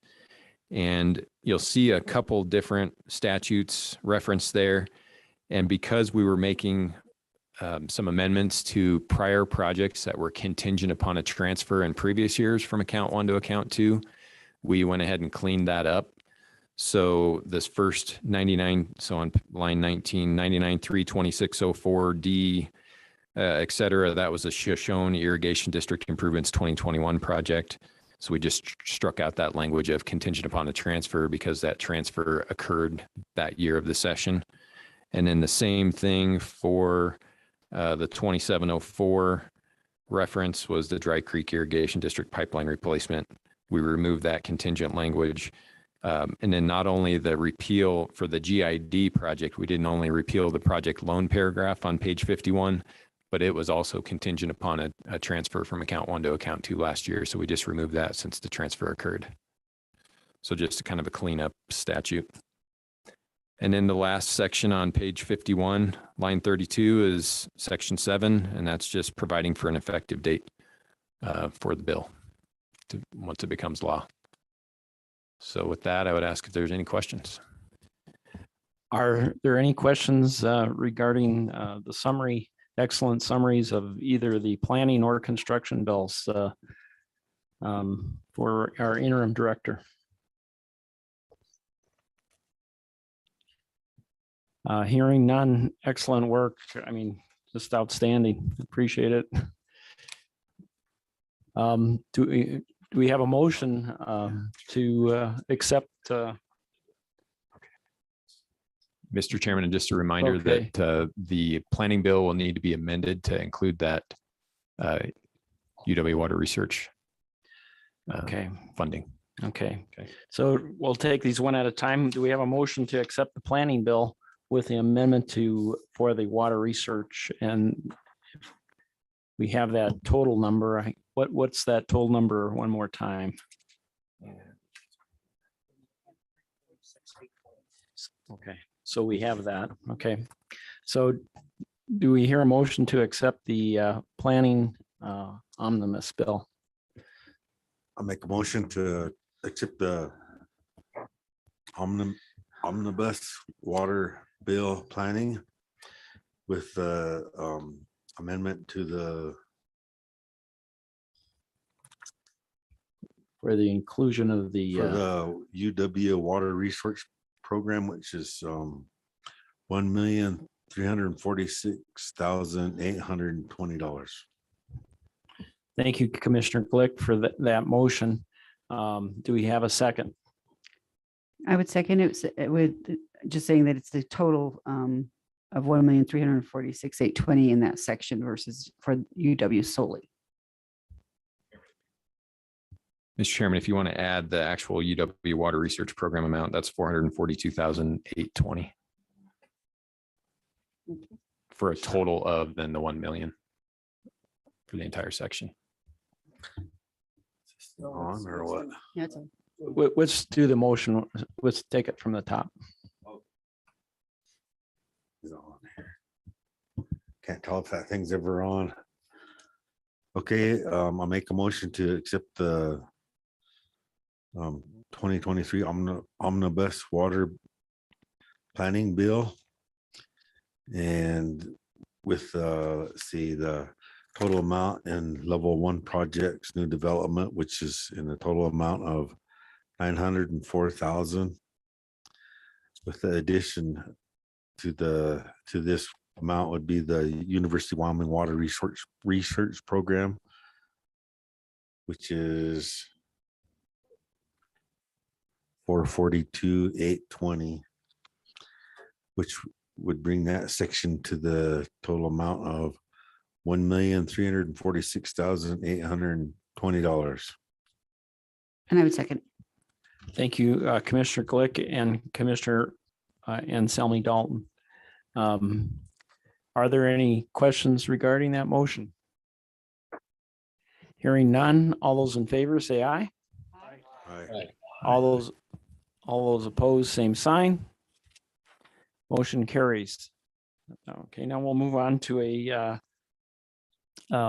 And you'll see a couple different statutes referenced there. And because we were making some amendments to prior projects that were contingent upon a transfer in previous years from account 1 to account 2, we went ahead and cleaned that up. So this first 99, so on line 19, 99-3-2604D, et cetera, that was a Shoshone Irrigation District Improvements 2021 project. So we just struck out that language of contingent upon the transfer because that transfer occurred that year of the session. And then the same thing for the 2704 reference was the Dry Creek Irrigation District pipeline replacement. We removed that contingent language. And then not only the repeal for the GID project, we didn't only repeal the project loan paragraph on page 51, but it was also contingent upon a transfer from account 1 to account 2 last year. So we just removed that since the transfer occurred. So just kind of a cleanup statute. And then the last section on page 51, line 32 is section 7, and that's just providing for an effective date for the bill once it becomes law. So with that, I would ask if there's any questions. Are there any questions regarding the summary, excellent summaries of either the planning or construction bills for our interim director? Hearing none, excellent work. I mean, just outstanding. Appreciate it. Do we have a motion to accept Mr. Chairman, and just a reminder Okay. that the planning bill will need to be amended to include that UW Water Research Okay, funding. okay. Okay. So we'll take these one at a time. Do we have a motion to accept the planning bill with the amendment for the water research? And we have that total number. What's that total number one more time? Okay, so we have that. Okay. So do we hear a motion to accept the planning omnibus bill? I'll make a motion to accept the omnibus water bill planning with the amendment to the For the inclusion of for the, the UW Water Research Program, which is $1,346,820. thank you, Commissioner Glick, for that motion. Do we have a second? I would second it. It would, just saying that it's the total of 1,346,820 in that section versus for UW solely. Mr. Chairman, if you want to add the actual UW Water Research Program amount, that's $442,820 for a total of then the 1 million for the entire section. On or what? Yeah, it's a- Let's do the motion. Let's take it from the top. Is on here. Can't tell if that thing's ever on. Okay, I'll make a motion to accept the 2023 omnibus water planning bill. And with let's see, the total amount in level 1 projects, new development, which is in the total amount of 904,000. With the addition to this amount would be the University of Wyoming Water Research Program, which is 442,820, which would bring that section to the total amount of $1,346,820. And I would second. Thank you, Commissioner Glick and Commissioner Anselmi Dalton. Are there any questions regarding that motion? Hearing none, all those in favor say aye. Aye. All those opposed, same sign. Motion carries. Okay, now we'll move on to a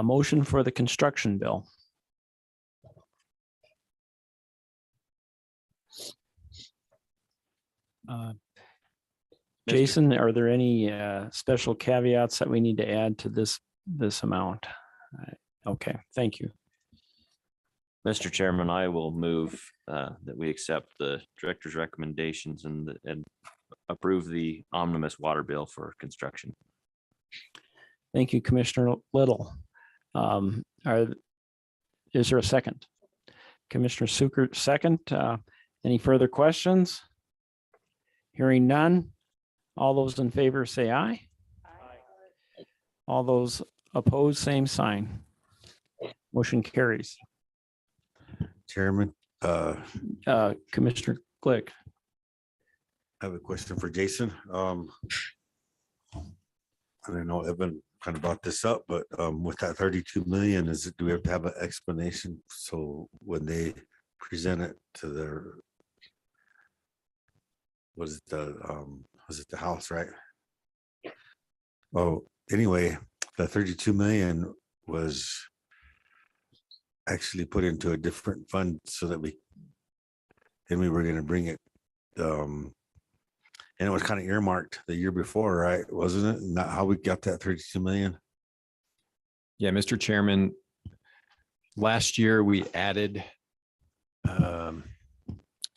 motion for the construction bill. Jason, are there any special caveats that we need to add to this amount? Okay, thank you. Mr. Chairman, I will move that we accept the director's recommendations and approve the omnibus water bill for construction. Thank you, Commissioner Little. Is there a second? Commissioner Sukert, second. Any further questions? Hearing none. All those in favor say aye. All those opposed, same sign. Motion carries. Chairman, Commissioner Glick. I have a question for Jason. I don't know, Evan kind of brought this up, but with that 32 million, do we have to have an explanation? So when they present it to their, was it the house, right? Oh, anyway, the 32 million was actually put into a different fund so that we were going to bring it, and it was kind of earmarked the year before, right? Wasn't it? Not how we got that 32 million. Yeah, Mr. Chairman, last year we added, I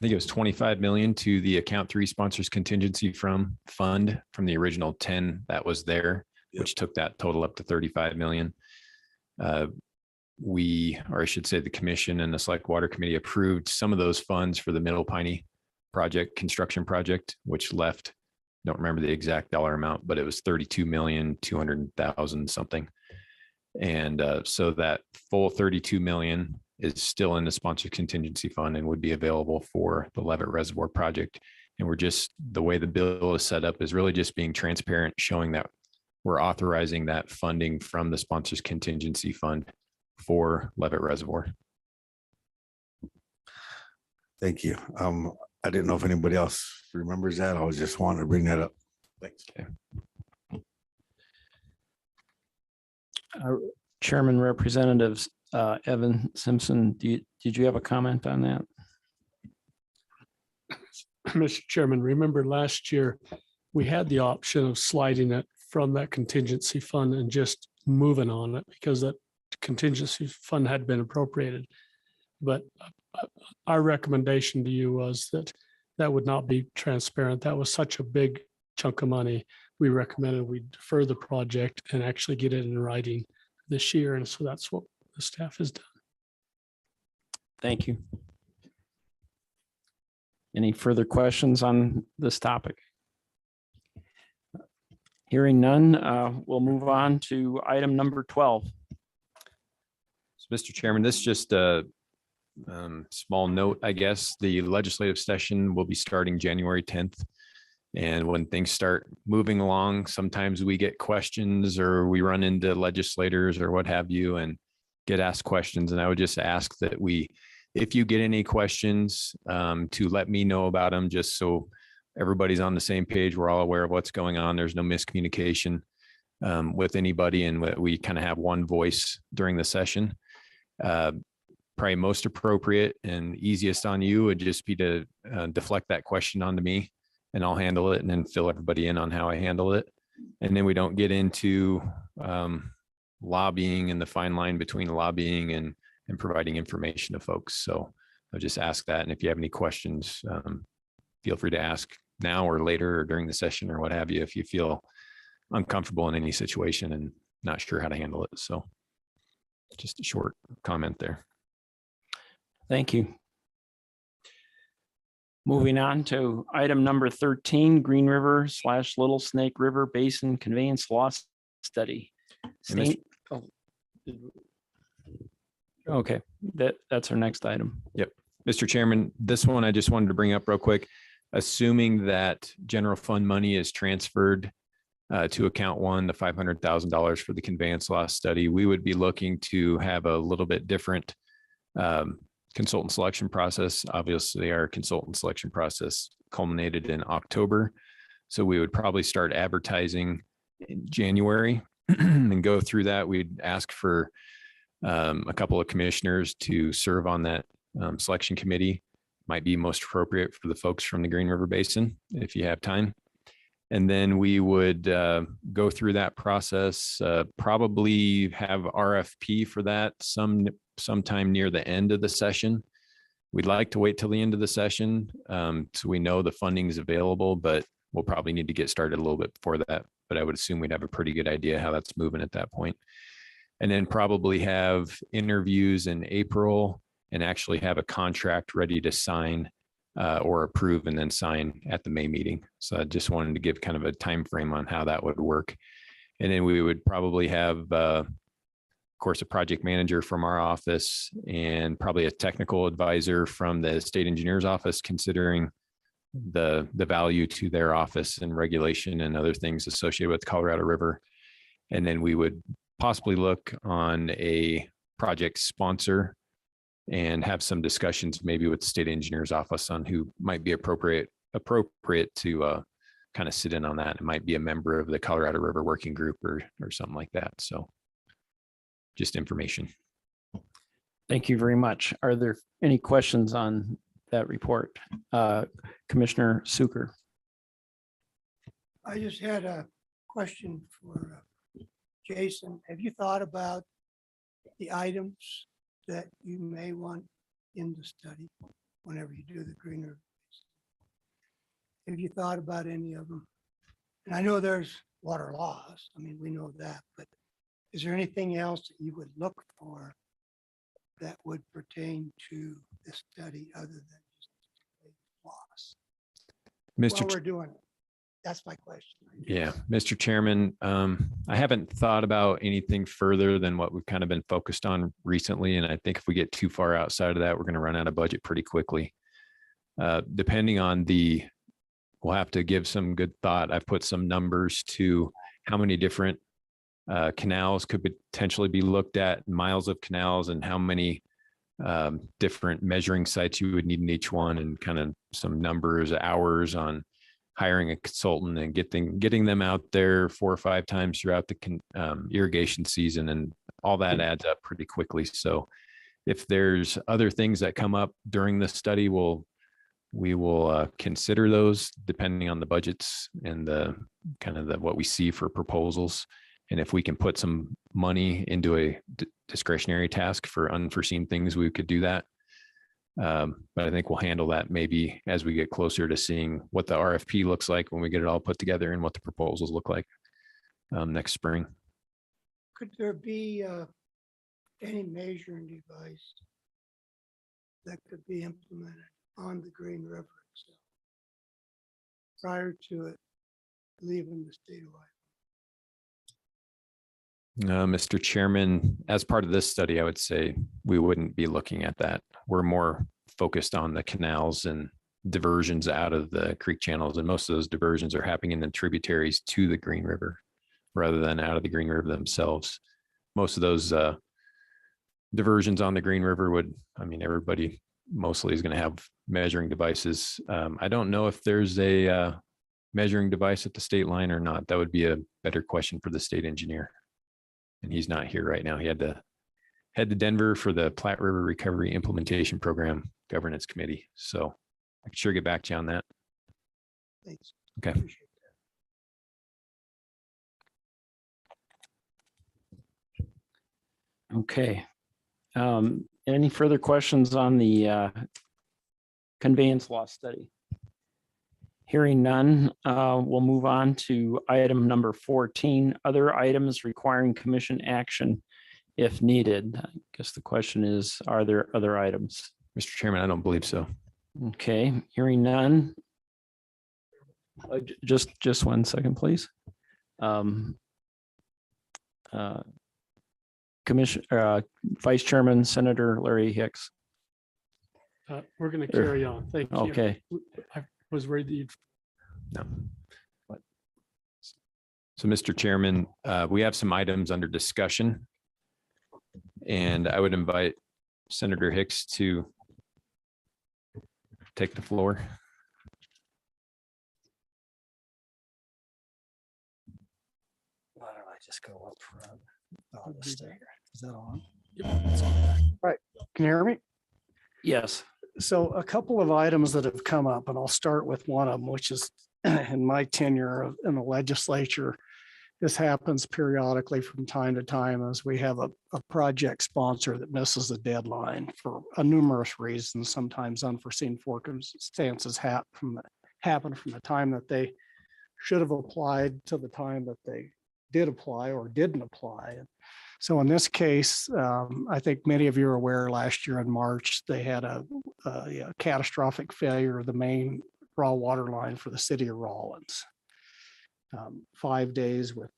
think it was 25 million to the account 3 sponsors contingency fund from the original 10 that was there, which took that total up to 35 million. We, or I should say the commission and the select water committee approved some of those funds for the Middle Piney project, construction project, which left don't remember the exact dollar amount, but it was 32,200,000 something. And so that full 32 million is still in the sponsor contingency fund and would be available for the Levitt Reservoir project. And we're just, the way the bill is set up is really just being transparent, showing that we're authorizing that funding from the sponsors contingency fund for Levitt Reservoir. Thank you. I didn't know if anybody else remembers that. I was just wanting to bring that up. Thanks. Okay. Chairman Representatives, Evan Simpson, did you have a comment on that? Mr. Chairman, remember last year, we had the option of sliding it from that contingency fund and just moving on it because that contingency fund had been appropriated. But our recommendation to you was that that would not be transparent. That was such a big chunk of money. We recommended we defer the project and actually get it in writing this year. And so that's what the staff has done. Thank you. Any further questions on this topic? Hearing none, we'll move on to item number 12. So, Mr. Chairman, this is just a small note, I guess. The legislative session will be starting January 10th. And when things start moving along, sometimes we get questions or we run into legislators or what have you and get asked questions. And I would just ask that if you get any questions, to let me know about them, just so everybody's on the same page. We're all aware of what's going on. There's no miscommunication with anybody, and we kind of have one voice during the session. Probably most appropriate and easiest on you would just be to deflect that question onto me, and I'll handle it and then fill everybody in on how I handle it. And then we don't get into lobbying and the fine line between lobbying and providing information to folks. So I'll just ask that. And if you have any questions, feel free to ask now or later or during the session or what have you, if you feel uncomfortable in any situation and not sure how to handle it. So just a short comment there. Thank you. Moving on to item number 13, Green River / Little Snake River Basin Conveyance Loss Study. Okay, that's our next item. Yep. Mr. Chairman, this one I just wanted to bring up real quick. Assuming that general fund money is transferred to account one, the $500,000 for the conveyance loss study, we would be looking to have a little bit different consultant selection process. Obviously, our consultant selection process culminated in October. So we would probably start advertising in January and go through that. We'd ask for a couple of commissioners to serve on that selection committee. Might be most appropriate for the folks from the Green River Basin, if you have time. And then we would go through that process, probably have RFP for that sometime near the end of the session. We'd like to wait till the end of the session so we know the funding is available, but we'll probably need to get started a little bit before that. But I would assume we'd have a pretty good idea how that's moving at that point. And then probably have interviews in April and actually have a contract ready to sign or approve and then sign at the May meeting. So I just wanted to give kind of a time frame on how that would work. And then we would probably have, of course, a project manager from our office and probably a technical advisor from the state engineer's office, considering the value to their office and regulation and other things associated with Colorado River. And then we would possibly look on a project sponsor and have some discussions maybe with the state engineer's office on who might be appropriate to kind of sit in on that. It might be a member of the Colorado River Working Group or something like that. So just information. Thank you very much. Are there any questions on that report? Commissioner Suker. I just had a question for Jason. Have you thought about the items that you may want in the study whenever you do the Green River? Have you thought about any of them? And I know there's water loss. I mean, we know that, but is there anything else that you would look for that would pertain to the study other than just loss? While we're doing it. That's my question. Yeah, Mr. Chairman, I haven't thought about anything further than what we've kind of been focused on recently. And I think if we get too far outside of that, we're going to run out of budget pretty quickly. Depending on we'll have to give some good thought. I've put some numbers to how many different canals could potentially be looked at, miles of canals, and how many different measuring sites you would need in each one, and kind of some numbers, hours on hiring a consultant and getting them out there 4 or 5 times throughout the irrigation season, and all that adds up pretty quickly. So if there's other things that come up during the study, we will consider those depending on the budgets and the kind of what we see for proposals. And if we can put some money into a discretionary task for unforeseen things, we could do that. But I think we'll handle that maybe as we get closer to seeing what the RFP looks like when we get it all put together and what the proposals look like next spring. Could there be any measuring device that could be implemented on the Green River itself prior to it leaving the state of Iowa? Mr. Chairman, as part of this study, I would say we wouldn't be looking at that. We're more focused on the canals and diversions out of the creek channels. And most of those diversions are happening in the tributaries to the Green River rather than out of the Green River themselves. Most of those diversions on the Green River everybody mostly is going to have measuring devices. I don't know if there's a measuring device at the state line or not. That would be a better question for the state engineer. And he's not here right now. He had to head to Denver for the Platte River Recovery Implementation Program Governance Committee. So I can sure get back to you on that. Thanks. Okay. Appreciate that. Okay. Any further questions on the conveyance law study? Hearing none, we'll move on to item number 14, other items requiring commission action if needed. I guess the question is, are there other items? Mr. Chairman, I don't believe so. Okay, hearing none. Just 1 second, please. Vice Chairman Senator Larry Hicks. We're going to carry on. Thank you. Okay. I was worried that you'd. No. So, Mr. Chairman, we have some items under discussion, and I would invite Senator Hicks to take the floor. Why don't I just go up front? Oh, let's stay here. Is that on? Right. Can you hear me? Yes. So a couple of items that have come up, and I'll start with one of them, which is in my tenure in the legislature. This happens periodically from time to time as we have a project sponsor that misses the deadline for numerous reasons. Sometimes unforeseen circumstances happen from the time that they should have applied to the time that they did apply or didn't apply. So in this case, I think many of you are aware last year in March, they had a catastrophic failure of the main raw water line for the city of Rawlins. 5 days with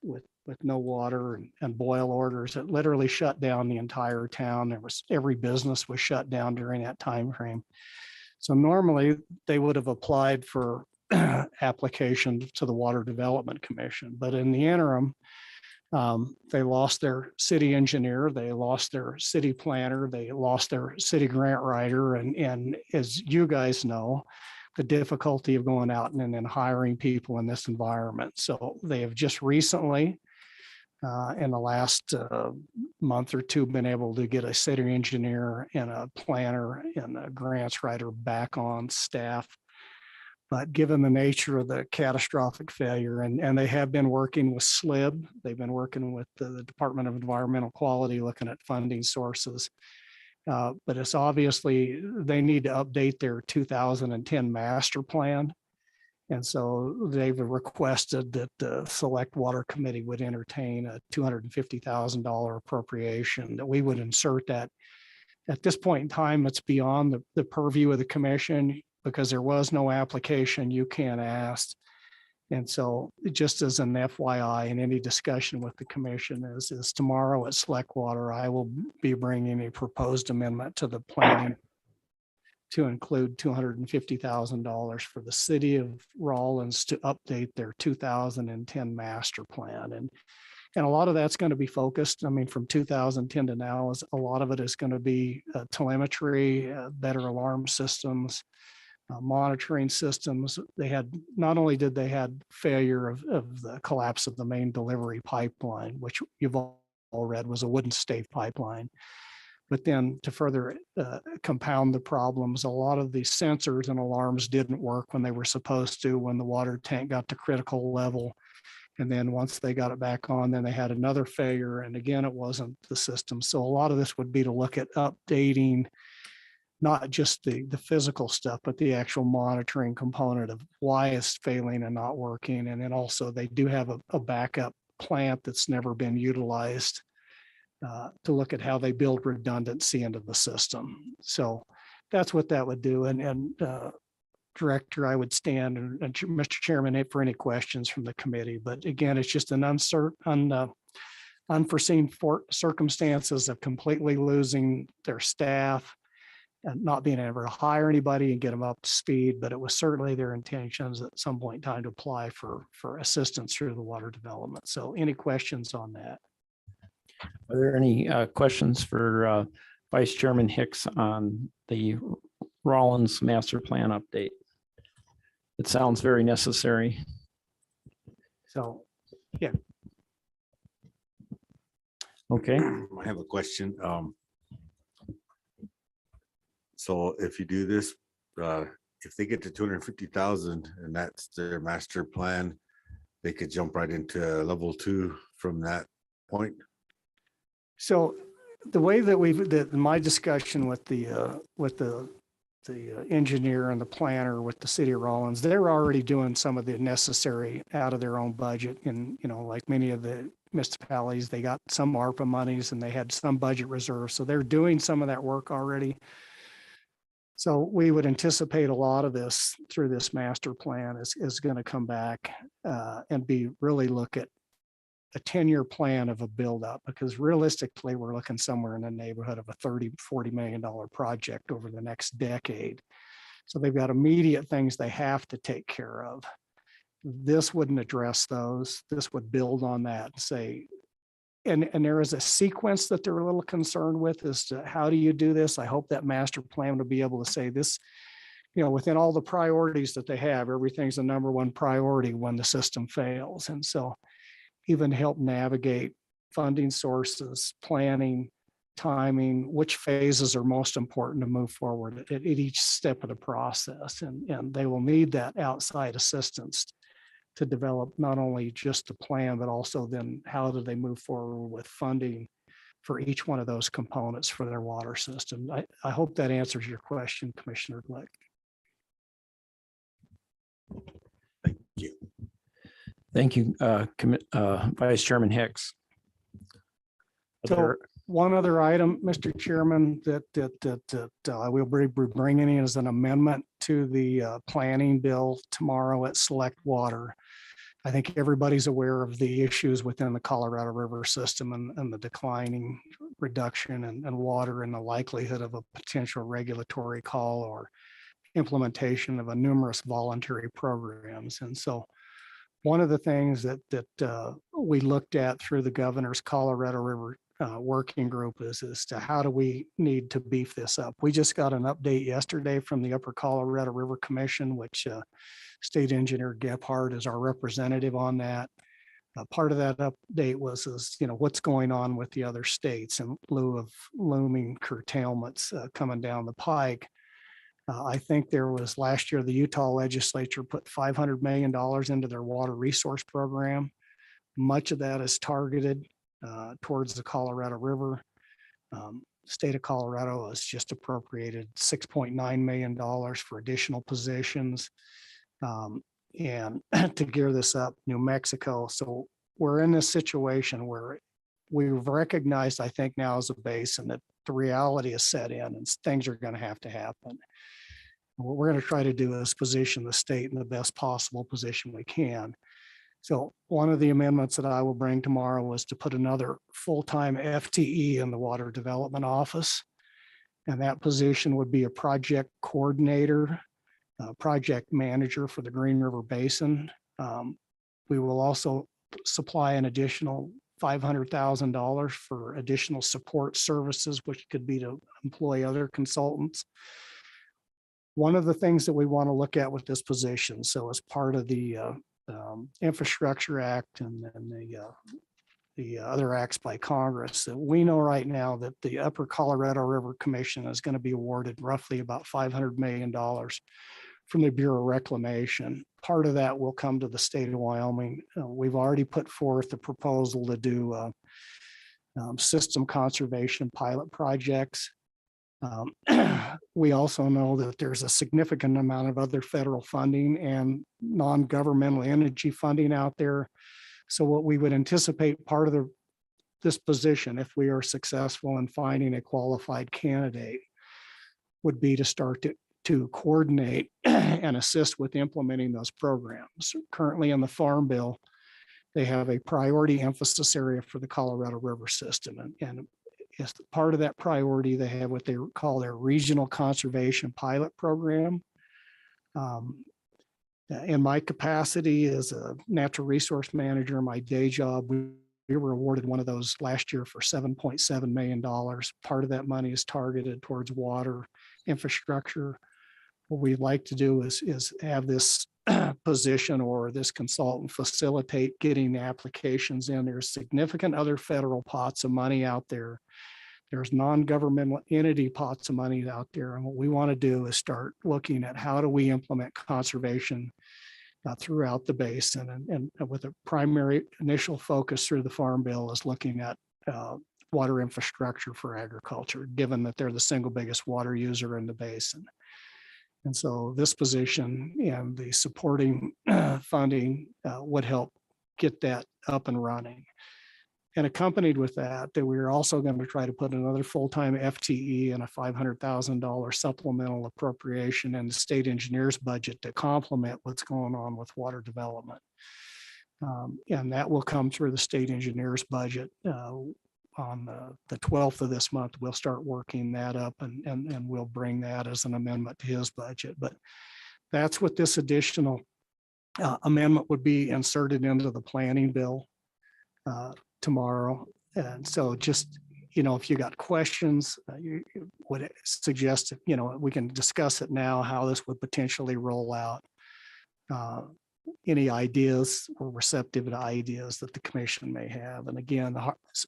no water and boil orders. It literally shut down the entire town. Every business was shut down during that time frame. So normally they would have applied for application to the Water Development Commission, but in the interim, they lost their city engineer, they lost their city planner, they lost their city grant writer, and as you guys know, the difficulty of going out and then hiring people in this environment. So they have just recently, in the last month or two, been able to get a city engineer and a planner and a grants writer back on staff. But given the nature of the catastrophic failure, and they have been working with SLIB, they've been working with the Department of Environmental Quality, looking at funding sources. But it's obviously, they need to update their 2010 master plan. And so they've requested that the Select Water Committee would entertain a $250,000 appropriation, that we would insert that. At this point in time, it's beyond the purview of the commission because there was no application. You can't ask And so just as an FYI, in any discussion with the commission is tomorrow at Select Water, I will be bringing a proposed amendment to the planning to include $250,000 for the city of Rawlins to update their 2010 master plan. And a lot of that's going to be focused, I mean, from 2010 to now, is a lot of it is going to be telemetry, better alarm systems, monitoring systems. They had, not only did they had failure of the collapse of the main delivery pipeline, which you've all read was a wooden stave pipeline, but then to further compound the problems, a lot of the sensors and alarms didn't work when they were supposed to, when the water tank got to critical level. And then once they got it back on, then they had another failure. And again, it wasn't the system. So a lot of this would be to look at updating not just the physical stuff, but the actual monitoring component of why it's failing and not working. And then also they do have a backup plant that's never been utilized to look at how they build redundancy into the system. So that's what that would do. And Director, I would stand and Mr. Chairman for any questions from the committee. But again, it's just an unforeseen circumstances of completely losing their staff and not being able to hire anybody and get them up to speed. But it was certainly their intentions at some point in time to apply for assistance through the water development. So any questions on that? Are there any questions for Vice Chairman Hicks on the Rawlins master plan update? It sounds very necessary. So, yeah. Okay. I have a question. So if you do this, if they get to 250,000 and that's their master plan, they could jump right into level 2 from that point. So the way that my discussion with the engineer and the planner with the city of Rawlins, they're already doing some of the necessary out of their own budget. And, you know, like many of the municipalities, they got some ARPA monies and they had some budget reserves. So they're doing some of that work already. So we would anticipate a lot of this through this master plan is going to come back and be really look at a 10-year plan of a buildup, because realistically, we're looking somewhere in the neighborhood of a $30-40 million project over the next decade. So they've got immediate things they have to take care of. This wouldn't address those. This would build on that and say, and there is a sequence that they're a little concerned with as to how do you do this? I hope that master plan will be able to say this, you know, within all the priorities that they have, everything's the number one priority when the system fails. And so even help navigate funding sources, planning, timing, which phases are most important to move forward at each step of the process. And they will need that outside assistance to develop not only just a plan, but also then how do they move forward with funding for each one of those components for their water system. I hope that answers your question, Commissioner Glick. Thank you. Thank you, Vice Chairman Hicks. So one other item, Mr. Chairman, that we'll be bringing in as an amendment to the planning bill tomorrow at Select Water. I think everybody's aware of the issues within the Colorado River system and the declining reduction and water and the likelihood of a potential regulatory call or implementation of a numerous voluntary programs. And so one of the things that we looked at through the governor's Colorado River working group is as to how do we need to beef this up. We just got an update yesterday from the Upper Colorado River Commission, which State Engineer Gephardt is our representative on that. Part of that update was, you know, what's going on with the other states in lieu of looming curtailments coming down the pike. I think there was last year, the Utah legislature put $500 million into their water resource program. Much of that is targeted towards the Colorado River. State of Colorado has just appropriated $6.9 million for additional positions. And to gear this up, New Mexico. So we're in this situation where we've recognized, I think now as a base, and that the reality is set in and things are going to happen. What we're going to try to do is position the state in the best possible position we can. So one of the amendments that I will bring tomorrow was to put another full-time FTE in the Water Development Office. And that position would be a project coordinator, project manager for the Green River Basin. We will also supply an additional $500,000 for additional support services, which could be to employ other consultants. One of the things that we want to look at with this position, so as part of the Infrastructure Act and the other acts by Congress, that we know right now that the Upper Colorado River Commission is going to be awarded roughly about $500 million from the Bureau of Reclamation. Part of that will come to the state of Wyoming. We've already put forth a proposal to do system conservation pilot projects. We also know that there's a significant amount of other federal funding and non-governmental energy funding out there. So what we would anticipate part of this position, if we are successful in finding a qualified candidate, would be to start to coordinate and assist with implementing those programs. Currently in the Farm Bill, they have a priority emphasis area for the Colorado River system. And as part of that priority, they have what they call their Regional Conservation Pilot Program. In my capacity as a natural resource manager, my day job, we were awarded one of those last year for $7.7 million. Part of that money is targeted towards water infrastructure. What we'd like to do is have this position or this consultant facilitate getting the applications in. There's significant other federal pots of money out there. There's non-governmental entity pots of money out there. And what we want to do is start looking at how do we implement conservation throughout the basin. And with a primary initial focus through the Farm Bill is looking at water infrastructure for agriculture, given that they're the single biggest water user in the basin. And so this position and the supporting funding would help get that up and running. And accompanied with that, we are also going to try to put another full-time FTE and a $500,000 supplemental appropriation in the state engineer's budget to complement what's going on with water development. And that will come through the state engineer's budget. On the 12th of this month, we'll start working that up and we'll bring that as an amendment to his budget. But that's what this additional amendment would be inserted into the planning bill tomorrow. And so just, if you got questions, you would suggest, we can discuss it now, how this would potentially roll out. Any ideas or receptive to ideas that the commission may have. And again,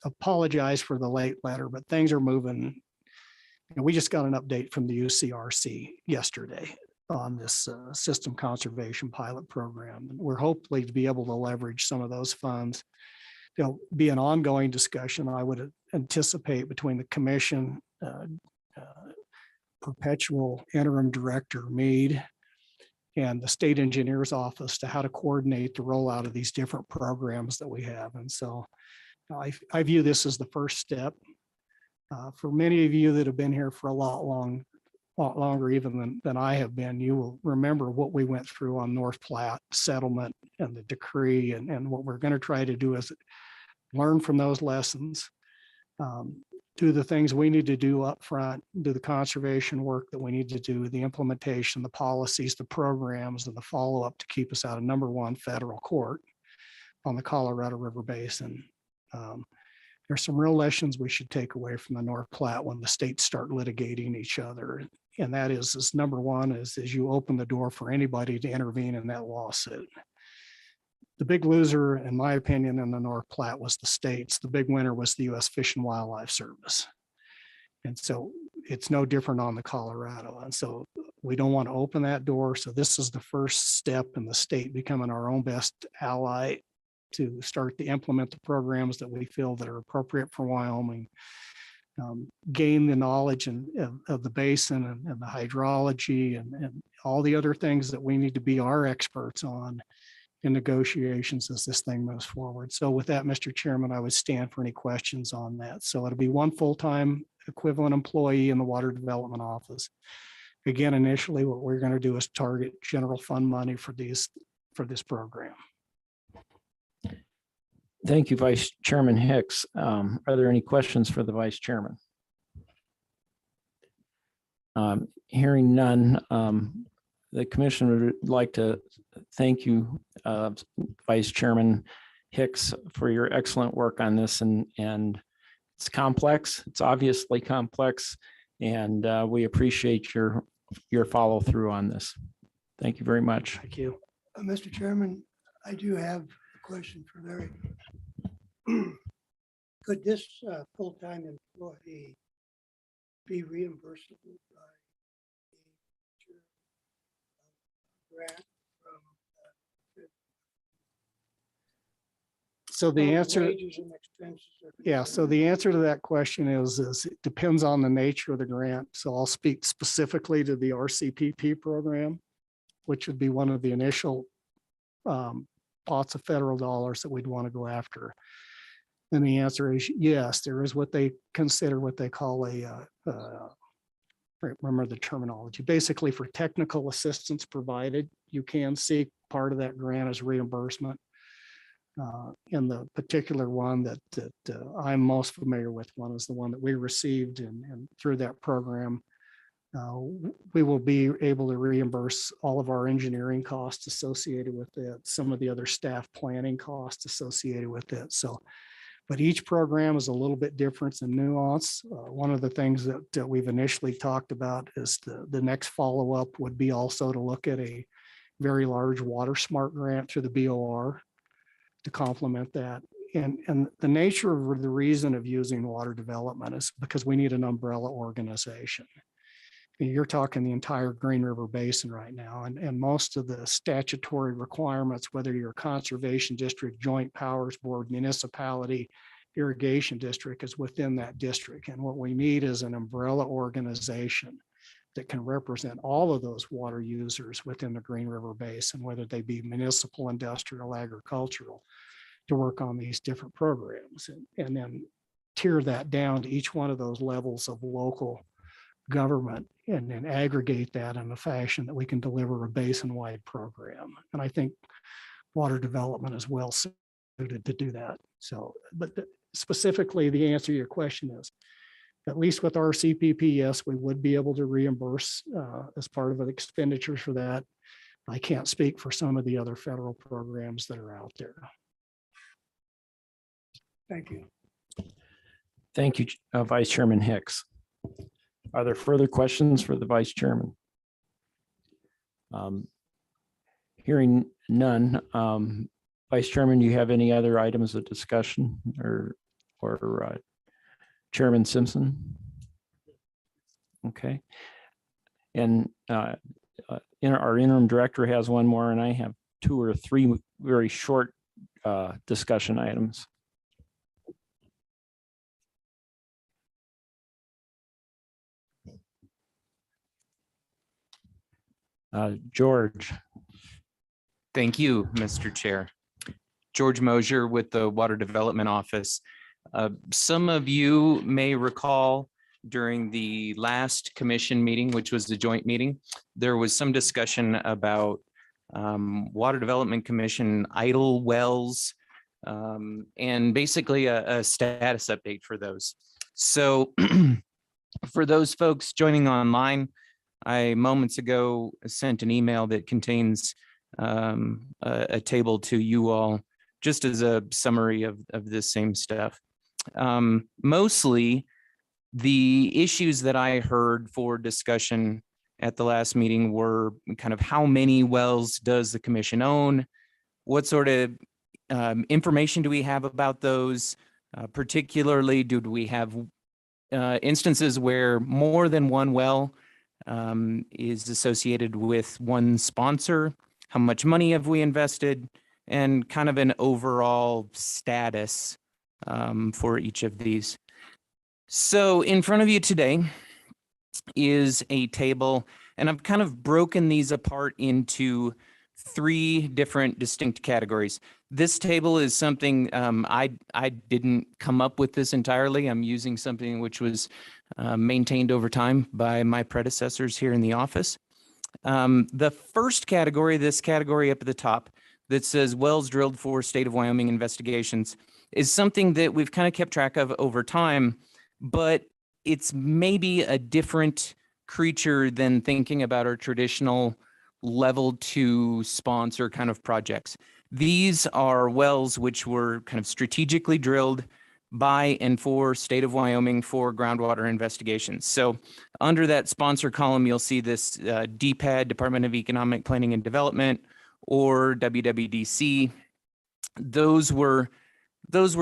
apologize for the late letter, but things are moving. And we just got an update from the UCRC yesterday on this system conservation pilot program. And we're hopefully to be able to leverage some of those funds. There'll be an ongoing discussion, I would anticipate, between the commission, perpetual interim director Mead, and the state engineer's office to how to coordinate the rollout of these different programs that we have. And so I view this as the first step. For many of you that have been here for a lot longer even than I have been, you will remember what we went through on North Platte settlement and the decree. And what we're going to try to do is learn from those lessons, do the things we need to do up front, do the conservation work that we need to do, the implementation, the policies, the programs, and the follow-up to keep us out of #1 federal court on the Colorado River Basin. There's some real lessons we should take away from the North Platte when the states start litigating each other. And that is #1 is you open the door for anybody to intervene in that lawsuit. The big loser, in my opinion, in the North Platte was the states. The big winner was the U.S. Fish and Wildlife Service. And so it's no different on the Colorado. And so we don't want to open that door. So this is the first step in the state becoming our own best ally to start to implement the programs that we feel that are appropriate for Wyoming, gain the knowledge of the basin and the hydrology and all the other things that we need to be our experts on in negotiations as this thing moves forward. So with that, Mr. Chairman, I would stand for any questions on that. So it'll be one full-time equivalent employee in the Water Development Office, again, initially, what we're going to do is target general fund money for this program. Thank you, Vice Chairman Hicks. Are there any questions for the Vice Chairman? Hearing none, the commission would like to thank you, Vice Chairman Hicks, for your excellent work on this, and it's complex. It's obviously complex, and we appreciate your follow through on this. Thank you very much. Thank you. Mr. Chairman, I do have a question for Larry. Could this full-time employee be reimbursable by a grant from So the answer, wages and expenses? yeah, so the answer to that question is it depends on the nature of the grant. So I'll speak specifically to the RCPP program, which would be one of the initial pots of federal dollars that we'd want to go after. And the answer is yes, there is what they consider what they call a, remember the terminology, basically for technical assistance provided, you can seek part of that grant as reimbursement. And the particular one that I'm most familiar with, one is the one that we received, and through that program, we will be able to reimburse all of our engineering costs associated with it, some of the other staff planning costs associated with it. So, but each program is a little bit different in nuance. One of the things that we've initially talked about is the next follow-up would be also to look at a very large water smart grant through the BOR to complement that. And the nature of the reason of using water development is because we need an umbrella organization. You're talking the entire Green River Basin right now, and most of the statutory requirements, whether you're a conservation district, joint powers board, municipality, irrigation district, is within that district. And what we need is an umbrella organization that can represent all of those water users within the Green River Basin, whether they be municipal, industrial, agricultural, to work on these different programs, and then tier that down to each one of those levels of local government, and then aggregate that in a fashion that we can deliver a basin-wide program. And I think water development is well suited to do that. So, but specifically, the answer to your question is, at least with our CPP, yes, we would be able to reimburse as part of the expenditures for that. I can't speak for some of the other federal programs that are out there. Thank you. Thank you, Vice Chairman Hicks. Are there further questions for the Vice Chairman? Hearing none, Vice Chairman, do you have any other items of discussion, or Chairman Simpson? Okay. And our interim director has one more, and I have 2 or 3 very short discussion items. George. Thank you, Mr. Chair. George Mosier with the Water Development Office. Some of you may recall during the last commission meeting, which was the joint meeting, there was some discussion about Water Development Commission idle wells, and basically a status update for those. So for those folks joining online, I moments ago sent an email that contains a table to you all, just as a summary of this same stuff. Mostly the issues that I heard for discussion at the last meeting were kind of how many wells does the commission own? What sort of information do we have about those? Particularly, do we have instances where more than one well is associated with one sponsor? How much money have we invested? And kind of an overall status for each of these. So in front of you today is a table, and I've kind of broken these apart into 3 different distinct categories. This table is something I didn't come up with this entirely. I'm using something which was maintained over time by my predecessors here in the office. The first category, this category up at the top that says wells drilled for state of Wyoming investigations, is something that we've kind of kept track of over time, but it's maybe a different creature than thinking about our traditional level 2 sponsor kind of projects. These are wells which were kind of strategically drilled by and for state of Wyoming for groundwater investigations. So under that sponsor column, you'll see this DPAD, Department of Economic Planning and Development, or WWDC. Those were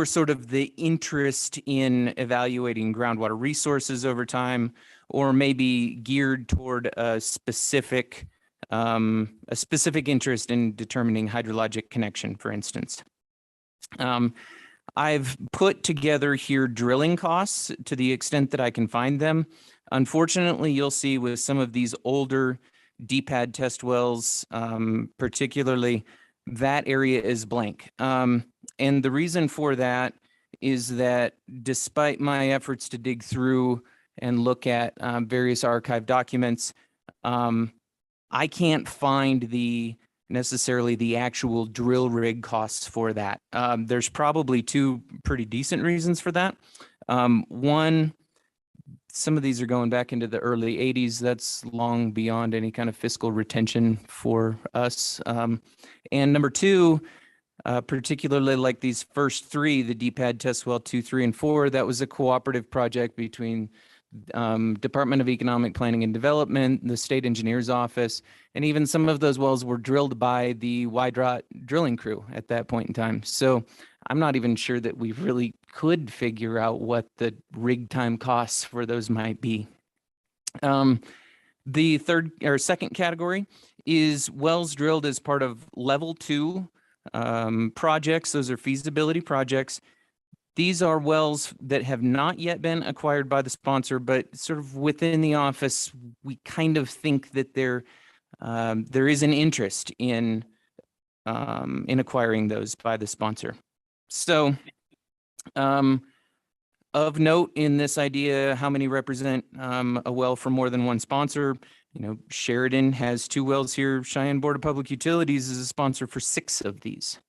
sort of the interest in evaluating groundwater resources over time, or maybe geared toward a specific interest in determining hydrologic connection, for instance. I've put together here drilling costs to the extent that I can find them. Unfortunately, you'll see with some of these older DPAD test wells, particularly, that area is blank. And the reason for that is that despite my efforts to dig through and look at various archive documents, I can't find necessarily the actual drill rig costs for that. There's probably two pretty decent reasons for that. One, some of these are going back into the early 80s. That's long beyond any kind of fiscal retention for us. And number two, particularly like these first three, the DPAD test well 2, 3, and 4, that was a cooperative project between Department of Economic Planning and Development, the state engineer's office, and even some of those wells were drilled by the YDROT drilling crew at that point in time. So I'm not even sure that we really could figure out what the rig time costs for those might be. The third or second category is wells drilled as part of level 2 projects. Those are feasibility projects. These are wells that have not yet been acquired by the sponsor, but sort of within the office, we kind of think that there is an interest in acquiring those by the sponsor. So of note in this idea, how many represent a well for more than one sponsor? You know, Sheridan has 2 wells here. Cheyenne Board of Public Utilities is a sponsor for 6 of these.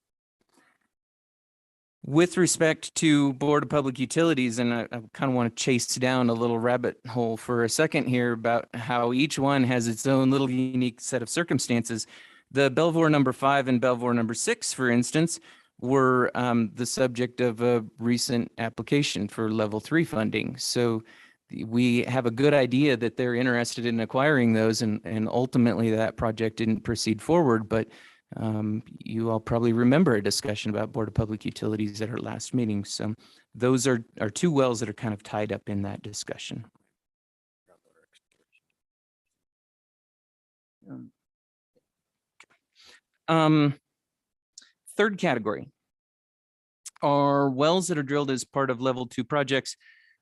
With respect to Board of Public Utilities, and I kind of want to chase down a little rabbit hole for a second here about how each one has its own little unique set of circumstances. The Belvoir number 5 and Belvoir number 6, for instance, were the subject of a recent application for level 3 funding. So we have a good idea that they're interested in acquiring those, and ultimately that project didn't proceed forward, but you all probably remember a discussion about Board of Public Utilities at our last meeting. So those are 2 wells that are kind of tied up in that discussion. Third category are wells that are drilled as part of level 2 projects,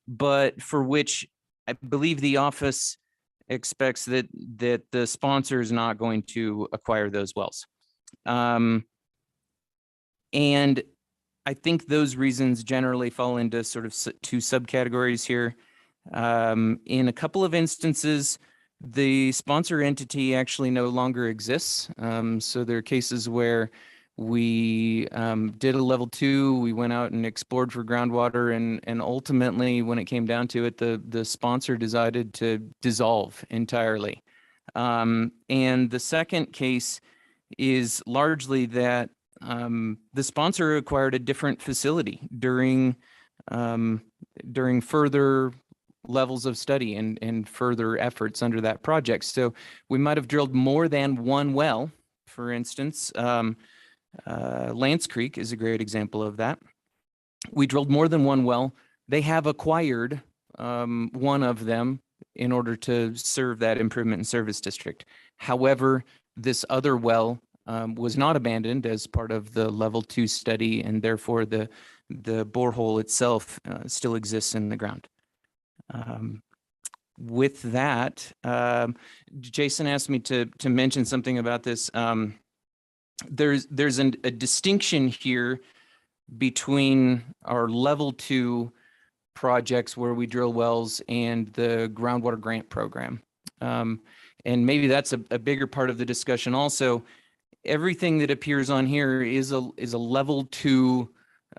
but for which I believe the office expects that the sponsor is not going to acquire those wells. And I think those reasons generally fall into sort of 2 subcategories here. In a couple of instances, the sponsor entity actually no longer exists. So there are cases where we did a level 2, we went out and explored for groundwater, and ultimately when it came down to it, the sponsor decided to dissolve entirely. And the second case is largely that the sponsor acquired a different facility during further levels of study and further efforts under that project. So we might have drilled more than one well, for instance. Lance Creek is a great example of that. We drilled more than one well. They have acquired one of them in order to serve that improvement and service district. However, this other well was not abandoned as part of the level 2 study, and therefore the borehole itself still exists in the ground. With that, Jason asked me to mention something about this. There's a distinction here between our level 2 projects where we drill wells and the groundwater grant program. And maybe that's a bigger part of the discussion also. Everything that appears on here is a level 2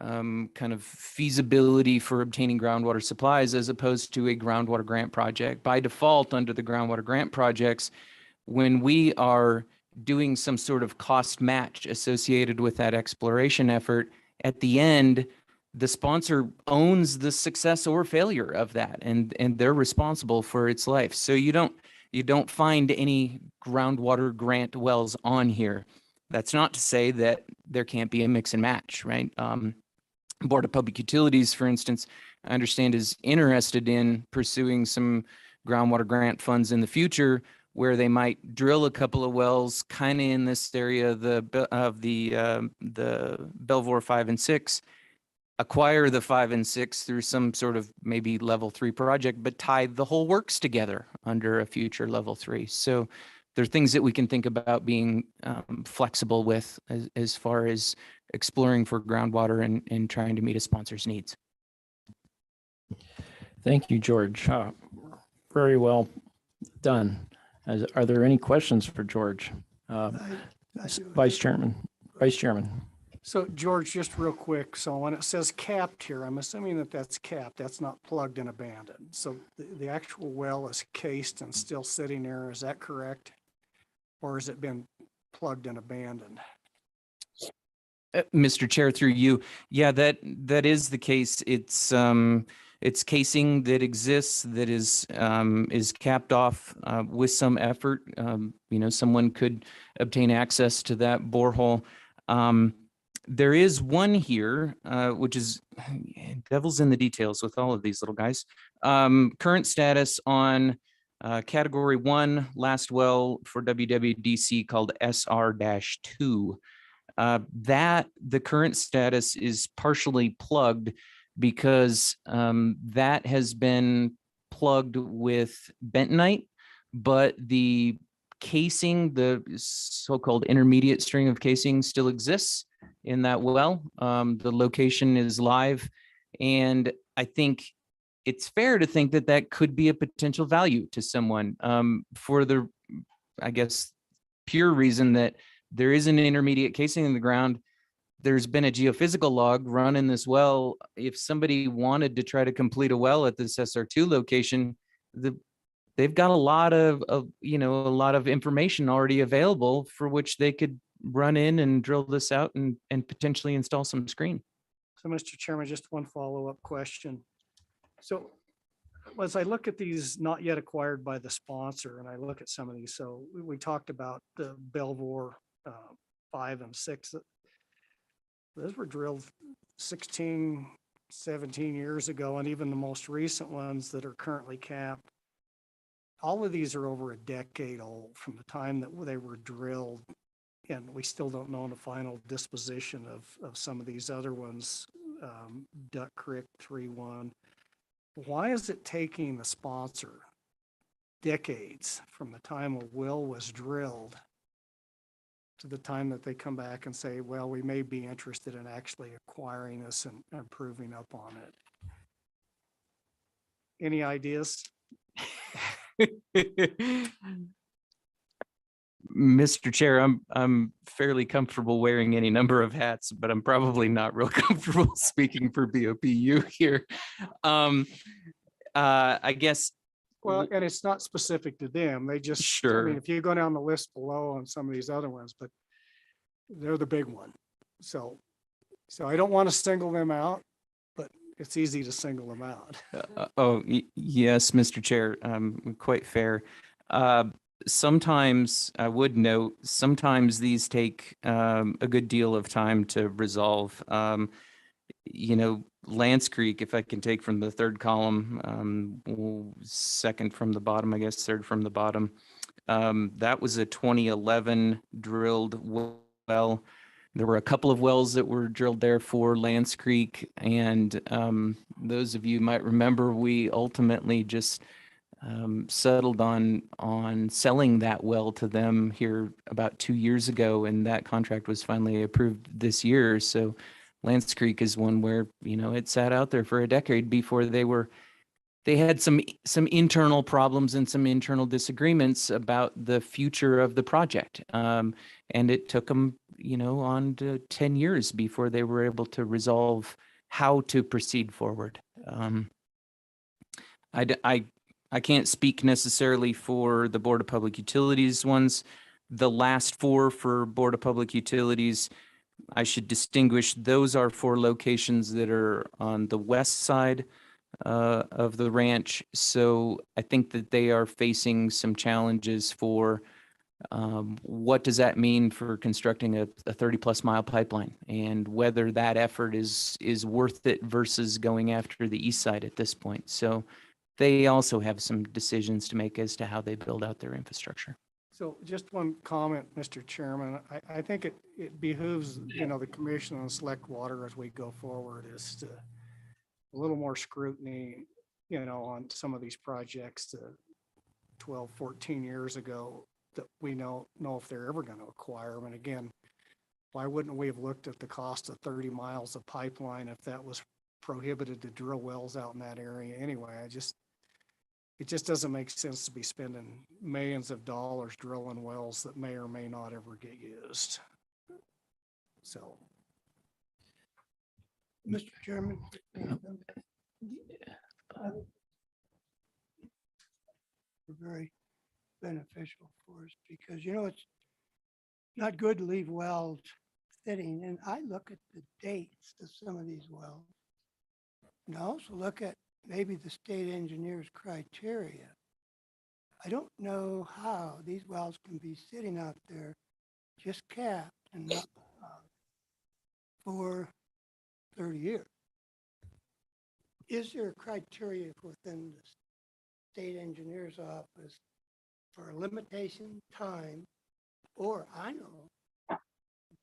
kind of feasibility for obtaining groundwater supplies as opposed to a groundwater grant project. By default, under the groundwater grant projects, when we are doing some sort of cost match associated with that exploration effort, at the end, the sponsor owns the success or failure of that, and they're responsible for its life. So you don't find any groundwater grant wells on here. That's not to say that there can't be a mix and match, right? Board of Public Utilities, for instance, I understand is interested in pursuing some groundwater grant funds in the future, where they might drill a couple of wells kind of in this area of the Belvoir 5 and 6, acquire the 5 and 6 through some sort of maybe level 3 project, but tie the whole works together under a future level 3. So there are things that we can think about being flexible with as far as exploring for groundwater and trying to meet a sponsor's needs. Thank you, George. Very well done. Are there any questions for George? Vice Chairman. So George, just real quick. So when it says capped here, I'm assuming that that's capped. That's not plugged and abandoned. So the actual well is cased and still sitting there. Is that correct? Or has it been plugged and abandoned? Mr. Chair, through you. Yeah, that is the case. It's casing that exists that is capped off with some effort. Someone could obtain access to that borehole. There is one here, which is devil's in the details with all of these little guys. Current status on category 1 last well for WWDC called SR-2. That the current status is partially plugged because that has been plugged with bentonite, but the casing, the so-called intermediate string of casing, still exists in that well. The location is live, and I think it's fair to think that that could be a potential value to someone for the, I guess, pure reason that there is an intermediate casing in the ground. There's been a geophysical log run in this well. If somebody wanted to try to complete a well at this SR2 location, they've got a lot of information already available for which they could run in and drill this out and potentially install some screen. So Mr. Chairman, just one follow-up question. So as I look at these not yet acquired by the sponsor, and I look at some of these, so we talked about the Belvoir 5 and 6. Those were drilled 16, 17 years ago, and even the most recent ones that are currently capped, all of these are over a decade old from the time that they were drilled, and we still don't know the final disposition of some of these other ones, Duck Creek 3-1. Why is it taking the sponsor decades from the time a well was drilled to the time that they come back and say, well, we may be interested in actually acquiring this and improving up on it? Any ideas? Mr. Chair, I'm fairly comfortable wearing any number of hats, but I'm probably not real comfortable speaking for BOPU here. I guess. Well, and it's not specific to them. They just, sure. I mean, if you go down the list below on some of these other ones, but they're the big one. So I don't want to single them out, but it's easy to single them out. Yes, Mr. Chair, quite fair. Sometimes I would note, sometimes these take a good deal of time to resolve. Lance Creek, if I can take from the third column, second from the bottom, I guess, third from the bottom. That was a 2011 drilled well. There were a couple of wells that were drilled there for Lance Creek. And those of you might remember, we ultimately just settled on selling that well to them here about 2 years ago. And that contract was finally approved this year. So Lance Creek is one where, it sat out there for a decade before they had some internal problems and some internal disagreements about the future of the project. And it took them, on to 10 years before they were able to resolve how to proceed forward. I can't speak necessarily for the Board of Public Utilities ones. The last four for Board of Public Utilities, I should distinguish, those are for locations that are on the west side of the ranch. So I think that they are facing some challenges for what does that mean for constructing a 30+ mile pipeline, and whether that effort is worth it versus going after the east side at this point. So they also have some decisions to make as to how they build out their infrastructure. So just one comment, Mr. Chairman. I think it behooves, the commission on select water as we go forward is to a little more scrutiny, on some of these projects 12, 14 years ago that we don't know if they're ever going to acquire them. And again, why wouldn't we have looked at the cost of 30 miles of pipeline if that was prohibited to drill wells out in that area anyway? It just doesn't make sense to be spending millions of dollars drilling wells that may or may not ever get used. So. Mr. Chairman. Very beneficial for us because, it's not good to leave wells sitting. And I look at the dates of some of these wells. And I also look at maybe the state engineer's criteria. I don't know how these wells can be sitting out there just capped and not for 30 years. Is there a criteria within the state engineer's office for a limitation time? Or I know, I'll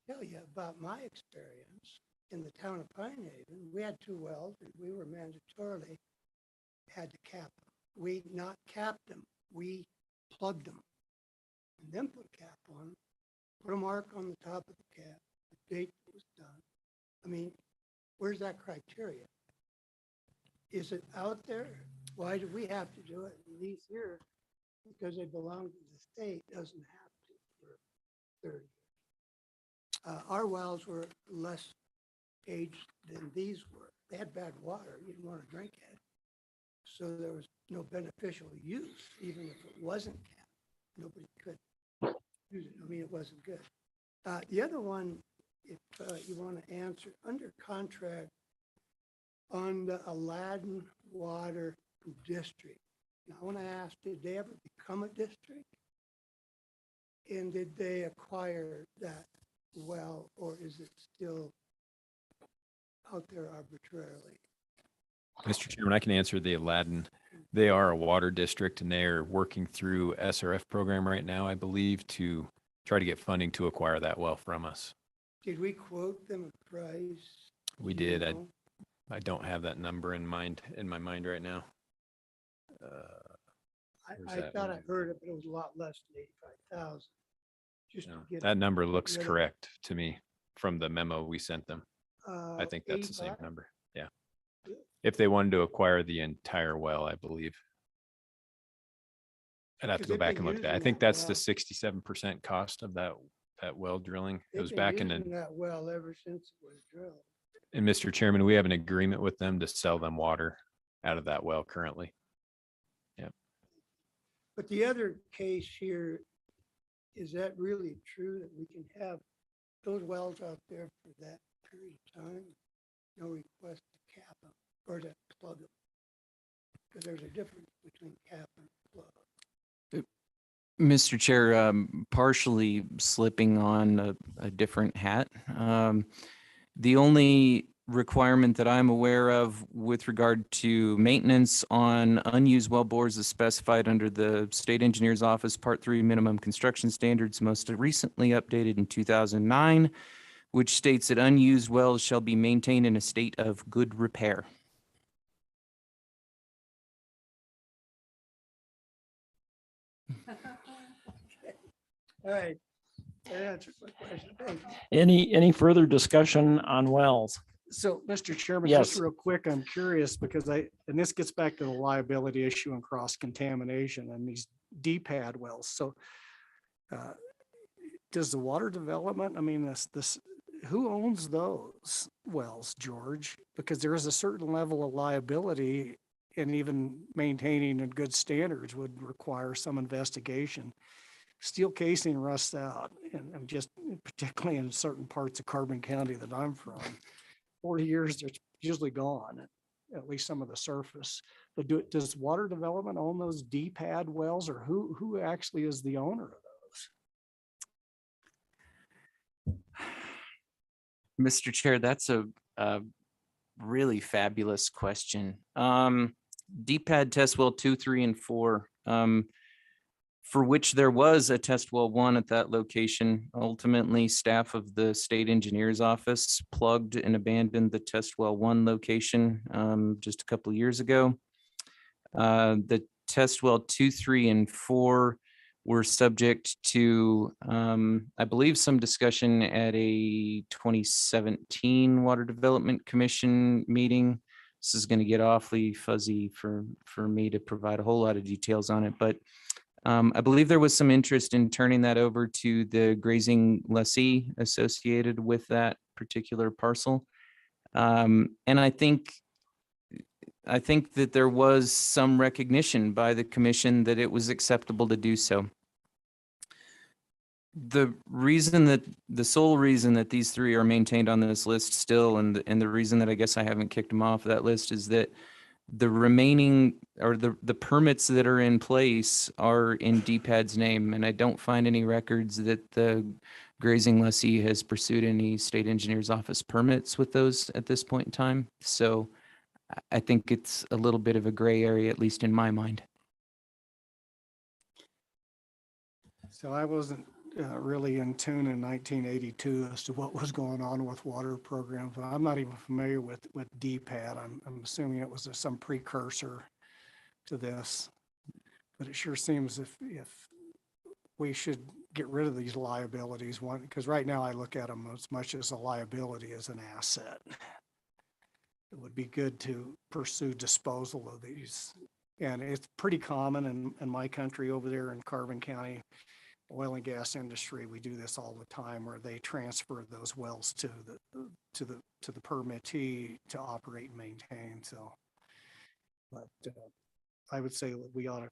tell you about my experience in the town of Pine Haven. We had 2 wells and we were mandatorily had to cap them. We not capped them, we plugged them and then put a cap on them, put a mark on the top of the cap, the date it was done. I mean, where's that criteria? Is it out there? Why do we have to do it? And these here, because they belong to the state, doesn't have to for 30 years. Our wells were less aged than these were. They had bad water. You didn't want to drink it. So there was no beneficial use, even if it wasn't capped. Nobody could use it. I mean, it wasn't good. The other one, if you want to answer, under contract on the Aladdin Water District. Now, I want to ask, did they ever become a district? And did they acquire that well, or is it still out there arbitrarily? Mr. Chairman, I can answer the Aladdin. They are a water district and they are working through SRF program right now, I believe, to try to get funding to acquire that well from us. Did we quote them a price? We did. I don't have that number in my mind right now. I thought I heard it, but it was a lot less than 85,000. Just No, to get that number looks rid of it. correct to me from the memo we sent them. I think that's the same 85? number. Yeah. If they wanted to acquire the entire well, I believe. I'd have to Because go they've back been and look at that. I using think that that's the well. 67% cost of that well drilling. It They've was been back in using the, that well ever since it was drilled. and Mr. Chairman, we have an agreement with them to sell them water out of that well currently. Yep. But the other case here, is that really true that we can have those wells out there for that period of time? No request to cap them or to plug them? Because there's a difference between cap and plug. Mr. Chair, partially slipping on a different hat. The only requirement that I'm aware of with regard to maintenance on unused well bores is specified under the State Engineer's Office Part 3 Minimum Construction Standards, most recently updated in 2009, which states that unused wells shall be maintained in a state of good repair. All right. That answers my question. Thank you. Any further discussion on wells? So, Mr. Chairman, Yes. just real quick, I'm curious because and this gets back to the liability issue and cross contamination and these D-pad wells. So does the water development, I mean, who owns those wells, George? Because there is a certain level of liability and even maintaining in good standards would require some investigation. Steel casing rusts out and just particularly in certain parts of Carbon County that I'm from. 40 years, it's usually gone, at least some of the surface. But does water development own those D-pad wells, or who actually is the owner of those? Mr. Chair, that's a really fabulous question. D-pad test well 2, 3, and 4, for which there was a test well 1 at that location. Ultimately, staff of the state engineer's office plugged and abandoned the test well 1 location just a couple of years ago. The test well 2, 3, and 4 were subject to, I believe, some discussion at a 2017 Water Development Commission meeting. This is going to get awfully fuzzy for me to provide a whole lot of details on it, but I believe there was some interest in turning that over to the grazing lessee associated with that particular parcel. And I think that there was some recognition by the commission that it was acceptable to do so. The sole reason that these 3 are maintained on this list still, and the reason that I guess I haven't kicked them off that list, is that the remaining, or the permits that are in place are in D-pad's name, and I don't find any records that the grazing lessee has pursued any state engineer's office permits with those at this point in time. So I think it's a little bit of a gray area, at least in my mind. So I wasn't really in tune in 1982 as to what was going on with water programs. I'm not even familiar with D-pad. I'm assuming it was some precursor to this, but it sure seems if we should get rid of these liabilities, one, because right now I look at them as much as a liability as an asset. It would be good to pursue disposal of these. And it's pretty common in my country over there in Carbon County, oil and gas industry. We do this all the time where they transfer those wells to the permittee to operate and maintain. So, but I would say that we ought to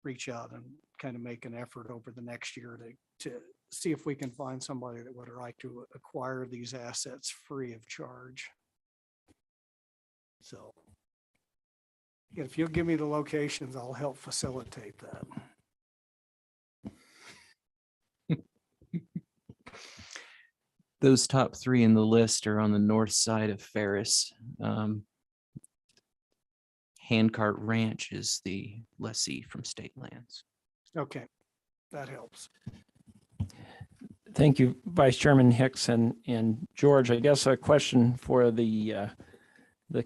reach out and kind of make an effort over the next year to see if we can find somebody that would like to acquire these assets free of charge. So if you'll give me the locations, I'll help facilitate that. Those top 3 in the list are on the north side of Ferris. Handcart Ranch is the lessee from state lands. Okay, that helps. Thank you, Vice Chairman Hicks and George. I guess a question for the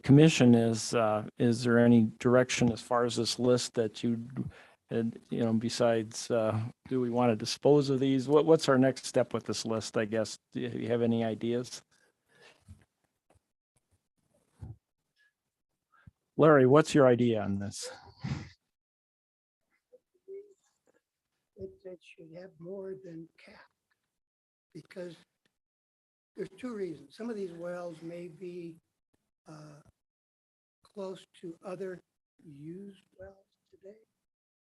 commission is there any direction as far as this list that you besides, do we want to dispose of these? What's our next step with this list, I guess? Do you have any ideas? Larry, what's your idea on this? It should have more than cap. Because there's 2 reasons. Some of these wells may be close to other used wells today.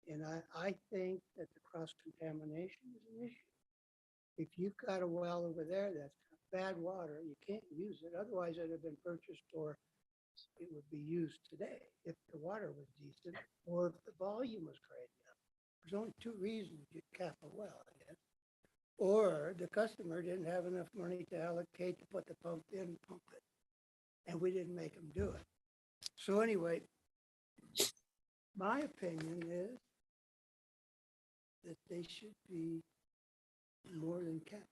And I think that the cross-contamination is an issue. If you've got a well over there that's bad water, you can't use it. Otherwise, it'd have been purchased or it would be used today if the water was decent or if the volume was great enough. There's only 2 reasons you cap a well, I guess. Or the customer didn't have enough money to allocate to put the pump in and pump it. And we didn't make them do it. So anyway, my opinion is that they should be more than cap.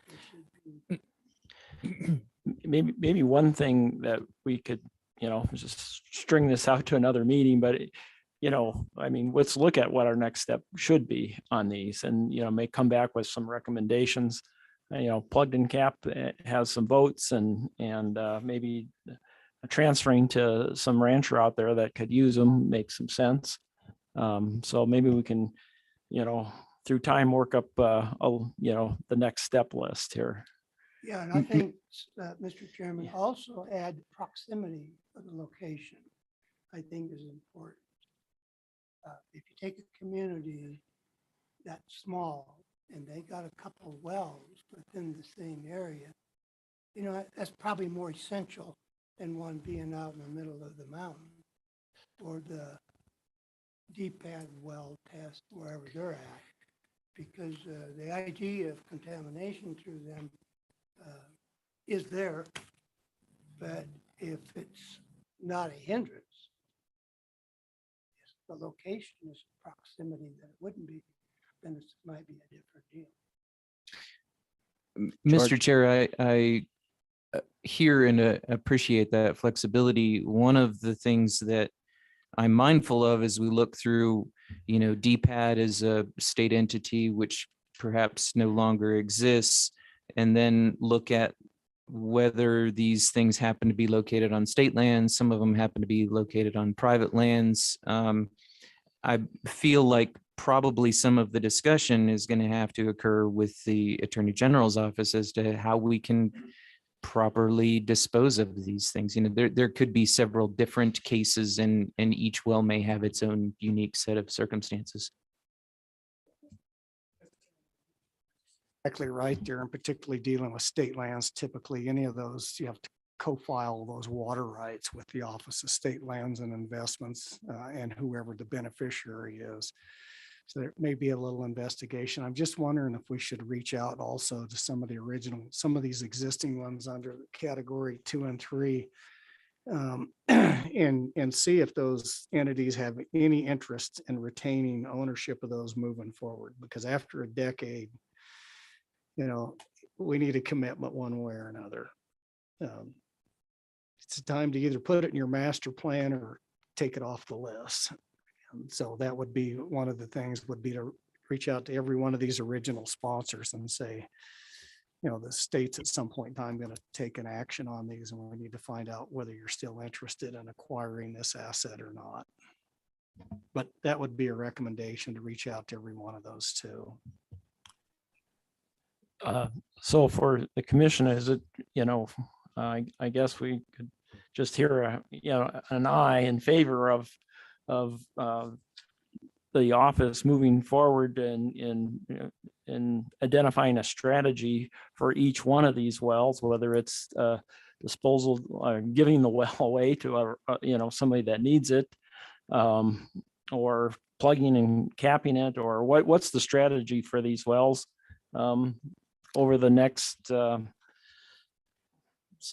They should be. Maybe one thing that we could, just string this out to another meeting, but I mean, let's look at what our next step should be on these and, may come back with some recommendations. Plugged in cap has some votes and maybe transferring to some rancher out there that could use them makes some sense. So maybe we can, through time, work up, the next step list here. Yeah, and I think, Mr. Chairman, also add proximity of the location, I think is important. If you take a community that's small and they got a couple of wells within the same area, that's probably more essential than one being out in the middle of the mountain or the deep pad well test wherever they're at. Because the idea of contamination through them is there, but if it's not a hindrance, if the location is proximity that it wouldn't be, then it might be a different deal. Mr. Chair, I hear and appreciate that flexibility. One of the things that I'm mindful of as we look through, DPAD as a state entity, which perhaps no longer exists, and then look at whether these things happen to be located on state lands. Some of them happen to be located on private lands. I feel like probably some of the discussion is going to have to occur with the Attorney General's office as to how we can properly dispose of these things. There could be several different cases and each well may have its own unique set of circumstances. Exactly right there, and particularly dealing with state lands, typically any of those, you have to co-file those water rights with the Office of State Lands and Investments and whoever the beneficiary is. So there may be a little investigation. I'm just wondering if we should reach out also to some of these existing ones under category 2 and 3 and see if those entities have any interest in retaining ownership of those moving forward. Because after a decade, we need a commitment one way or another. It's time to either put it in your master plan or take it off the list. And so that would be one of the things would be to reach out to every one of these original sponsors and say, the state's at some point in time going to take an action on these, and we need to find out whether you're still interested in acquiring this asset or not. But that would be a recommendation to reach out to every one of those too. So for the commission, is it, I guess we could just hear an aye in favor of the office moving forward in identifying a strategy for each one of these wells, whether it's disposal, giving the well away to somebody that needs it, or plugging and capping it, or what's the strategy for these wells over the next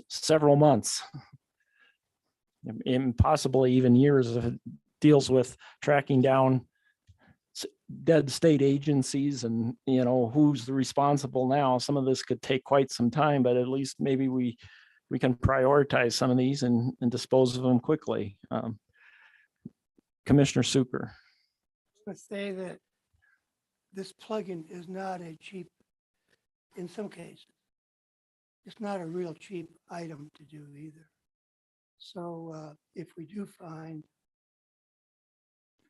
several months, and possibly even years, if it deals with tracking down dead state agencies and who's responsible now. Some of this could take quite some time, but at least maybe we can prioritize some of these and dispose of them quickly. Commissioner Super. Let's say that this plugin is not a cheap, in some cases, it's not a real cheap item to do either. So if we do find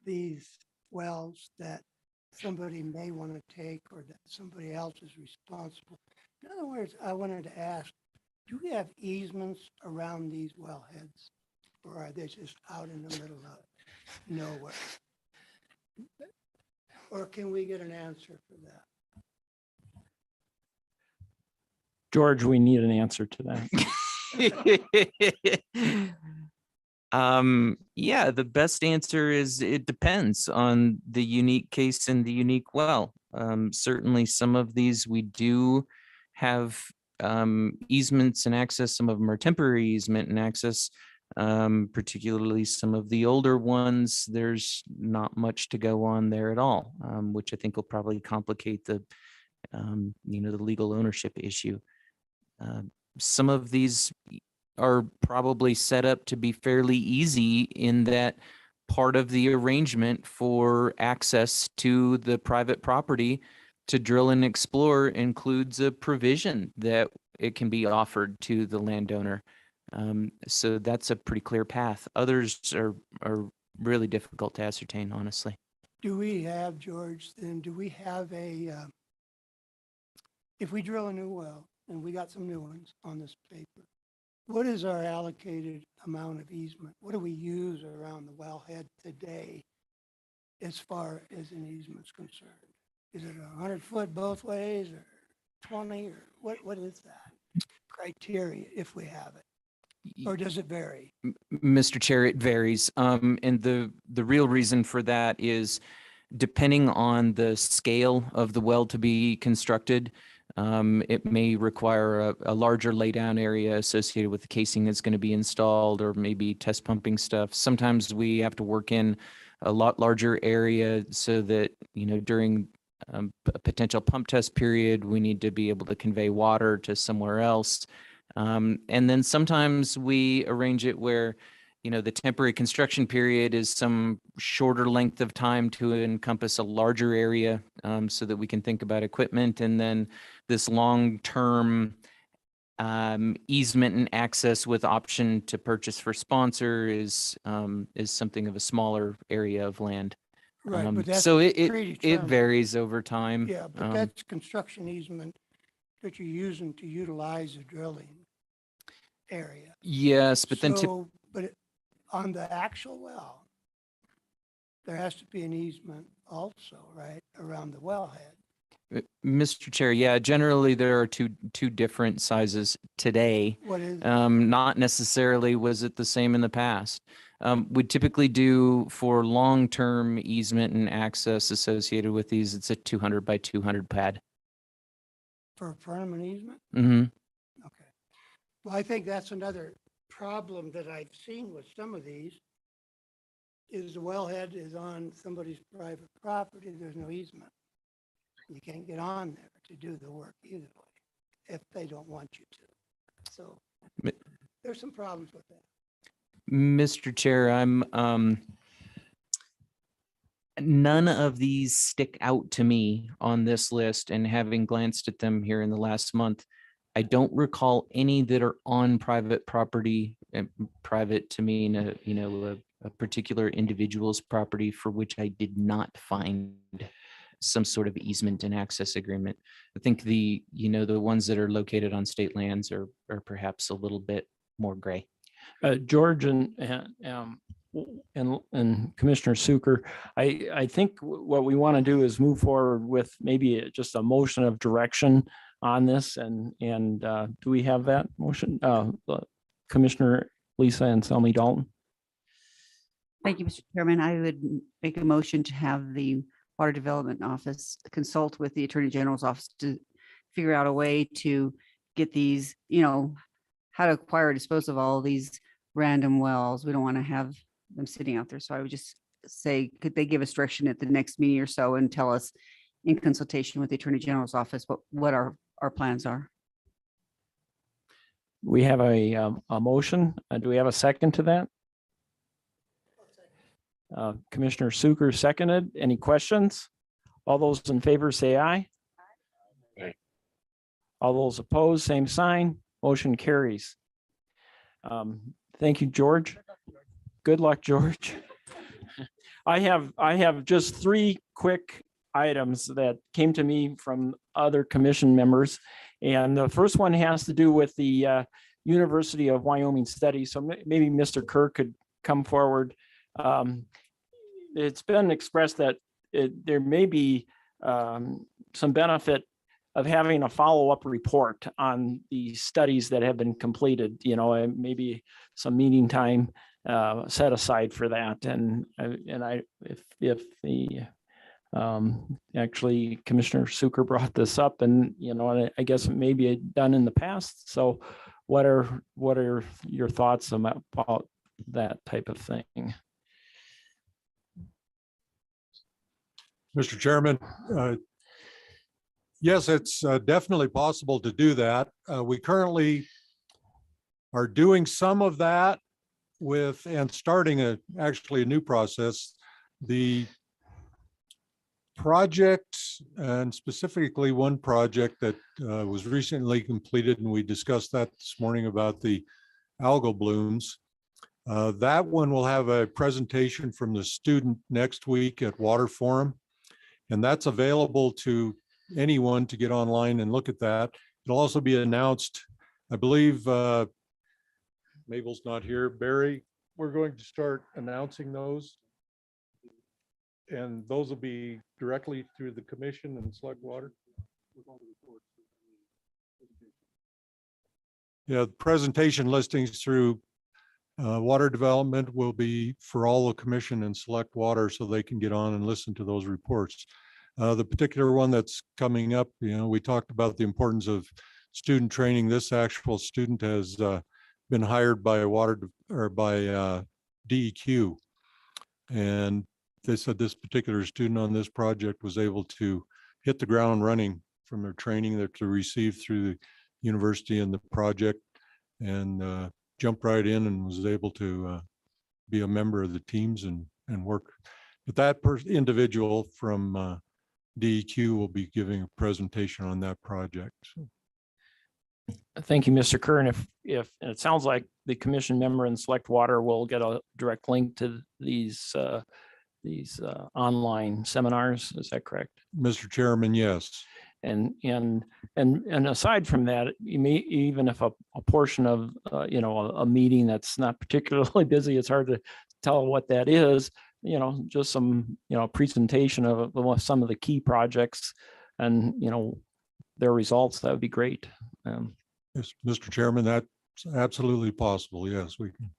these wells that somebody may want to take or that somebody else is responsible. In other words, I wanted to ask, do we have easements around these wellheads, or are they just out in the middle of nowhere? Or can we get an answer for that? George, we need an answer to that. Yeah, the best answer is it depends on the unique case and the unique well. Certainly some of these we do have easements and access. Some of them are temporary easement and access, particularly some of the older ones. There's not much to go on there at all, which I think will probably complicate the the legal ownership issue. Some of these are probably set up to be fairly easy in that part of the arrangement for access to the private property to drill and explore includes a provision that it can be offered to the landowner. So that's a pretty clear path. Others are really difficult to ascertain, honestly. Do we have, George, then do we have if we drill a new well, and we got some new ones on this paper, what is our allocated amount of easement? What do we use around the wellhead today as far as an easement's concerned? Is it 100 foot both ways or 20 or what is that criteria if we have it? Or does it vary? Mr. Chair, it varies. And the real reason for that is depending on the scale of the well to be constructed, it may require a larger laydown area associated with the casing that's going to be installed, or maybe test pumping stuff. Sometimes we have to work in a lot larger area so that, during a potential pump test period, we need to be able to convey water to somewhere else. And then sometimes we arrange it where, the temporary construction period is some shorter length of time to encompass a larger area, so that we can think about equipment. And then this long-term easement and access with option to purchase for sponsor is something of a smaller area of land. Right, but that's So it predetermined. varies over time. Yeah, but that's construction easement that you're using to utilize the drilling area. Yes, but then So, but on the actual well, there has to be an easement also, right, around the wellhead. Mr. Chair, yeah, generally there are two different sizes today. What is? Not necessarily was it the same in the past. We typically do for long-term easement and access associated with these, it's a 200 by 200 pad. For a permanent easement? Mm-hmm. Okay. Well, I think that's another problem that I've seen with some of these is the wellhead is on somebody's private property. There's no easement. You can't get on there to do the work either way if they don't want you to. So there's some problems with that. Mr. Chair, none of these stick out to me on this list, and having glanced at them here in the last month, I don't recall any that are on private property, and private to mean a particular individual's property for which I did not find some sort of easement and access agreement. I think the ones that are located on state lands are perhaps a little bit more gray. George and Commissioner Suker, I think what we want to do is move forward with maybe just a motion of direction on this, and do we have that motion? Commissioner Lisa Anselmi Dalton. Thank you, Mr. Chairman. I would make a motion to have the Water Development Office consult with the Attorney General's office to figure out a way to get these, how to acquire or dispose of all these random wells. We don't want to have them sitting out there. So I would just say, could they give us direction at the next meeting or so and tell us in consultation with the Attorney General's office what our plans are? We have a motion. Do we have a second to that? Commissioner Suker seconded. Any questions? All those in favor say aye. Aye. All those opposed, same sign. Motion carries. Thank you, George. Good luck, George. I have just three quick items that came to me from other commission members. And the first one has to do with the University of Wyoming study. So maybe Mr. Kerr could come forward. It's been expressed that there may be some benefit of having a follow-up report on the studies that have been completed, and maybe some meeting time set aside for that. And if the actually Commissioner Suker brought this up, and I guess it may be done in the past. So what are your thoughts about that type of thing? Mr. Chairman, yes, it's definitely possible to do that. We currently are doing some of that with and starting actually a new process. The project, and specifically one project that was recently completed, and we discussed that this morning about the algal blooms. That one will have a presentation from the student next week at Water Forum, and that's available to anyone to get online and look at that. It'll also be announced, I believe, Mabel's not here. Barry, we're going to start announcing those. And those will be directly through the commission and select water. Yeah, the presentation listings through water development will be for all the commission and select water, so they can get on and listen to those reports. The particular one that's coming up, we talked about the importance of student training. This actual student has been hired by DEQ, and they said this particular student on this project was able to hit the ground running from their training that they received through the university and the project, and jump right in and was able to be a member of the teams and work. But that individual from DEQ will be giving a presentation on that project. So. Thank you, Mr. Kern. If and it sounds like the commission member and select water will get a direct link to these online seminars. Is that correct? Mr. Chairman, yes. And aside from that, you may, even if a portion of a meeting that's not particularly busy, it's hard to tell what that is. Just some presentation of some of the key projects and their results. That would be great. Yes, Mr. Chairman, that's absolutely possible. Yes, we can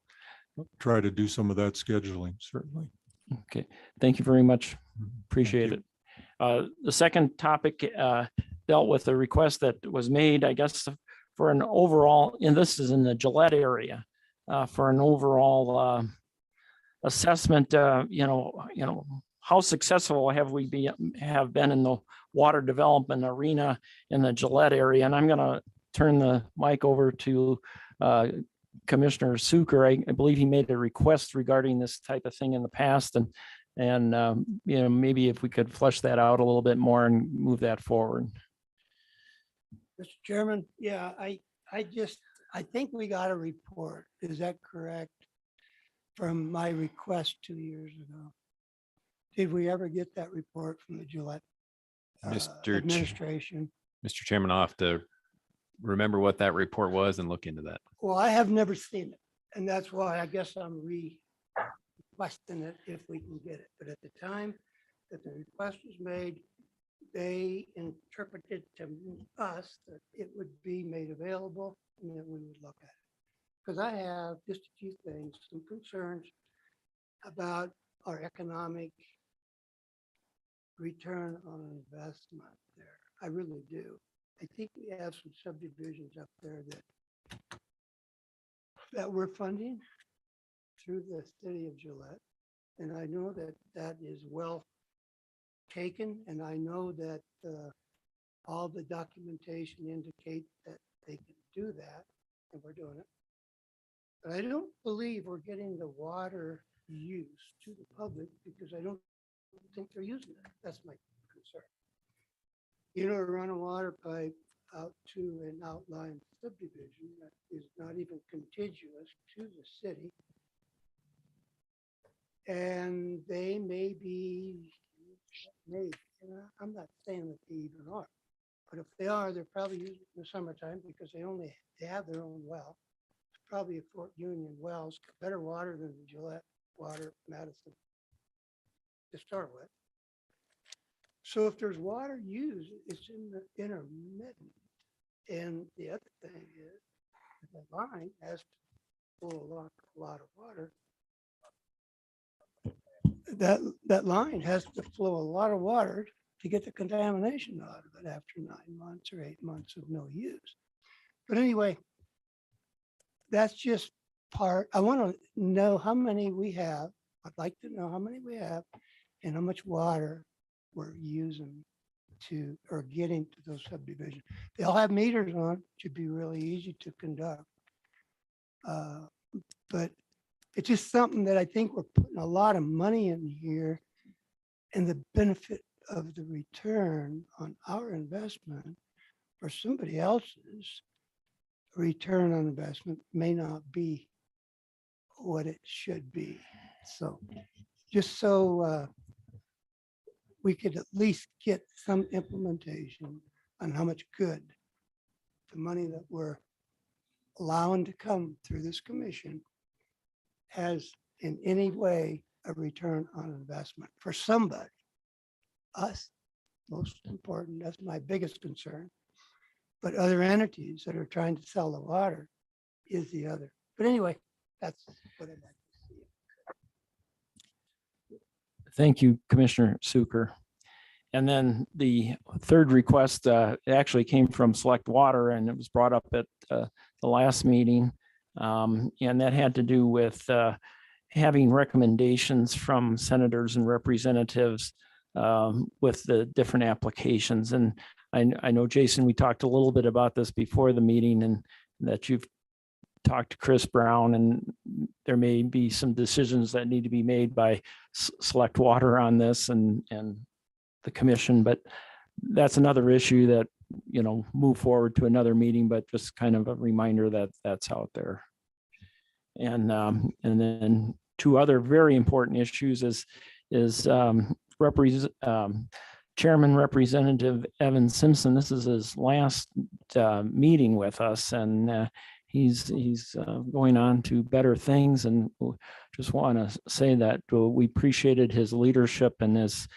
try to do some of that scheduling, certainly. Okay, thank you very much. Appreciate it. The second topic dealt with a request that was made, I guess, for an overall, and this is in the Gillette area, for an overall assessment. How successful have we been in the water development arena in the Gillette area? And I'm going to turn the mic over to Commissioner Suker. I believe he made a request regarding this type of thing in the past, and maybe if we could flesh that out a little bit more and move that forward. Mr. Chairman, yeah, I think we got a report. Is that correct? From my request 2 years ago. Did we ever get that report from the Gillette administration? Mr. Chairman, I'll have to remember what that report was and look into that. Well, I have never seen it, and that's why I guess I'm requesting it if we can get it. But at the time that the request was made, they interpreted to us that it would be made available and that we would look at it. Because I have just a few things, some concerns about our economic return on investment there. I really do. I think we have some subdivisions up there that we're funding through the city of Gillette. And I know that that is well taken. And I know that all the documentation indicates that they can do that, and we're doing it. But I don't believe we're getting the water use to the public because I don't think they're using it. That's my concern. Run a water pipe out to an outlying subdivision that is not even contiguous to the city. And they may be made, and I'm not saying that they even are, but if they are, they're probably using it in the summertime because they have their own well. It's probably a Fort Union wells, better water than the Gillette water, Madison to start with. So if there's water used, it's in the intermittent. And the other thing is the line has to pull a lot of water. That line has to flow a lot of water to get the contamination out of it after 9 months or 8 months of no use. But anyway, that's just part. I want to know how many we have. I'd like to know how many we have and how much water we're using to or getting to those subdivisions. They all have meters on, should be really easy to conduct. But it's just something that I think we're putting a lot of money in here, and the benefit of the return on our investment or somebody else's return on investment may not be what it should be. So just so we could at least get some implementation on how much good the money that we're allowing to come through this commission has in any way a return on investment for somebody. Us, most important, that's my biggest concern. But other entities that are trying to sell the water is the other. But anyway, that's what I'd like to see. Thank you, Commissioner Suker. And then the third request actually came from Select Water, and it was brought up at the last meeting. And that had to do with having recommendations from senators and representatives with the different applications. And I know, Jason, we talked a little bit about this before the meeting, and that you've talked to Chris Brown, and there may be some decisions that need to be made by Select Water on this and the commission, but that's another issue that, you know, move forward to another meeting, but just kind of a reminder that that's out there. And then two other very important issues is Chairman Representative Evan Simpson. This is his last meeting with us, and he's going on to better things. And just want to say that we appreciated his leadership and his,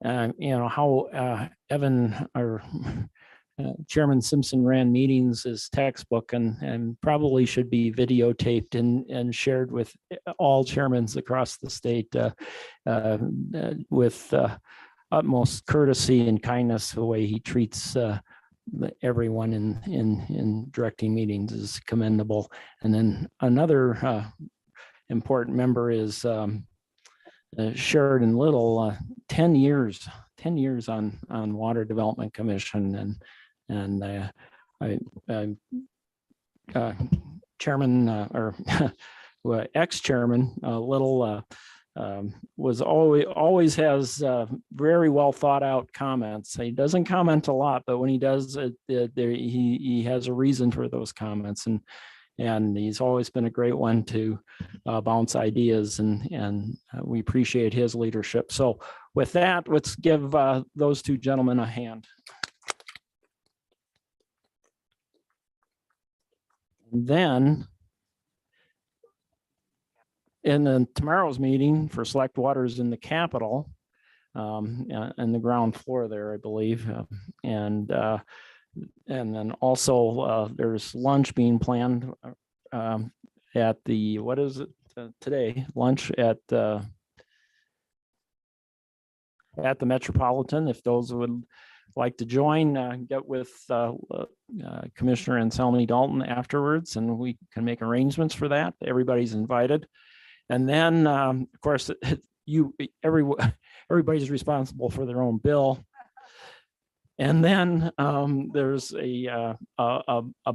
you know, how Evan or Chairman Simpson ran meetings is textbook, and probably should be videotaped and shared with all chairmans across the state with utmost courtesy and kindness. The way he treats everyone in directing meetings is commendable. And then another important member is Sheridan Little, 10 years on Water Development Commission, and Chairman or ex-chairman Little was always has very well thought out comments. He doesn't comment a lot, but when he does, he has a reason for those comments, and he's always been a great one to bounce ideas, and we appreciate his leadership. So with that, let's give those two gentlemen a hand. Then tomorrow's meeting for Select Waters in the Capitol, and the ground floor there, I believe. And then also there's lunch being planned at the, what is it today? Lunch at the Metropolitan. If those would like to join, get with Commissioner Anselmi Dalton afterwards, and we can make arrangements for that. Everybody's invited. And then, of course, everybody's responsible for their own bill. And then there's a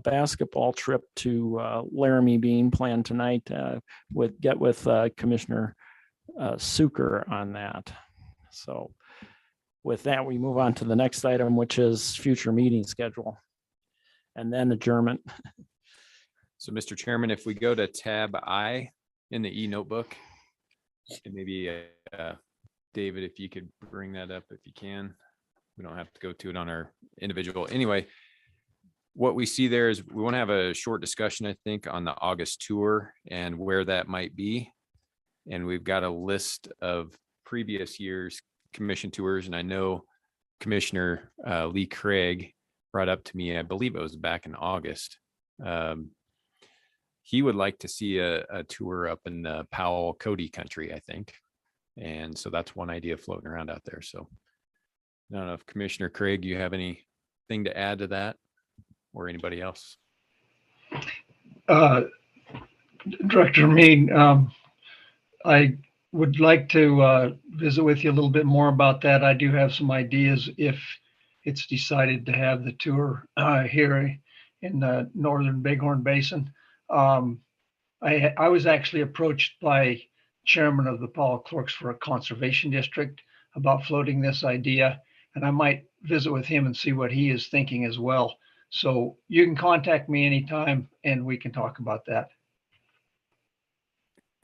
basketball trip to Laramie being planned tonight. Get with Commissioner Suker on that. So with that, we move on to the next item, which is future meeting schedule, and then adjournment. So, Mr. Chairman, if we go to tab I in the e-notebook, and maybe David, if you could bring that up if you can. We don't have to go to it on our individual. Anyway, what we see there is we want to have a short discussion, I think, on the August tour and where that might be. And we've got a list of previous years' commission tours. And I know Commissioner Lee Craig brought up to me, I believe it was back in August. He would like to see a tour up in the Powell Cody country, I think. And so that's one idea floating around out there. So I don't know if Commissioner Craig, you have anything to add to that, or anybody else? Director Mead, I would like to visit with you a little bit more about that. I do have some ideas if it's decided to have the tour here in the Northern Bighorn Basin. I was actually approached by chairman of the Paul Clerks for a Conservation District about floating this idea, and I might visit with him and see what he is thinking as well. So you can contact me anytime and we can talk about that.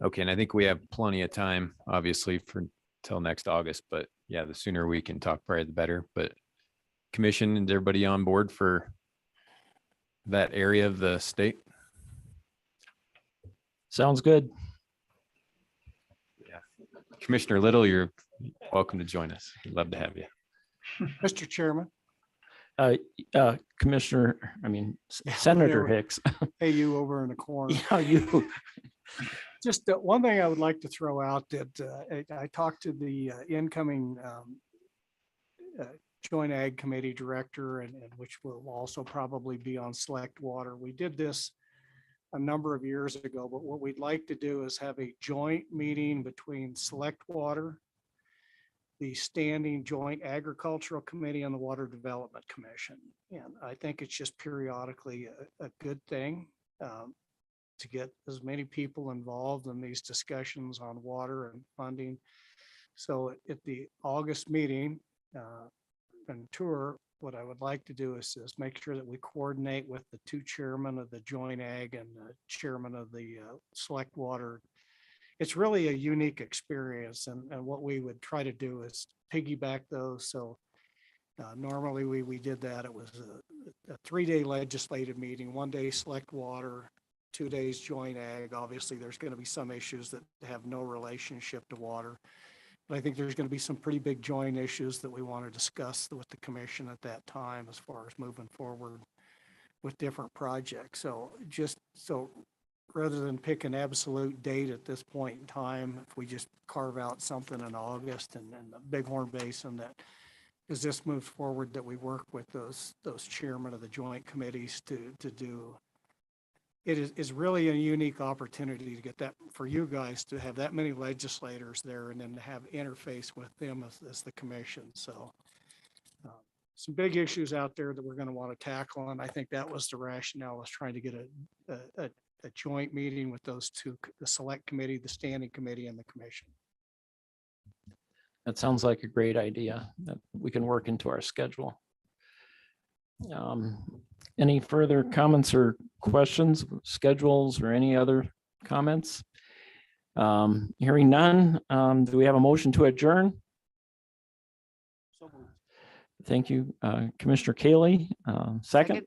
Okay, and I think we have plenty of time, obviously, for till next August, but yeah, the sooner we can talk, probably the better. But commission, is everybody on board for that area of the state? Sounds good. Commissioner Little, you're welcome to join us. We'd love to have you. Mr. Chairman. Commissioner, I mean, Yeah, Senator whatever. Hicks. Hey, you over in the corner. Yeah, you. Just one thing I would like to throw out that I talked to the incoming Joint Ag Committee Director, and which will also probably be on Select Water. We did this a number of years ago, but what we'd like to do is have a joint meeting between Select Water, the Standing Joint Agricultural Committee, and the Water Development Commission. And I think it's just periodically a good thing to get as many people involved in these discussions on water and funding. So at the August meeting and tour, what I would like to do is make sure that we coordinate with the two chairmen of the Joint Ag and the chairman of the Select Water. It's really a unique experience, and what we would try to do is piggyback those. So normally we did that. It was a 3-day legislative meeting, 1 day Select Water, 2 days Joint Ag. Obviously, there's going to be some issues that have no relationship to water. But I think there's going to be some pretty big joint issues that we want to discuss with the commission at that time as far as moving forward with different projects. So rather than pick an absolute date at this point in time, if we just carve out something in August and the Bighorn Basin, that as this moves forward, that we work with those chairmen of the joint committees to do. It is really a unique opportunity to get that, for you guys to have that many legislators there and then to have interface with them as the commission. So some big issues out there that we're going to want to tackle. And I think that was the rationale, was trying to get a joint meeting with those two, the select committee, the standing committee, and the commission. That sounds like a great idea that we can work into our schedule. Any further comments or questions, schedules, or any other comments? Hearing none, do we have a motion to adjourn? Thank you, Commissioner Kaylee. Second,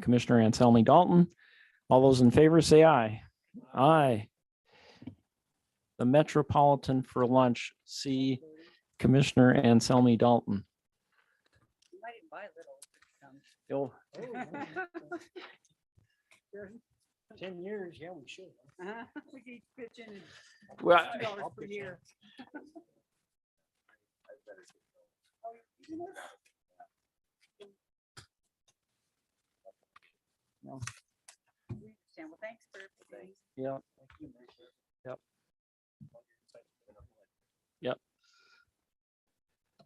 Commissioner Anselmi Dalton. All those in favor say aye. Aye. The Metropolitan for lunch. See Commissioner Anselmi Dalton. Oh. 10 years, yeah, we should. We could pitch in Well, $2 per year. No. We understand. Well, thanks for everything. Yeah.